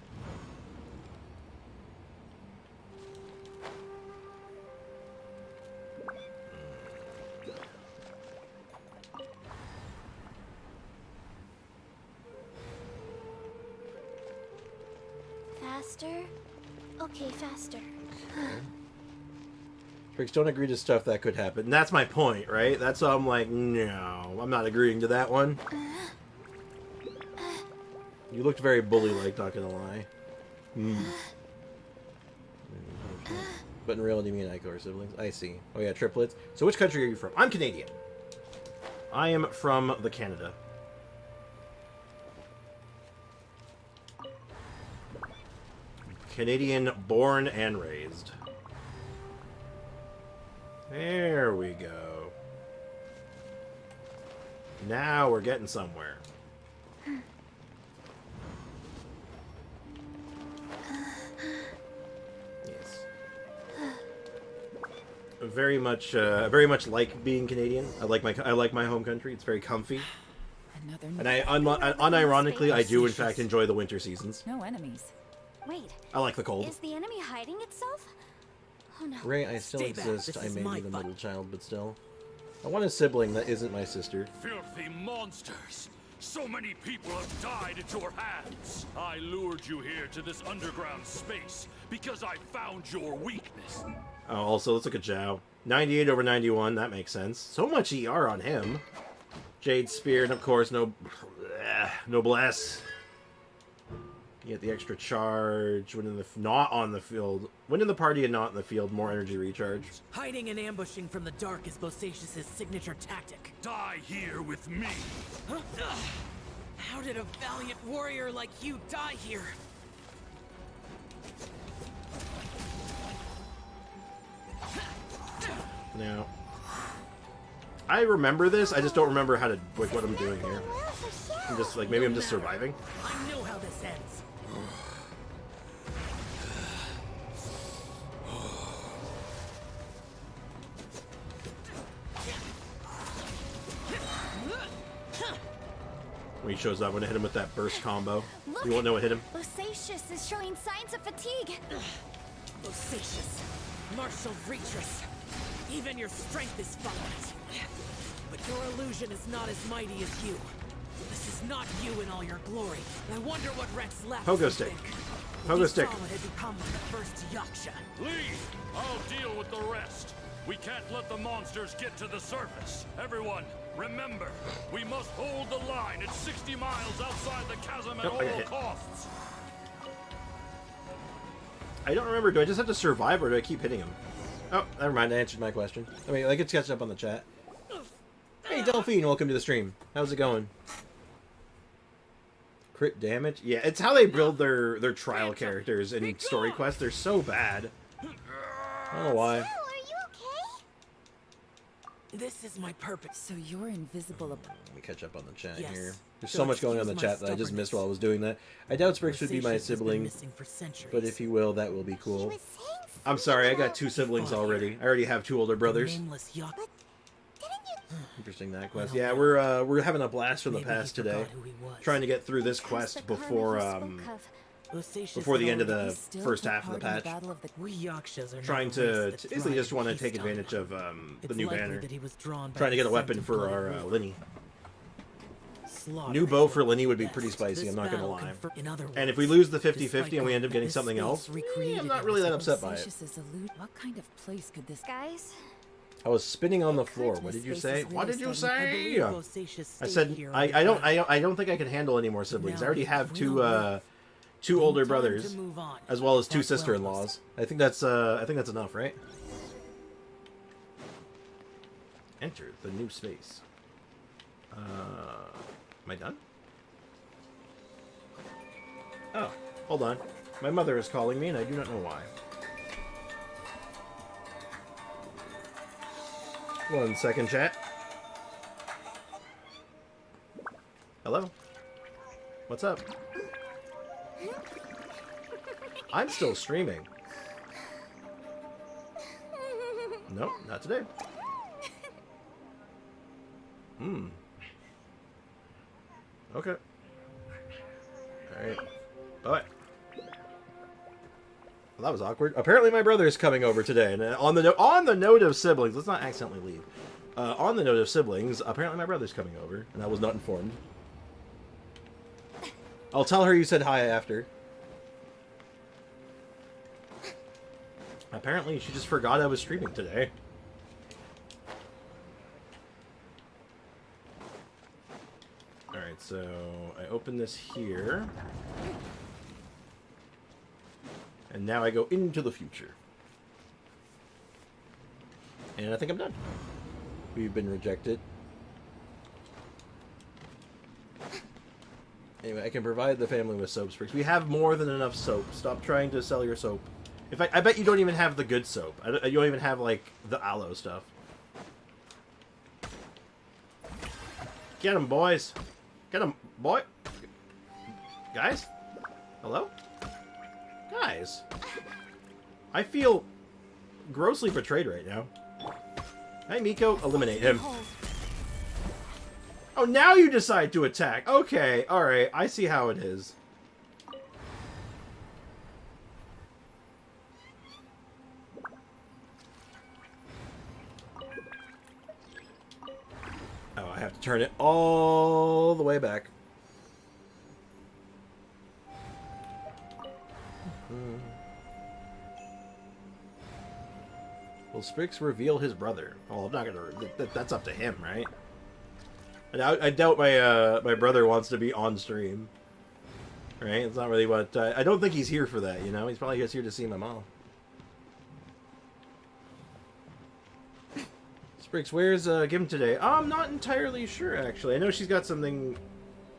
Faster? Okay, faster. Bricks, don't agree to stuff that could happen. And that's my point, right? That's why I'm like, no, I'm not agreeing to that one. You looked very bully-like, not gonna lie. But in reality, me and Ayaka are siblings. I see. Oh yeah, triplets. So which country are you from? I'm Canadian. I am from the Canada. Canadian born and raised. There we go. Now we're getting somewhere. Yes. Very much like being Canadian. I like my home country. It's very comfy. And unironically, I do in fact enjoy the winter seasons. No enemies. Wait. I like the cold. Is the enemy hiding itself? Oh no. Ray, I still Stay back. exist. This I is may my be the fight. middle child, but still. I want a sibling that isn't my sister. Filthy monsters! So many people have died at your hands. I lured you here to this underground space because I found your weakness. Oh, also, let's look at Zhao. 98 over 91, that makes sense. So much ER on him. Jade Spear, and of course, Noblesse. You get the extra charge. When in the not on the field. When in the party and not in the field, more energy recharge. Hiding and ambushing from the dark is Bosacious' signature tactic. Die here with me. Huh? How did a valiant warrior like you die here? Now, I remember this. I just don't remember how to like what I'm doing here. I'm just like maybe I'm just surviving. I know how this ends. When he shows up, I'm gonna hit him with that burst combo. Look, You won't know what hit him. Bosacious is showing signs of fatigue. Bosacious, martial reatress. Even your strength is finite. But your illusion is not as mighty as you. This is not you in all your glory. I wonder what Rex left. Pogo stick. Pogo stick. Had become the first Yaksha. Leave! I'll deal with the rest. We can't let the monsters get to the surface. Everyone, remember, we must hold the line at 60 miles outside the chasm at Nope, I got all hit. costs. I don't remember. Do I just have to survive or do I keep hitting him? Oh, never mind. I answered my question. I mean, I could catch up on the chat. Hey, Delphine, welcome to the stream. How's it going? Crit damage? Yeah, it's how they build their trial characters in story quests. They're so bad. I don't know why. Are you okay? This is my purpose. So you're invisible. Let me catch up on the chat Yes. here. There's So so much going on in the excuse chat my that I just missed stubbornness. while I was doing that. I doubt Spriggs would be my Bosacious has been sibling, missing for centuries. but if he will, that will be He cool. was saying I'm sorry, I got 2 siblings already. I already have 2 older brothers. Nameless Yak- Didn't you? Interesting that quest. Yeah, we're having a blast from the Maybe he past today. forgot who he was. Trying to get through this Past quest the karma before he spoke of. Bosacious before the had end of already- the Still first took half of the part in patch. Battle of the We Yakshas are not Trying a to race that basically thrive just in want to take peacetime. advantage of the It's new likely banner. that he was drawn by Trying to get a the weapon scent for of our blood. Linny. Slaughter New is bow what for Linny would be best. pretty spicy, This I'm not gonna battle lie. in other And if words, we lose the despite 50-50 and we end up getting this something space else, recreated I'm not in really that this upset by it. Bosacious is what kind of place could this Guys, I was spinning on the floor. What did you say? What did you I say? believe Bosacious I stayed said here I on don't the I don't think I can handle any more siblings. I Now, already have we two don't live. two older Time to brothers, move on. as well as 2 That's well sister-in-laws. I think that's enough, right? Enter the new space. Am I done? Oh, hold on. My mother is calling me, and I do not know why. 1 second, chat. Hello? What's up? I'm still streaming. Nope, not today. Okay. Alright. Bye. Well, that was awkward. Apparently my brother is coming over today. And on the note of siblings, let's not accidentally leave. On the note of siblings, apparently my brother's coming over. And I was not informed. I'll tell her you said hi after. Apparently she just forgot I was streaming today. Alright, so I open this here. And now I go into the future. And I think I'm done. We've been rejected. Anyway, I can provide the family with soap springs. We have more than enough soap. Stop trying to sell your soap. I bet you don't even have the good soap. You don't even have, like, the aloe stuff. Get him, boys. Get him, boy. Guys? Hello? Guys. I feel grossly betrayed right now. Hey, Miko, eliminate him. Oh, now you decide to attack. Okay, alright. I see how it is. have to turn it all the way back. Will Sprix reveal his brother? Oh, I'm not gonna. That's up to him, right? I doubt my brother wants to be on stream. Right? It's not really what. I don't think he's here for that. You know, he's probably just here to see my mom. Sprix, where's Gim today? I'm not entirely sure, actually. I know she's got something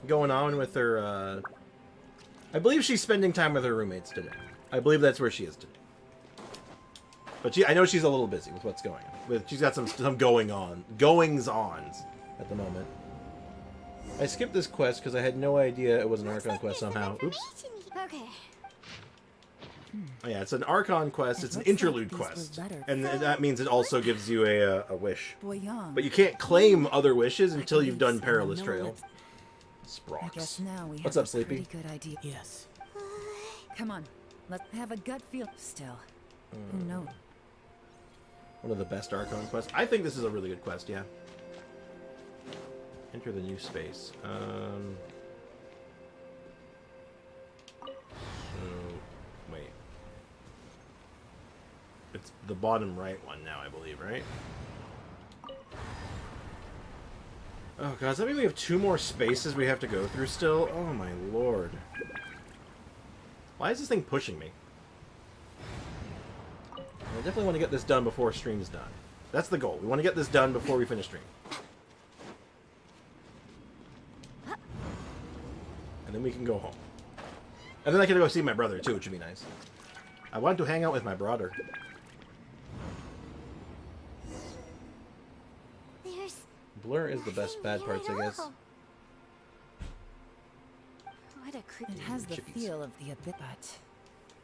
going on with her. I believe she's spending time with her roommates today. I believe that's where she is today. But I know she's a little busy with what's going on. She's got some goings-ons at the moment. I skipped this quest because I had no idea it was an Archon quest somehow. Oops. Okay. Oh, yeah, it's an Archon quest. It's an interlude quest. And that means it also gives you a wish. But you can't claim other wishes until you've done Perilous Trail. Sprox. What's up, Sleepy? Good idea. Yes. Come on. Let's have a gut feel still. Who knows? One of the best Archon quests. I think this is a really good quest, yeah. Enter the new space. Wait. It's the bottom right one now, I believe, right? Oh, God, does that mean we have 2 more spaces we have to go through still? Oh, my lord. Why is this thing pushing me? I definitely want to get this done before stream's done. That's the goal. We want to get this done before we finish stream. And then we can go home. And then I can go see my brother, too, which would be nice. I want to hang out with my brother. Blur is the best bad parts, I guess. What a creepy. It has the feel of the abyss, but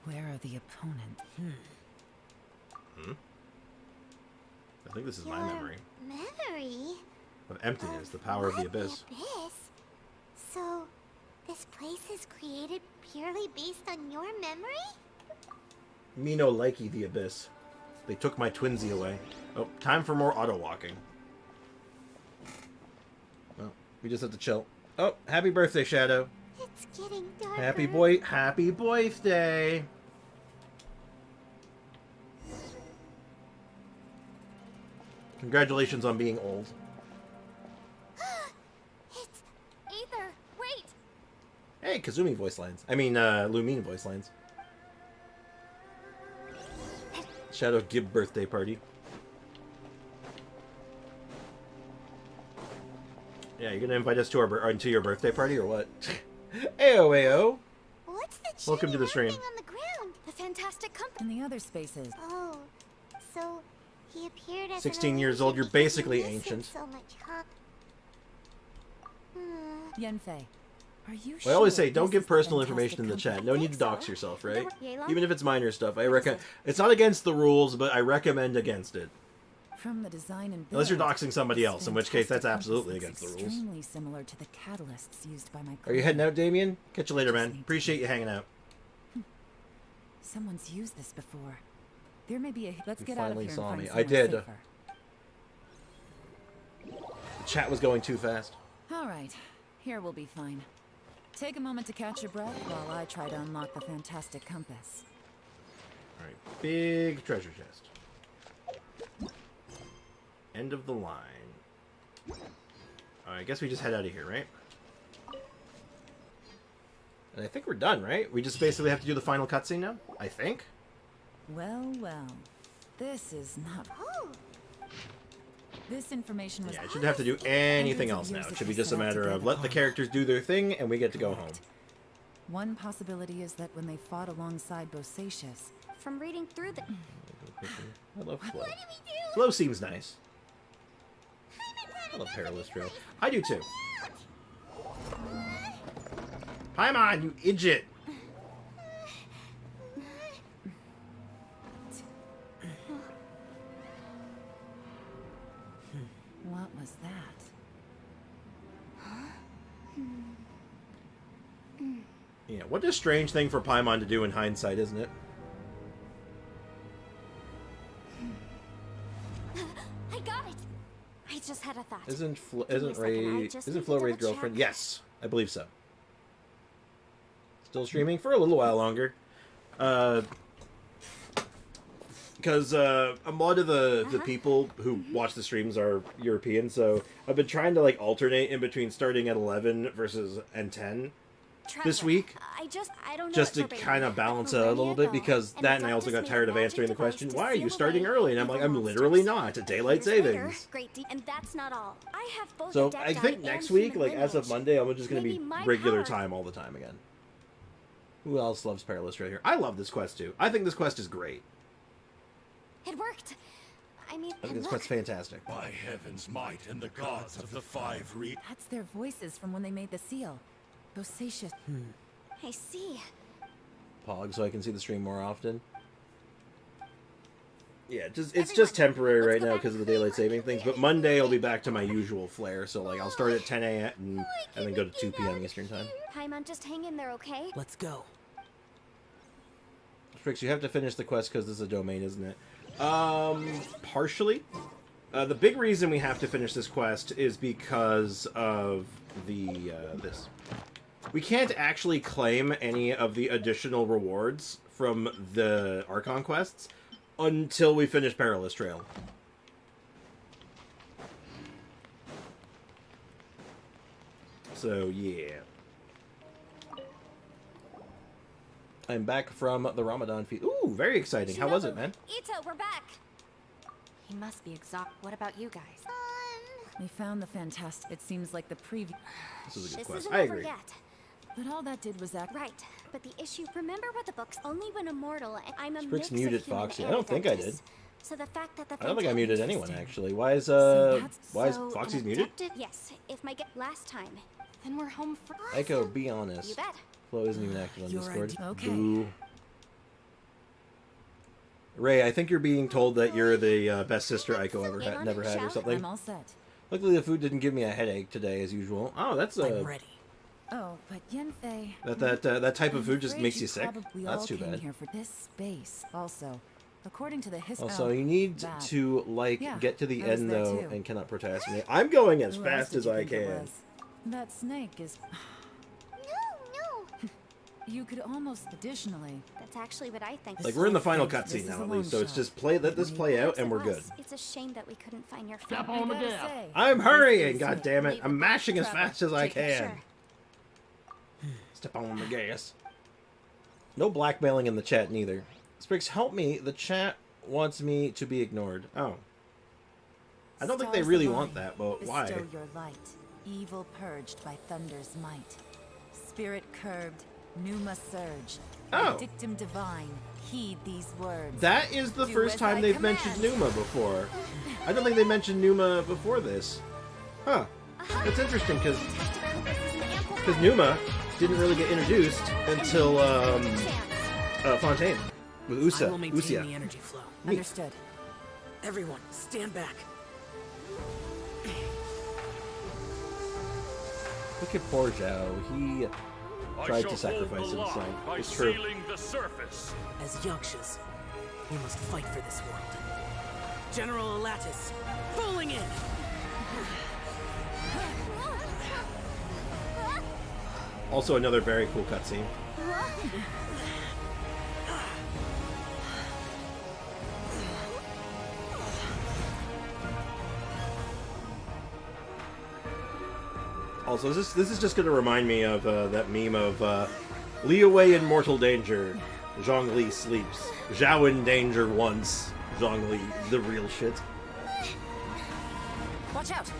where are the opponents? I think this is my memory. Memory? Of emptiness, the power of the abyss. So, this place is created purely based on your memory? Me no likey the abyss. They took my twinsy away. Oh, time for more auto-walking. Well, we just have to chill. Oh, happy birthday, Shadow. It's getting darker. Happy birthday. Congratulations on being old. It's Aether. Wait. Hey, Kazumi voice lines. I mean, Lumine voice lines. Shadow Gib birthday party. Yeah, you're gonna invite us to to your birthday party or what? Ayo. What's the Welcome to the stream. on the ground? The fantastic company. In the other spaces. Oh, so he appeared as 16 years old. You're basically ancient. So much, huh? Yenfei, are you Well, I always say, don't give personal information in the chat. No need to dox yourself, right? Even if it's minor stuff. I recommend. It's not against the rules, but I recommend against it. From the design and Unless you're doxing somebody else, in which case that's absolutely against the rules. Extremely similar to the catalysts used by my. Are you heading out, Damien? Catch you later, man. Appreciate you hanging out. Someone's used this before. There may be a. Let's You get out of finally here. saw and me. find I did. somewhere safer. The chat was going too fast. All right, here we'll be fine. Take a moment to catch your breath while I try to unlock the fantastic compass. All right, big treasure chest. End of the line. I guess we just head out of here, right? And I think we're done, right? We just basically have to do the final cutscene now? I think? Well, this is not. This information was. Yeah, I shouldn't have to do anything else now. It should be just a matter of let the characters do their thing and we get to go home. One possibility is that when they fought alongside Bosacius. From reading through the. I love Flo. Flo seems nice. I love Perilous Trail. I do too. Paimon, you idiot! What was that? Yeah, what a strange thing for Paimon to do in hindsight, isn't it? I got it. I just had a thought. Isn't Give me a second, I just need to Flo Ray's double girlfriend? check. Yes, I believe so. Still streaming for a little while longer. Because a lot of the people who watch the streams are European, so I've been trying to like alternate in between starting at 11 and 10 this week, I don't know just to it verbatim. kind of balance it But a little bit, Romania, because though, that, and and I also got Adoptus tired of made a answering the magic device question, to why are you seal starting away early? And I'm like, evil I'm monsters. literally not. It's daylight Years later, savings. great and that's not all. I have both So Adepti I think next and week, human like as of lineage. Monday, I'm just going to Maybe be my regular power- time all the time again. Who else loves Perilous right here? I love this quest too. I think this quest is great. It worked. I mean, I think this quest's fantastic. By heaven's might and the gods of the five That's their voices from when they made the seal. Bosacious. I see. Pog, so I can see the stream more often. Yeah, it's just temporary right now because of the daylight saving things. But Monday I'll be back to my usual flair. So like I'll start at 10 a.m. and then go to 2 p.m. Eastern time. Paimon, just hang in there, okay? Let's go. Fricks, you have to finish the quest because this is a domain, isn't it? Partially. The big reason we have to finish this quest is because of the this. We can't actually claim any of the additional rewards from the Archon quests until we finish Perilous Trail. So, yeah. I'm back from the Ramadan feast. Ooh, very exciting. How was it, man? Ito, we're back. He must be exhausted. What about you guys? We found the fantastic. It seems like the preview. This is a good This quest. isn't I over agree. yet. But all that did was act. Right, but the issue. Remember what the books only when immortal, and I'm a Sprix mix muted of human Foxy. I and don't think I did. Adeptus. So the fact that the I don't think I muted anyone, Interesting. actually. Why is So Foxy's an muted? adepted- Yes, if my last time. Then we're home for. Aiko, be honest. You bet. Flo isn't even active on Your Discord. idea- okay. Boo. Ray, I think you're being told that you're the best sister Aiko never had or something. I'm all set. Luckily, the food didn't give me a headache today, as usual. Oh, that's I'm ready. Oh, but Yenfei. that type of I'm food just afraid makes you you sick. probably That's all too came bad. here for this space. Also, according to the history. Also, you need that. to Yeah, get to the I was end there though, too. and cannot procrastinate. I'm going as Who else fast did as you I think it can. was? That snake is. No. You could almost. Additionally. That's actually what I think. Like we're in the final This cutscene is now, a at long least. So it's shot. just let this play out, and we're good. It's a shame that we couldn't find your Step family. on the I gotta gas. say, I'm hurrying, this is God damn it! I'm mashing as Travel. fast as I can. Sure. Step on the gas. No blackmailing in the chat, neither. Sprix, help me. The chat wants me to be ignored. Oh. I don't think they Stars really align. want that, but why? Bestow your light, evil purged by thunder's might. Spirit curbed, pneuma surge. Oh. Dictum divine, heed these words. That is the Do first as time I they've command. mentioned Numa before. I don't think they mentioned Numa before this. Huh. That's interesting, because Numa didn't really get introduced until Fontaine with I will maintain Usia. the energy flow. Neat. Understood. Everyone, stand back. Look at poor Zhao. He I tried shall to sacrifice hold the line himself. by It's true. sealing the surface. As Yakshas, we must fight for this world. General Alatus, falling in! Also, another very cool cutscene. Also, this is just going to remind me of that meme of Li away in mortal danger, Zhong Li sleeps. Zhao in danger once, Zhong Li, the real shit. Watch out!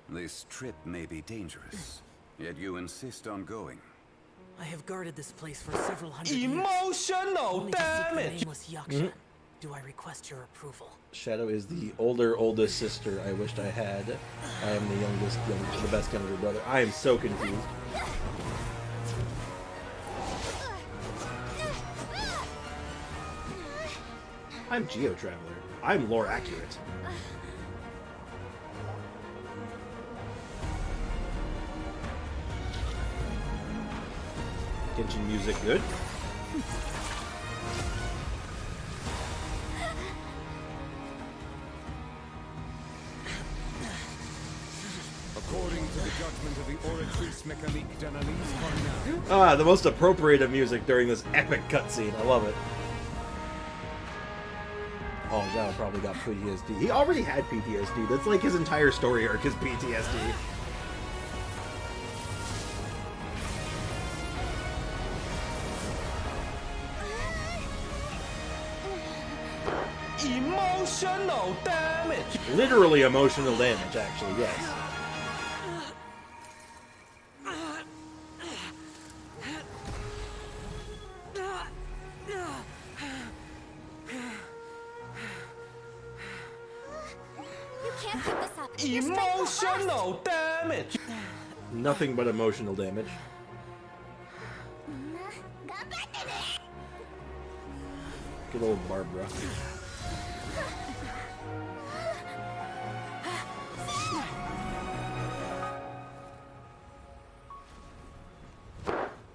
This trip may be dangerous, yet you insist on going. I have guarded this place for several hundred Emotional years. Only to seek the damage. nameless Yaksha. Do I request your approval? Shadow is the oldest sister I wished I had. I am the the best younger brother. I am so confused. I'm Geo Traveler. I'm lore accurate. Genshin music good. According to the judgment of the oratrice mécanique d'analyse carnale. Ah, the most appropriate of music during this epic cutscene. I love it. Oh, Zhao probably got PTSD. He already had PTSD. That's like his entire story arc is PTSD. Emotional damage! Literally emotional damage, actually, yes. Emotional damage! Nothing but emotional damage. Good old Barbruh.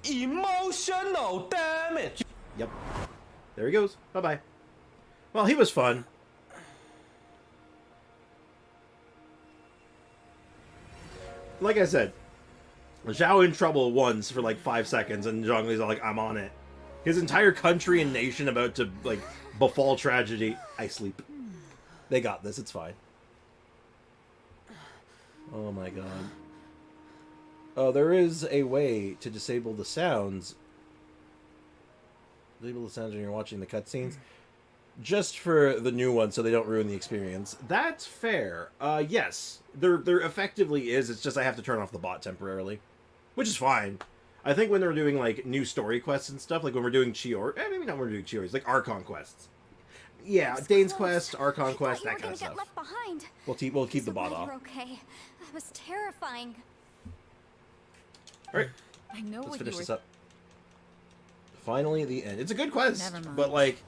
Emotional damage! Yep. There he goes. Bye-bye. Well, he was fun. Like I said, Zhao in trouble once for like 5 seconds, and Zhongli's all like, I'm on it. His entire country and nation about to, like, befall tragedy. I sleep. They got this. It's fine. Oh my god. Oh, there is a way to disable the sounds. Disable the sounds when you're watching the cutscenes. Just for the new one, so they don't ruin the experience. That's fair. Yes, there effectively is. It's just I have to turn off the bot temporarily, which is fine. I think when they're doing like new story quests and stuff, like when we're doing Chiori, maybe not when we're doing Chioris, like Archon quests. Yeah, Dane's quest, Archon quest, that kind of stuff. Left behind. We'll keep the bot off. Okay, that was terrifying. All right, I know let's what finish you this were... up. Finally, the end. It's a good quest, Never mind. but like.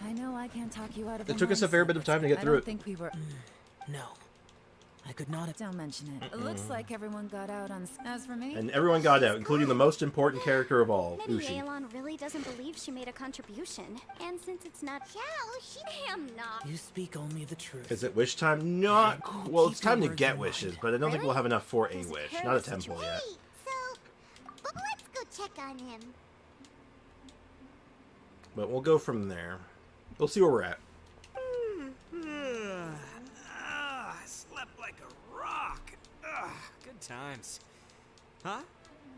I know I can't talk you out of It took us a fair bit of time to get through I it. don't think we were... No. I could not have... Don't mention it. It looks like everyone got out on... As for me... And everyone got out, including the most important character of all, Maybe Ushi. Yelan really doesn't believe she made a contribution. And since it's not Zhao, she am not. You speak only the truth. Is it wish time? Not... Well, it's time to get wishes, but I don't think we'll have enough for a wish. Not a temple yet. So, let's go check on him. But we'll go from there. We'll see where we're at. I slept like a rock. Good times. Huh?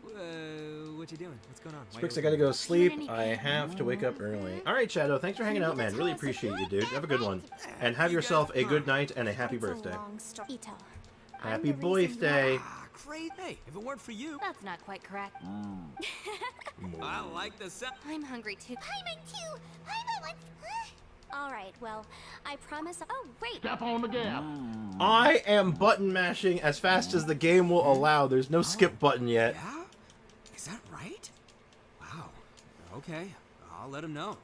What you doing? What's going on? Sprix, I gotta go sleep. I have to wake up early. Alright, Shadow, thanks for hanging out, man. Really appreciate you, dude. Have a good one. And have yourself a good night and a happy birthday. Happy birthday. Great. Hey, if it weren't for you... That's not quite correct. I like the sound. I'm hungry too. I'm too. All right, well, I promise... Oh, wait. Step on the gas. I am button mashing as fast as the game will allow. There's no skip button yet. Yeah? Is that right? Wow. Okay, I'll let him know.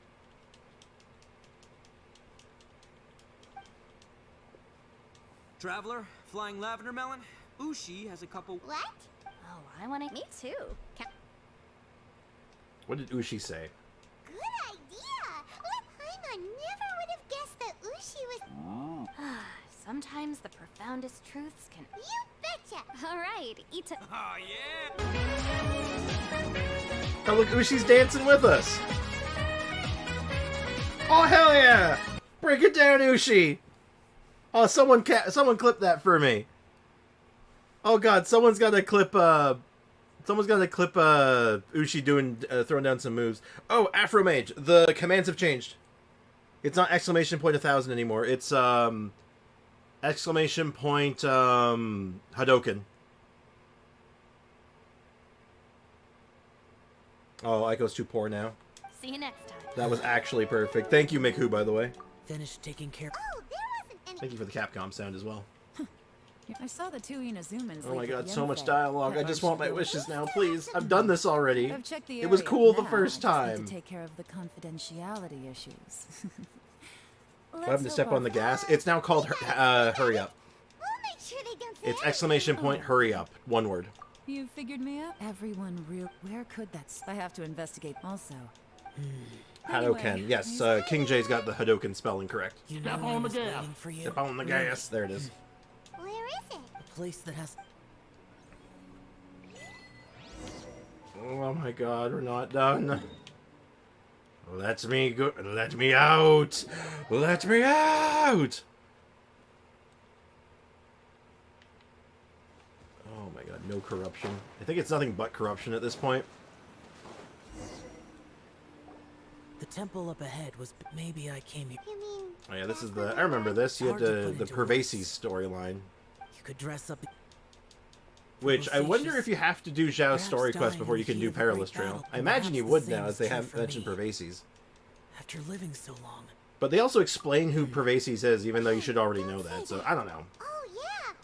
Traveler, flying lavender melon. Ushi has a couple... What? Oh, I want to... Me too. What did Ushi say? Good idea. I never would have guessed that Ushi was... Sometimes the profoundest truths can... You betcha. All right, Ita... Oh, yeah! Oh, look, Ushi's dancing with us. Oh, hell yeah! Break it down, Ushi! Oh, someone clip that for me. Oh god, someone's got to clip Ushi doing throwing down some moves. Oh, Afro Mage. The commands have changed. It's not exclamation point 1000 anymore. It's exclamation point Hadoken. Oh, Aiko's too poor now. See you next time. That was actually perfect. Thank you, Miku, by the way. Finish taking care... Oh, there wasn't any... Thank you for the Capcom sound as well. I saw the two Inazumans. Oh my leave god, with so much Yenfei. dialogue. I just want my wishes now, please. I've done this already. I've checked the It was area. cool the Now, first I just need time. to take care of the confidentiality issues. I'm having to step on the gas. It's now called hurry up. We'll make sure they don't say It's exclamation point hurry up. One word. You figured me out? Everyone real. Where could that? I have to investigate also. Hadoken. Yes, King J's got the Hadoken spelling correct. Step on the gas. Step on the gas. There it is. Where is it? A place that has... Oh my god, we're not done. Let me go. Let me out. Let me out. Oh my god, no corruption. I think it's nothing but corruption at this point. The temple up ahead was... Maybe I came here. You mean... Oh yeah, this is the... I remember this. You had the Pervases storyline. You could dress up... Which, I wonder if you have to do Zhao's story quest before you can do Perilous Trail. I imagine you would now, as they have mentioned Pervases. After living so long. But they also explain who Pervases is, even though you should already know that, so I don't know. Oh, yeah.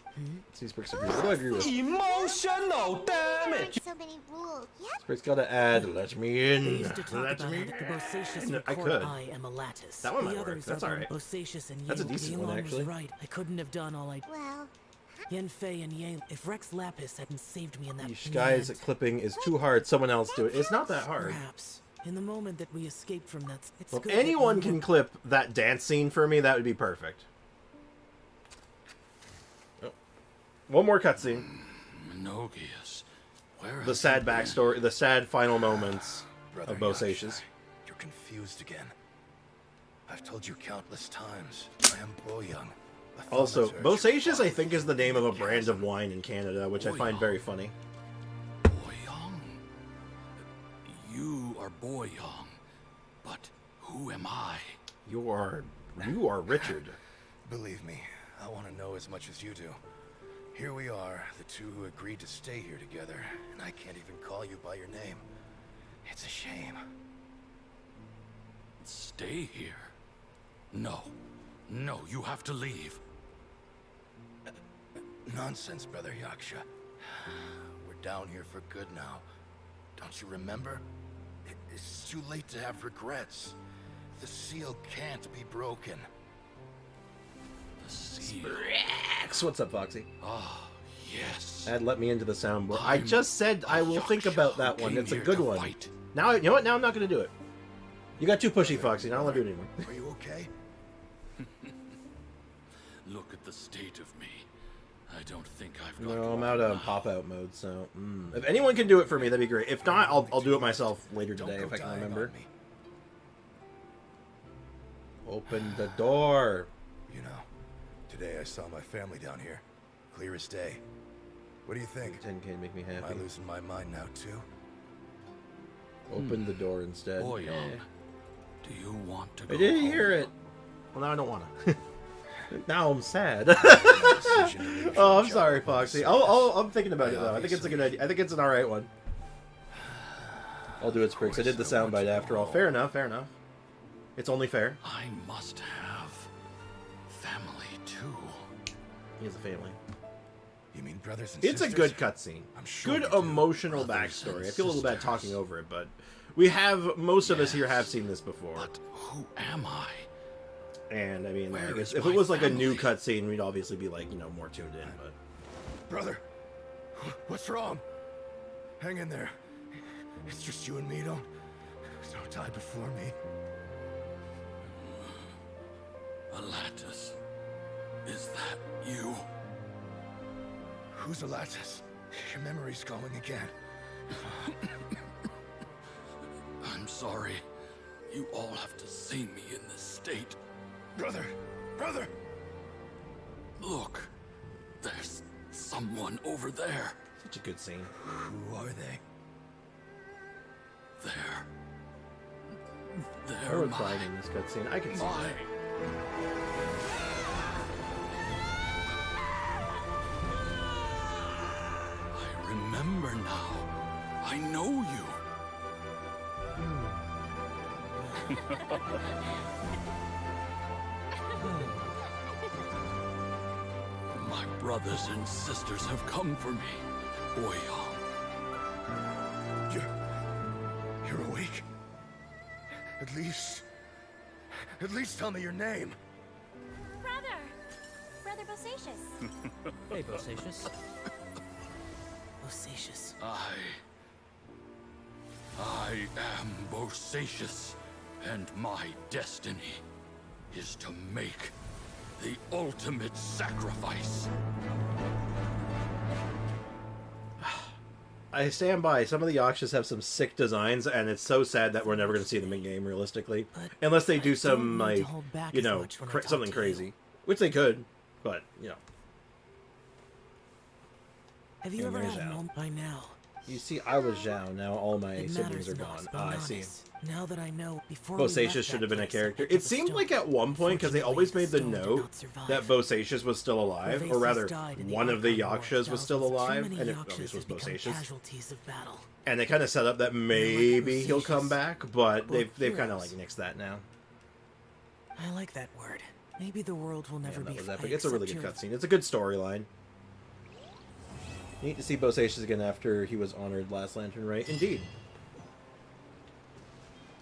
See, Sprix agrees. What do I agree with? Emotional damage! So many rules. Yep. Sprix gotta add, let me in. Let me in. I could. I am a lattice. That one might work. That's alright. That's a decent one, actually. Right. I couldn't have done all I... Well... Yenfei and Yang, if Rex Lapis hadn't saved me in that... Yeesh, guys, clipping is too hard. Someone else do it. It's not that hard. Perhaps. In the moment that we escaped from that... It's well, if good anyone can clip that dance scene for me, that would be perfect. Oh. One more cutscene. Minogius, where the sad backstory, the sad final moments of Bosacius. You're confused again. I've told you countless times. I am Boyoung. Also, Bosacius, I think, is the name of a brand of wine in Canada, which I find very funny. Boyoung? You are Boyoung, but who am I? You are Richard. Believe me, I want to know as much as you do. Here we are, the two who agreed to stay here together, and I can't even call you by your name. It's a shame. Stay here? No. No, you have to leave. Nonsense, Brother Yaksha. We're down here for good now. Don't you remember? It's too late to have regrets. The seal can't be broken. The seal. What's up, Foxy? Oh, yes. Add let me into the soundboard. I just said I will think about that one. It's a good one. Now, you know what? Now I'm not going to do it. You got too pushy, Foxy. Now I don't want to do it anymore. Are you okay? Look at the state of me. I don't think I've got... No, I'm out of pop-out mode, so... If anyone can do it for me, that'd be great. If not, I'll do it myself later today, if I can remember. Open the door. You know, today I saw my family down here. Clear as day. What do you think? 10K make me happy. Am I losing my mind now, too? Open the door instead. Boyoung, do you want to go I didn't home? hear it. Well, now I don't want to. Now I'm sad. Oh, I'm sorry, Foxy. I'm thinking about it, though. I think it's a good idea. I think it's an alright one. I'll do it, Sprix. I did the soundbite after all. Fair enough, fair enough. It's only fair. I must have family, too. He has a family. You mean brothers and It's sisters? a good cutscene. Sure good emotional backstory. I feel a little bad talking over it, but we have... Most of us here have seen this before. But who am I? And, I mean, Where like, is if my it was like a family? new cutscene, we'd obviously be, like, you know, more tuned in, but... Brother, what's wrong? Hang in there. It's just you and me, don't die before me. Alatus, is that you? Who's Alatus? Your memory's going again. I'm sorry. You all have to see me in this state. Brother! Brother! Look, there's someone over there. Such a good scene. Who are they? I would cry in this cutscene. I can see that. I remember now. I know you. My brothers and sisters have come for me, Boyoung. You're awake? At least tell me your name. Brother Bosacius. Hey, Bosacius. Bosacious. I am Bosacious, and my destiny is to make the ultimate sacrifice. I stand by. Some of the Yakshas have some sick designs, and it's so sad that we're never going to see them in game realistically, unless they do some like, you know, something crazy, which they could, but you know. Have you ever had a moment by now? You see, I was Zhao. Now all my siblings are gone. Ah, I see. Now that I know, before Bosacious should have been a character. It seemed like at one point, because they always made the note that Bosacious was still alive, or rather, one of the Yakshas was still alive, and it obviously was Bosacious. And they kind of set up that maybe he'll come back, but they've kind of like nixed that now. I like that word. Maybe the world will never be that was epic. It's a really good cutscene. It's a good storyline. Neat to see Bosacious again after he was honored last Lantern Rite. Indeed.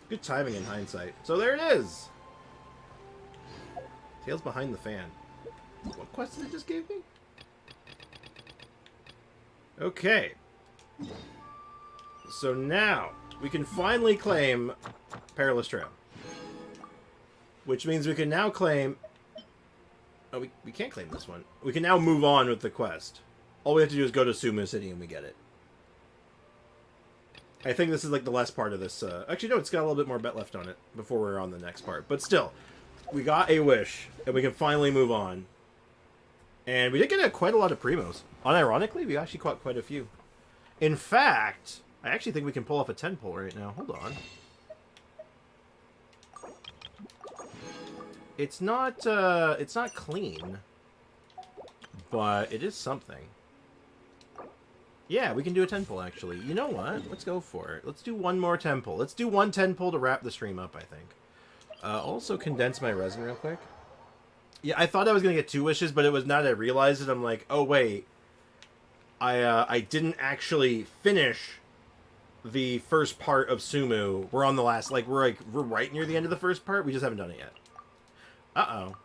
Good timing in hindsight. So there it is! Tales behind the fan. What quest did it just give me? Okay. So now, we can finally claim Perilous Trail. Which means we can now claim... Oh, we can't claim this one. We can now move on with the quest. All we have to do is go to Sumu City and we get it. I think this is like the last part of this. Actually, no, it's got a little bit more bet left on it before we're on the next part. But still, we got a wish, and we can finally move on. And we did get quite a lot of primos. Unironically, we actually caught quite a few. In fact, I actually think we can pull off a 10 pull right now. Hold on. It's not clean, but it is something. Yeah, we can do a 10 pull, actually. You know what? Let's go for it. Let's do one more 10 pull. Let's do one 10 pull to wrap the stream up, I think. Also condense my resin real quick. Yeah, I thought I was going to get 2 wishes, but it was not. I realized it. I'm like, oh, wait. I didn't actually finish the first part of Sumu. We're on the last, we're right near the end of the first part. We just haven't done it yet. Uh-oh.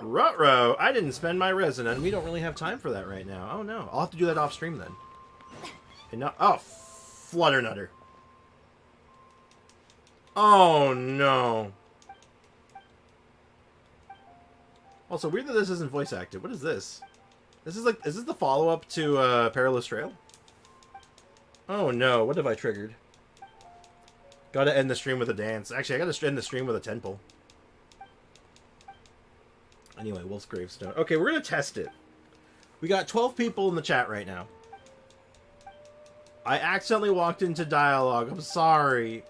Ruh-roh, I didn't spend my resin, and we don't really have time for that right now. Oh, no. I'll have to do that off stream, then. And not... Oh, Flutternutter. Oh, no. Also, weird that this isn't voice acted. What is this? This is like... Is this the follow-up to Perilous Trail? Oh, no. What have I triggered? Gotta end the stream with a dance. Actually, I gotta end the stream with a 10 pull. Anyway, Wolf's Gravestone. Okay, we're going to test it. We got 12 people in the chat right now. I accidentally walked into dialogue. I'm sorry.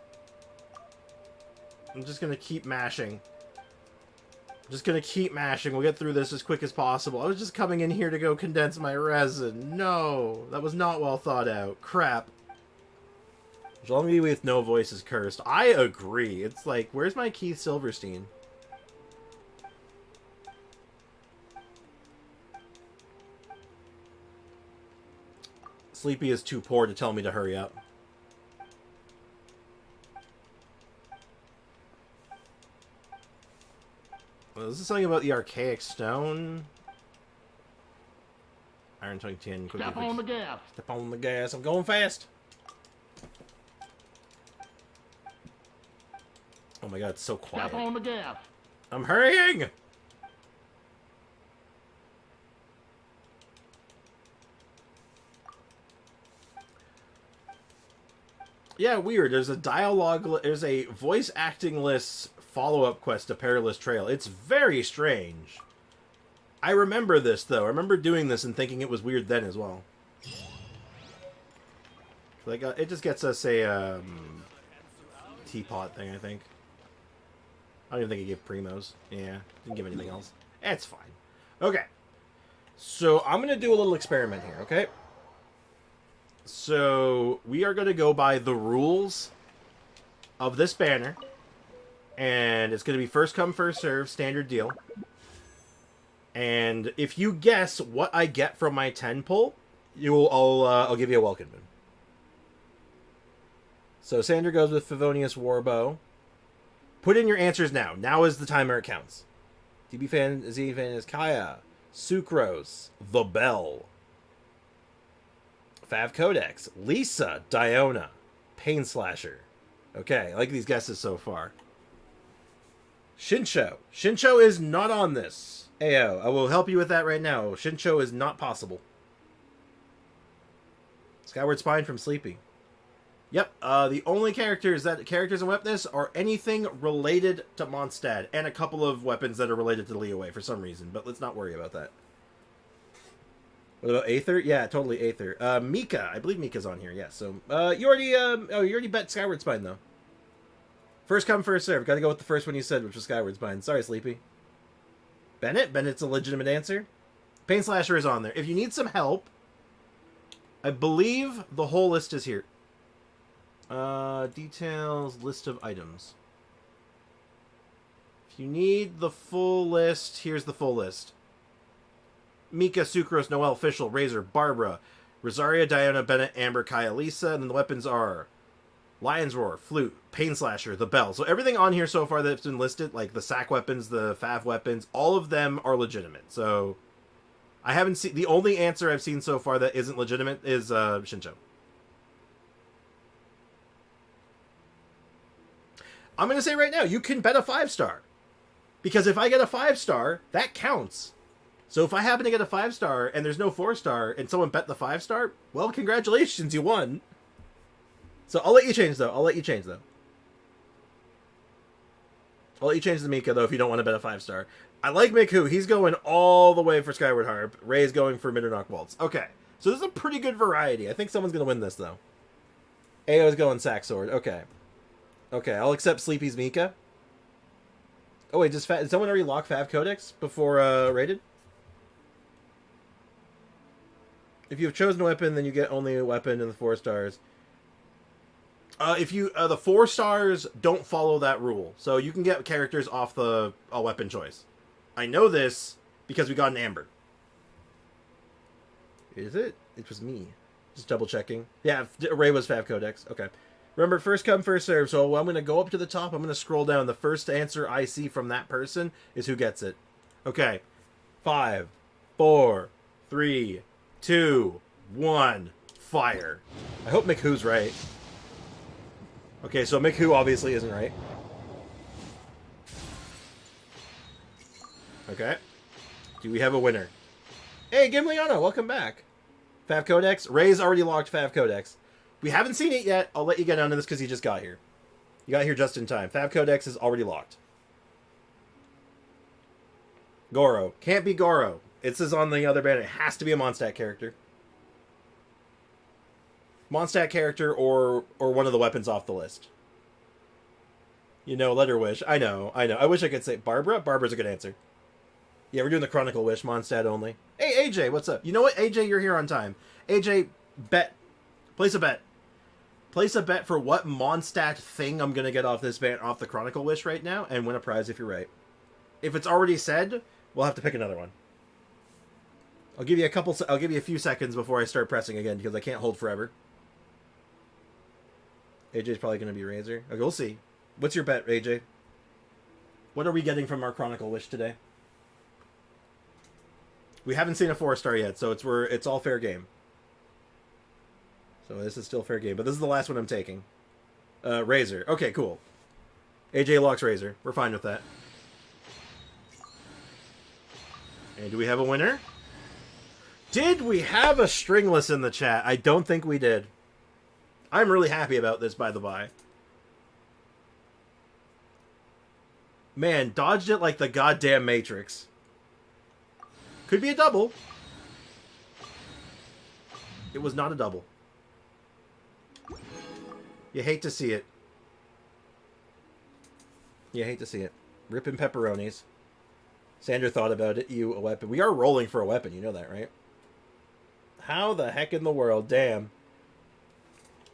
I'm just going to keep mashing. We'll get through this as quick as possible. I was just coming in here to go condense my resin. No, that was not well thought out. Crap. Zombie with no voice is cursed. I agree. It's like, where's my Keith Silverstein? Sleepy is too poor to tell me to hurry up. Well, is this something about the archaic stone? Iron Tongue 10. Step on the gas. Step on the gas. I'm going fast. Oh my god, it's so quiet. Step on the gas. I'm hurrying! Yeah, weird. There's a dialogue... There's a voice acting-less follow-up quest to Perilous Trail. It's very strange. I remember this, though. I remember doing this and thinking it was weird then as well. Like, it just gets us a teapot thing, I think. I don't even think it gave primos. Yeah, didn't give anything else. It's fine. Okay. So, I'm going to do a little experiment here, okay? So, we are going to go by the rules of this banner. And it's going to be first come, first serve, standard deal. And if you guess what I get from my 10 pull, I'll give you a welcome boon. So, Sandra goes with Favonius Warbow. Put in your answers now. Now is the timer it counts. DB fan, Z fan is Kaya. Sucrose. The Bell. Fav Codex, Lisa, Diona, Pain Slasher. Okay, I like these guesses so far. Shincho. Shincho is not on this. Ayo, I will help you with that right now. Shincho is not possible. Skyward Spine from Sleepy. Yep, the only characters and weapons are anything related to Mondstadt, and a couple of weapons that are related to Liyue for some reason, but let's not worry about that. What about Aether? Yeah, totally Aether. Mika, I believe Mika's on here, yeah, so, you already bet Skyward Spine, though. First come, first serve. Gotta go with the first one you said, which was Skyward Spine. Sorry, Sleepy. Bennett's a legitimate answer. Pain Slasher is on there. If you need some help, I believe the whole list is here. Details, list of items. If you need the full list, here's the full list. Mika, Sucrose, Noel, Fischl, Razor, Barbruh, Rosaria, Diana, Bennett, Amber, Kaya, Lisa, and then the weapons are Lion's Roar, Flute, Pain Slasher, the Bell. So everything on here so far that's been listed, like the sack weapons, the fav weapons, all of them are legitimate. So I haven't seen, the only answer I've seen so far that isn't legitimate is Shincho. I'm going to say right now, you can bet a 5-star. Because if I get a 5-star, that counts. So if I happen to get a 5-star and there's no 4-star and someone bet the 5-star, well, congratulations, you won. So I'll let you change, though. I'll let you change the Mika, though, if you don't want to bet a 5-star. I like Miku. He's going all the way for Skyward Harp. Ray's going for Middernock Waltz. Okay. So this is a pretty good variety. I think someone's going to win this, though. Ao's going Sack Sword. Okay. Okay, I'll accept Sleepy's Mika. Oh, wait, did someone already lock Fav Codex before rated? If you have chosen a weapon, then you get only a weapon and the 4 stars. If you the 4 stars don't follow that rule, so you can get characters off the weapon choice. I know this because we got an Amber. Is it? It was me. Just double checking. Yeah, Ray was Fav Codex. Okay. Remember, first come, first serve. So I'm going to go up to the top. I'm going to scroll down. The first answer I see from that person is who gets it. Okay. 5, 4, 3, 2, 1. Fire. I hope Mick-Who's right. Okay, so Mick-Who obviously isn't right. Okay. Do we have a winner? Hey, Gimliana, welcome back. Fav Codex. Ray's already locked Fav Codex. We haven't seen it yet. I'll let you get onto this because you just got here. You got here just in time. Fav Codex is already locked. Goro. Can't be Goro. It says on the other banner. It has to be a Mondstadt character. Mondstadt character or one of the weapons off the list. You know, Letter Wish. I know. I wish I could say Barbruh. Barbruh's a good answer. Yeah, we're doing the Chronicle Wish. Mondstadt only. Hey, AJ, what's up? You know what, AJ? You're here on time. AJ, bet. Place a bet. Place a bet for what Mondstadt thing I'm going to get off this off the Chronicle Wish right now and win a prize if you're right. If it's already said, we'll have to pick another one. I'll give you a few seconds before I start pressing again because I can't hold forever. AJ's probably going to be Razor. Okay, we'll see. What's your bet, AJ? What are we getting from our Chronicle Wish today? We haven't seen a 4-star yet, so it's all fair game. So this is still fair game, but this is the last one I'm taking. Razor. Okay, cool. AJ locks Razor. We're fine with that. And do we have a winner? Did we have a stringless in the chat? I don't think we did. I'm really happy about this, by the by. Man, dodged it like the goddamn Matrix. Could be a double. It was not a double. You hate to see it. You hate to see it. Ripping pepperonis. Sandra thought about it. You, a weapon. We are rolling for a weapon. You know that, right? How the heck in the world? Damn.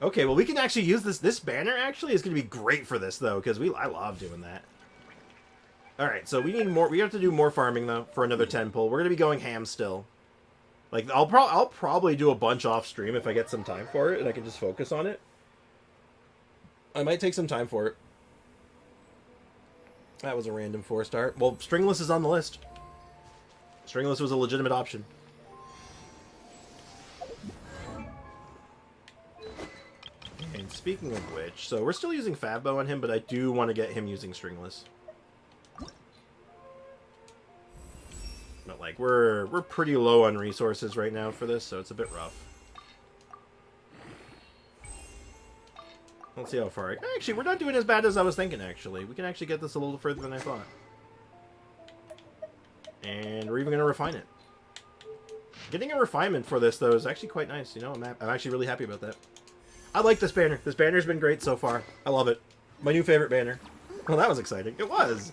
Okay, well, we can actually use this. This banner actually is going to be great for this, though, because I love doing that. All right, so we need more. We have to do more farming, though, for another 10 pull. We're going to be going ham still. Like, I'll probably do a bunch off stream if I get some time for it, and I can just focus on it. I might take some time for it. That was a random 4-star. Well, Stringless is on the list. Stringless was a legitimate option. speaking of which, so we're still using Fabbo on him, but I do want to get him using Stringless. But, like, we're pretty low on resources right now for this, so it's a bit rough. Let's see how far actually, we're not doing as bad as I was thinking, actually. We can actually get this a little further than I thought. And we're even going to refine it. Getting a refinement for this, though, is actually quite nice. You know, I'm actually really happy about that. I like this banner. This banner's been great so far. I love it. My new favorite banner. Well, that was exciting. It was.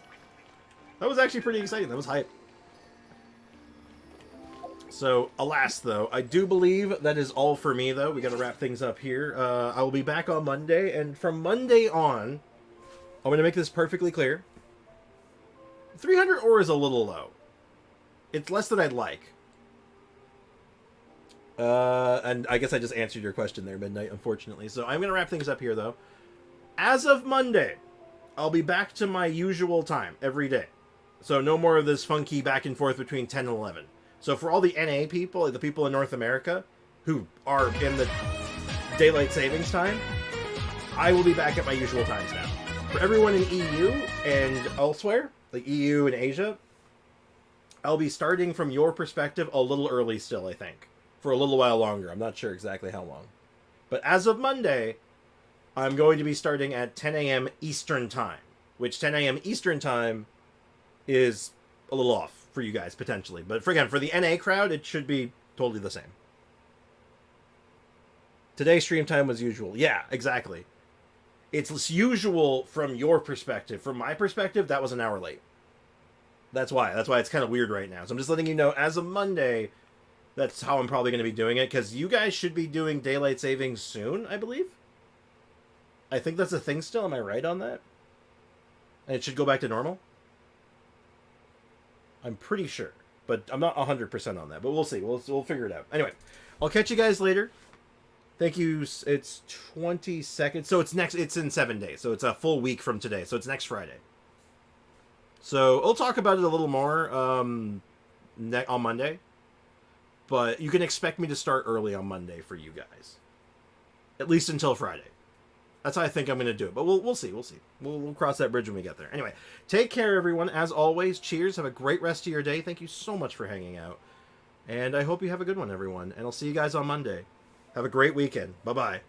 That was actually pretty exciting. That was hype. So, alas, though, I do believe that is all for me, though. We got to wrap things up here. I will be back on Monday, and from Monday on, I'm going to make this perfectly clear. 300 ore is a little low. It's less than I'd like. And I guess I just answered your question there, Midnight, unfortunately. So I'm going to wrap things up here, though. As of Monday, I'll be back to my usual time every day. So no more of this funky back and forth between 10 and 11. So for all the NA people, the people in North America who are in the daylight savings time, I will be back at my usual times now. For everyone in EU and elsewhere, like EU and Asia, I'll be starting from your perspective a little early still, I think. For a little while longer. I'm not sure exactly how long. But as of Monday, I'm going to be starting at 10 a.m. Eastern Time. Which 10 a.m. Eastern Time is a little off for you guys, potentially. But again, for the NA crowd, it should be totally the same. Today's stream time was usual. Yeah, exactly. It's usual from your perspective. From my perspective, that was an hour late. That's why. That's why it's kind of weird right now. So I'm just letting you know, as of Monday, that's how I'm probably going to be doing it. Because you guys should be doing daylight savings soon, I believe. I think that's a thing still. Am I right on that? And it should go back to normal? I'm pretty sure. But I'm not 100% on that. But we'll see. We'll figure it out. Anyway, I'll catch you guys later. Thank you. It's 22nd. So it's in 7 days. So it's a full week from today. So it's next Friday. So we'll talk about it a little more on Monday. But you can expect me to start early on Monday for you guys. At least until Friday. That's how I think I'm going to do it. But we'll see. We'll see. We'll cross that bridge when we get there. Anyway, take care, everyone. As always, cheers. Have a great rest of your day. Thank you so much for hanging out. And I hope you have a good one, everyone. And I'll see you guys on Monday. Have a great weekend. Bye-bye.